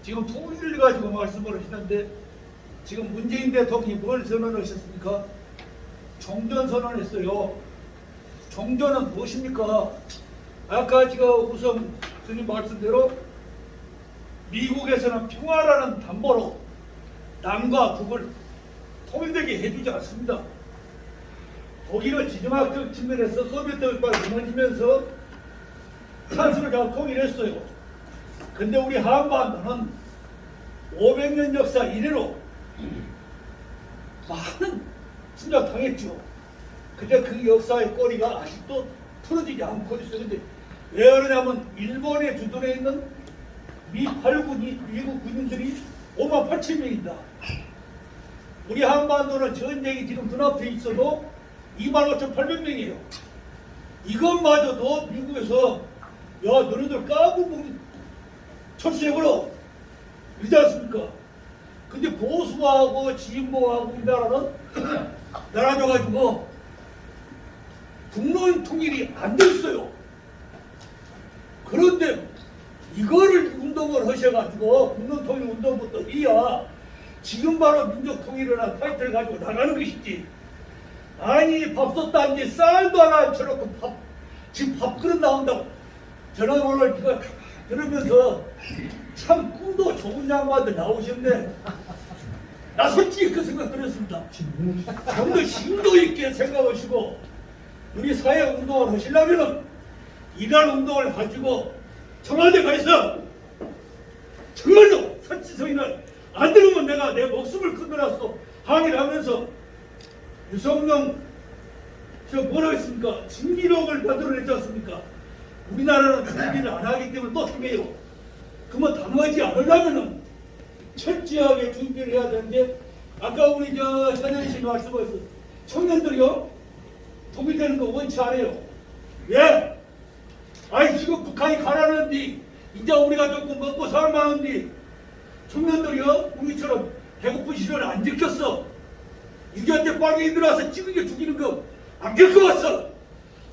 지금 통일을 가지고 말씀을 하시는데 지금 문재인 대통령이 뭘 선언하셨습니까? 종전 선언했어요. 종전은 무엇입니까? 아까 지금 우선 스님 말씀대로 미국에서는 평화라는 담보로 남과 북을 통일되게 해주지 않습니다. 독일은 지정학적 측면에서 소비에트 벽발 무너지면서 찬스를 잡고 통일했어요. 근데 우리 한반도는 500년 역사 이래로 많은 침략당했죠. 근데 그 역사의 꼬리가 아직도 풀어지지 않고 있어요. 근데 왜 그러냐면 일본의 주둔에 있는 미 8군이 미국 군인들이 5만 8천 명이다. 우리 한반도는 전쟁이 지금 눈앞에 있어도 2만 5,800명이에요. 이것마저도 미국에서 야 너네들 까불고 철수해버려 그러지 않습니까? 근데 보수하고 진보하고 우리나라는 나눠져가지고 국론 통일이 안 됐어요. 그런데 이거를 운동을 하셔가지고 국론 통일 운동부터 이야 지금 바로 민족 통일이라는 타이틀을 가지고 나가는 것이지. 아니 밥솥단지 쌀도 하나 안 쳐놓고 지금 밥그릇 나온다고. 저는 오늘 이거 들으면서 참 꿈도 좋은 양반들 나오셨네. 나 솔직히 그 생각 들었습니다. 좀 더 심도 있게 생각하시고 우리 사회 운동을 하시려면은 이런 운동을 가지고 청와대 가서 정말로 사치성인을 안 들으면 내가 내 목숨을 끊어놨어 항의를 하면서 유성룡 저 뭐라고 했습니까? 진기록을 만들어냈지 않습니까? 우리나라는 준비를 안 하기 때문에 또 해요. 그러면 당하지 않으려면은 철저하게 준비를 해야 되는데 아까 우리 저 현현씨 말씀하셨어. 청년들이요 통일되는 거 원치 않아요. 왜? 아니 지금 북한이 가라는데 이제 우리가 조금 먹고 살만한데 청년들이요 우리처럼 배고픈 시절 안 지켰어. 6.25때 빨갱이 들어와서 찌르게 죽이는 거 안 겪어봤어.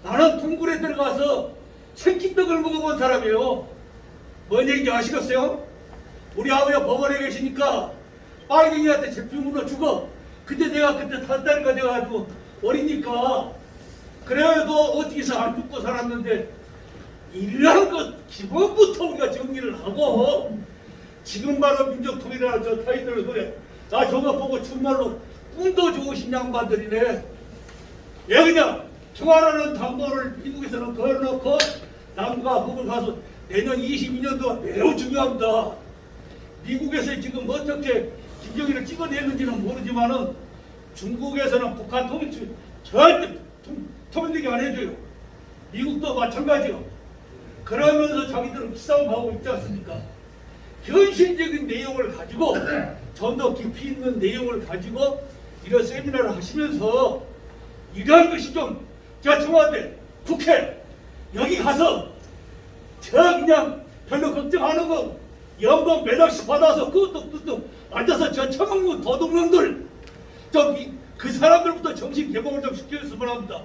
나는 동굴에 들어가서 생기떡을 먹어본 사람이에요. 뭔 얘기인지 아시겠어요? 우리 아버지가 법원에 계시니까 빨갱이한테 제품으로 죽어. 근데 내가 그때 탈다리가 돼가지고 어리니까 그래도 어떻게 해서 안 죽고 살았는데 이러한 것 기본부터 우리가 정리를 하고 지금 바로 민족통일이라는 저 타이틀을 그래. 나 저거 보고 정말로 꿈도 좋으신 양반들이네. 왜 그냥 평화라는 담보를 미국에서는 걸어놓고 남과 북을 가서 내년 22년도가 매우 중요합니다. 미국에서 지금 어떻게 김정일을 찍어내는지는 모르지만은 중국에서는 북한 통일 절대 통일되게 안 해줘요. 미국도 마찬가지요. 그러면서 자기들은 싸움하고 있지 않습니까? 현실적인 내용을 가지고 좀 더 깊이 있는 내용을 가지고 이런 세미나를 하시면서 이러한 것이 좀 청와대, 국회 여기 가서 저 그냥 별로 걱정하는 거 연봉 몇 억씩 받아서 그것도 앉아서 저 처먹는 도둑놈들 좀 그 사람들부터 정신 개봉을 좀 시켜줬으면 합니다.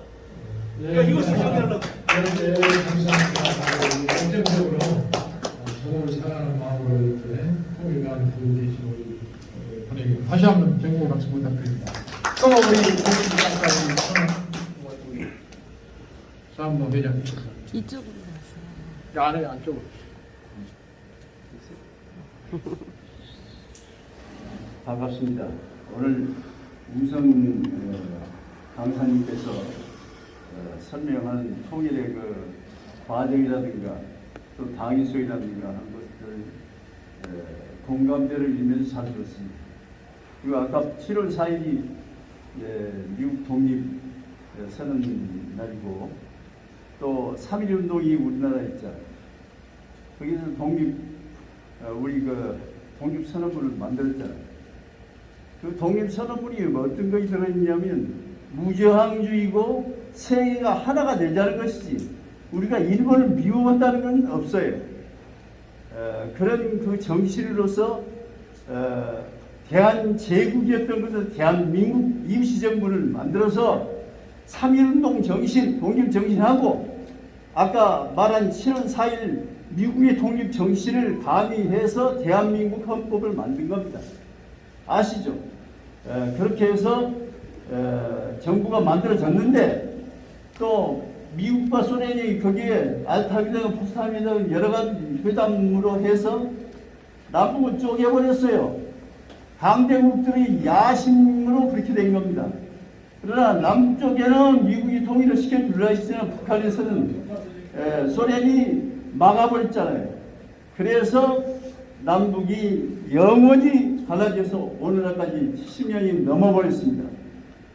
그러니까 이것을 정리하려고. 네, 감사합니다. 공정적으로 서로를 사랑하는 마음으로 이렇게 통일관 보여주신 우리 분에게 다시 한번 정리의 박수 부탁드립니다. 또 우리 사암동 회장님. 이쪽으로 나왔어요. 안에 안쪽으로. 반갑습니다. 오늘 우성 강사님께서 설명한 통일의 그 과정이라든가 또 당위소이라든가 하는 것들 공감대를 이루면서 잘 들었습니다. 그리고 아까 7월 4일이 미국 독립 선언 날이고 또 3.1운동이 우리나라에 있잖아요. 거기서 우리 그 독립선언문을 만들었잖아요. 그 독립선언문이 어떤 것이 들어있냐면 무저항주의고 세계가 하나가 되자는 것이지 우리가 일본을 미워한다는 건 없어요. 그런 그 정신으로서 대한제국이었던 것은 대한민국 임시정부를 만들어서 3.1운동 정신, 독립정신하고 아까 말한 7월 4일 미국의 독립정신을 가미해서 대한민국 헌법을 만든 겁니다. 아시죠? 그렇게 해서 정부가 만들어졌는데 또 미국과 소련이 거기에 알타미등, 포스타미등 여러 가지 회담으로 해서 남북을 쪼개버렸어요. 강대국들이 야심으로 그렇게 된 겁니다. 그러나 남쪽에는 미국이 통일을 시켜주려 했으나 북한에서는 소련이 막아버렸잖아요. 그래서 남북이 영원히 갈라져서 오늘날까지 70년이 넘어버렸습니다.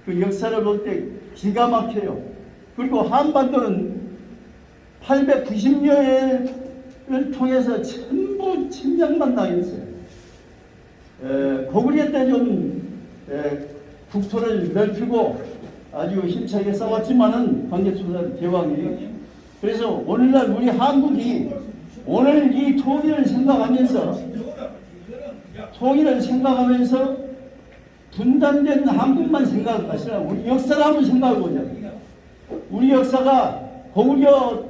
그 역사를 볼 때 기가 막혀요. 그리고 한반도는 890년을 통해서 전부 침략만 당했어요. 고구려 때 좀 국토를 넓히고 아주 힘차게 싸웠지만은 관계초사 대왕이. 그래서 오늘날 우리 한국이 오늘 이 통일을 생각하면서 분단된 한국만 생각할 것이라 우리 역사를 한번 생각해보자. 우리 역사가 고구려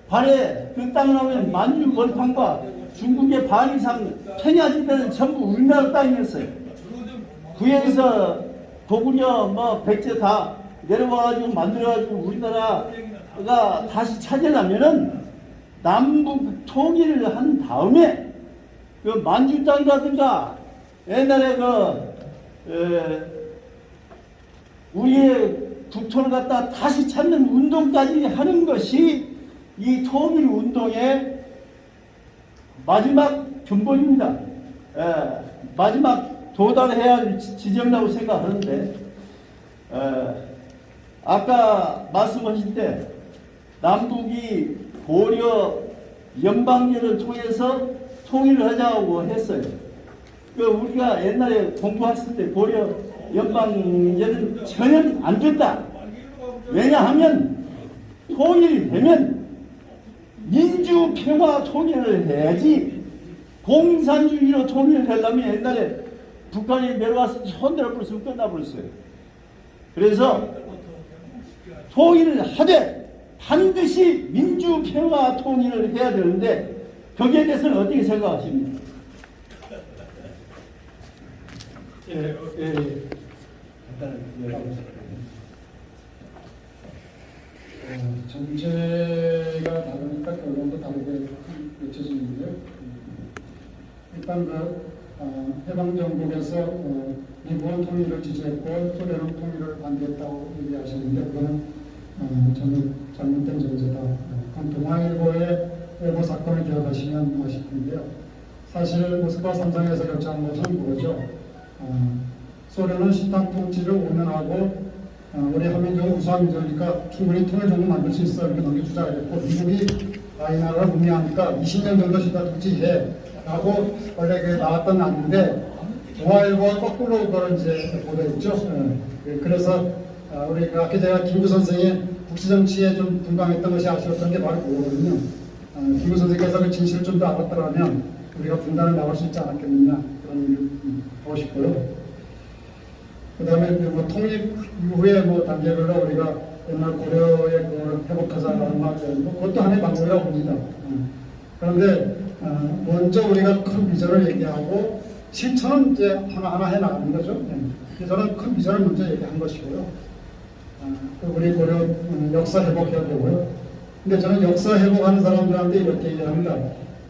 발해 그 땅을 하면 만주 벌판과 중국의 반 이상 평야지대는 전부 우리나라 땅이었어요. 구에서 고구려 백제 다 내려와가지고 만들어가지고 우리나라가 다시 찾으려면은 남북 통일을 한 다음에 그 만주 땅이라든가 옛날에 우리의 국토를 갖다 다시 찾는 운동까지 하는 것이 이 통일 운동의 마지막 근본입니다. 마지막 도달해야 할 지점이라고 생각하는데, 아까 말씀하신 때 남북이 고려 연방제를 통해서 통일을 하자고 했어요. 그 우리가 옛날에 공부했을 때 고려 연방제는 전혀 안 된다. 왜냐하면 통일이 되면 민주 평화 통일을 해야지 공산주의로 통일을 하려면 옛날에 북한이 내려와서 손들어 버렸으면 끝나버렸어요. 그래서 통일을 하되 반드시 민주 평화 통일을 해야 되는데 거기에 대해서는 어떻게 생각하십니까? 정체가 다르니까 결론도 다르게 맺혀지는데요. 일단 해방정국에서 일본 통일을 지지했고 소련은 통일을 반대했다고 얘기하셨는데 그거는 저는 잘못된 정제다. 동아일보의 일본 사건을 기억하시면 아실 텐데요. 사실 모스크바 삼성에서 결정한 것은 뭐죠? 소련은 식당 통치를 운운하고 우리 한민족은 우수한 민족이니까 충분히 통일 정부 만들 수 있어 이렇게 넘겨주자 그랬고 미국이 이 나라를 운영하니까 20년 정도 식당 통치해 라고 원래 그 나왔던 안인데 동아일보가 거꾸로 그걸 이제 보도했죠. 그래서 우리 아까 제가 김구 선생의 국시정치에 좀 분방했던 것이 아쉬웠던 게 바로 그거거든요. 김구 선생께서 그 진실을 좀 더 알았더라면 우리가 분단을 나올 수 있지 않았겠느냐 그런 얘기를 하고 싶고요. 그 다음에 통일 이후에 단계별로 우리가 옛날 고려의 그걸 회복하자라는 말, 그것도 하나의 방법이라고 봅니다. 그런데 먼저 우리가 큰 비전을 얘기하고 실천은 이제 하나하나 해나가는 거죠. 저는 큰 비전을 먼저 얘기한 것이고요. 우리 고려 역사 회복해야 되고요. 근데 저는 역사 회복하는 사람들한테 이렇게 얘기합니다.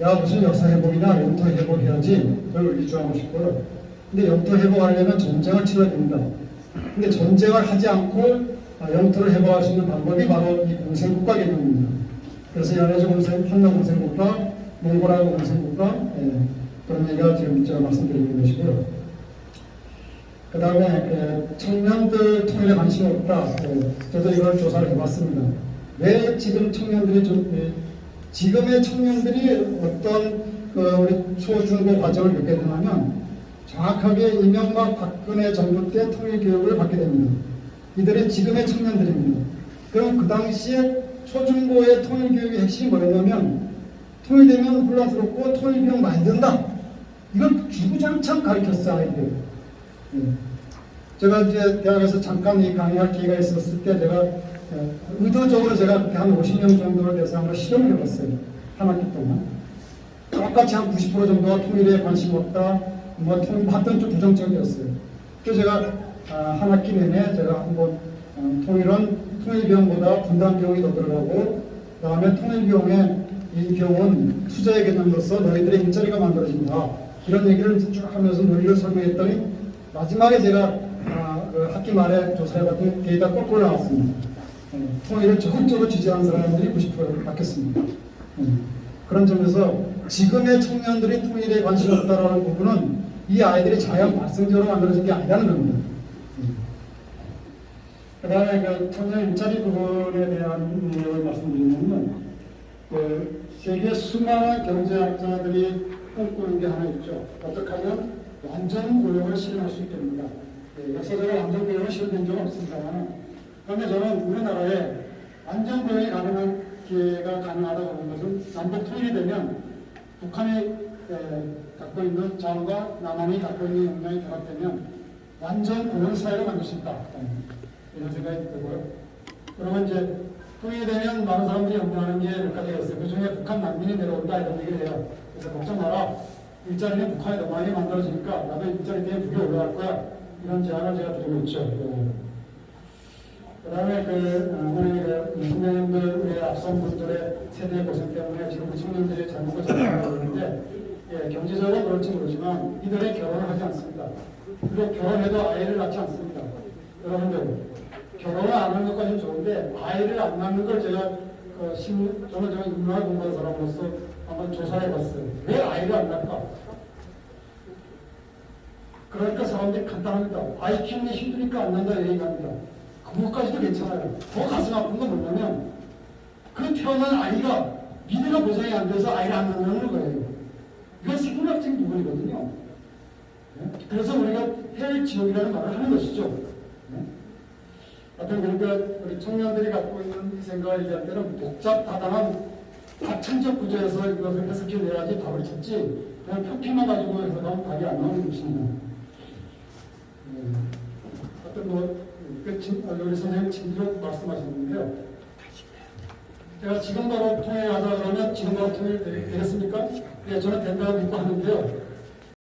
야 무슨 역사 회복이나 영토 회복해야지. 그걸 주장하고 싶고요. 근데 영토 회복하려면 전쟁을 치러야 됩니다. 근데 전쟁을 하지 않고 영토를 회복할 수 있는 방법이 바로 이 공생국가 개념입니다. 그래서 연해주 공생, 한나 공생국가, 몽골하고 공생국가 그런 얘기가 지금 제가 말씀드리는 것이고요. 그 다음에 청년들 통일에 관심이 없다. 저도 이걸 조사를 해봤습니다. 왜 지금 청년들이 지금의 청년들이 어떤 우리 초중고 과정을 겪게 되냐면 정확하게 이명박 박근혜 정부 때 통일 교육을 받게 됩니다. 이들이 지금의 청년들입니다. 그럼 그 당시에 초중고의 통일 교육의 핵심이 뭐였냐면 통일되면 혼란스럽고 통일 비용 많이 든다. 이걸 주구장창 가르쳤어요, 아이들. 제가 이제 대학에서 잠깐 이 강의할 기회가 있었을 때 제가 의도적으로 제가 한 50명 정도를 대상으로 실험을 해봤어요. 한 학기 동안. 똑같이 한 90% 정도가 통일에 관심 없다. 하여튼 좀 부정적이었어요. 그래서 제가 한 학기 내내 제가 한번 통일은 통일비용보다 분담비용이 더 들어가고 그다음에 통일비용의 이 비용은 투자의 개념으로서 너희들의 일자리가 만들어진다. 이런 얘기를 쭉 하면서 논리를 설명했더니 마지막에 제가 그 학기 말에 조사해봤더니 데이터 거꾸로 나왔습니다. 통일을 적극적으로 지지하는 사람들이 90% 바뀌었습니다. 그런 점에서 지금의 청년들이 통일에 관심이 없다라는 부분은 이 아이들이 자연 발생적으로 만들어진 게 아니라는 겁니다. 그 다음에 그 청년 일자리 부분에 대한 내용을 말씀드리면 그 세계 수많은 경제학자들이 꿈꾸는 게 하나 있죠. 어떻게 하면 완전 고용을 실현할 수 있겠는가. 역사적으로 완전 고용을 실현된 적은 없습니다만 그런데 저는 우리나라에 완전 고용이 가능한 기회가 가능하다고 보는 것은 남북 통일이 되면 북한이 갖고 있는 자원과 남한이 갖고 있는 역량이 결합되면 완전 고용 사회를 만들 수 있다. 이런 생각이 들고요. 그러면 이제 통일이 되면 많은 사람들이 염려하는 게 몇 가지가 있어요. 그 중에 북한 난민이 내려온다 이런 얘기를 해요. 그래서 걱정 마라. 일자리는 북한에 너무 많이 만들어지니까 나도 일자리 때문에 북에 올라갈 거야. 이런 제안을 제가 드리고 있죠. 그 다음에 우리 선생님들, 우리 앞선 분들의 세대 고생 때문에 지금 청년들이 잘 먹고 잘 살고 있는데 경제적으로 그럴지 모르지만 이들이 결혼을 하지 않습니다. 그리고 결혼해도 아이를 낳지 않습니다. 여러분들 결혼을 안 하는 것까지는 좋은데 아이를 안 낳는 걸 제가 저는 인문학 공부하는 사람으로서 한번 조사해봤어요. 왜 아이를 안 낳을까? 그러니까 사람들이 간단합니다. 아이 키우는 게 힘드니까 안 낳는다 얘기합니다. 그것까지도 괜찮아요. 더 가슴 아픈 건 뭐냐면 그 태어난 아이가 미래가 보장이 안 돼서 아이를 안 낳는 거예요. 이건 생물학적인 부분이거든요. 그래서 우리가 헬지옥이라는 말을 하는 것이죠. 하여튼 그러니까 우리 청년들이 갖고 있는 이 생각을 얘기할 때는 복잡하다한 다층적 구조에서 이것을 해석해내야지 답을 찾지 그냥 표피만 가지고 해석하면 답이 안 나오는 것입니다. 하여튼 우리 선생님 진지로 말씀하셨는데요. 제가 지금 바로 통일하자 그러면 지금 바로 통일 되겠습니까? 네, 저는 된다고 믿고 하는데요.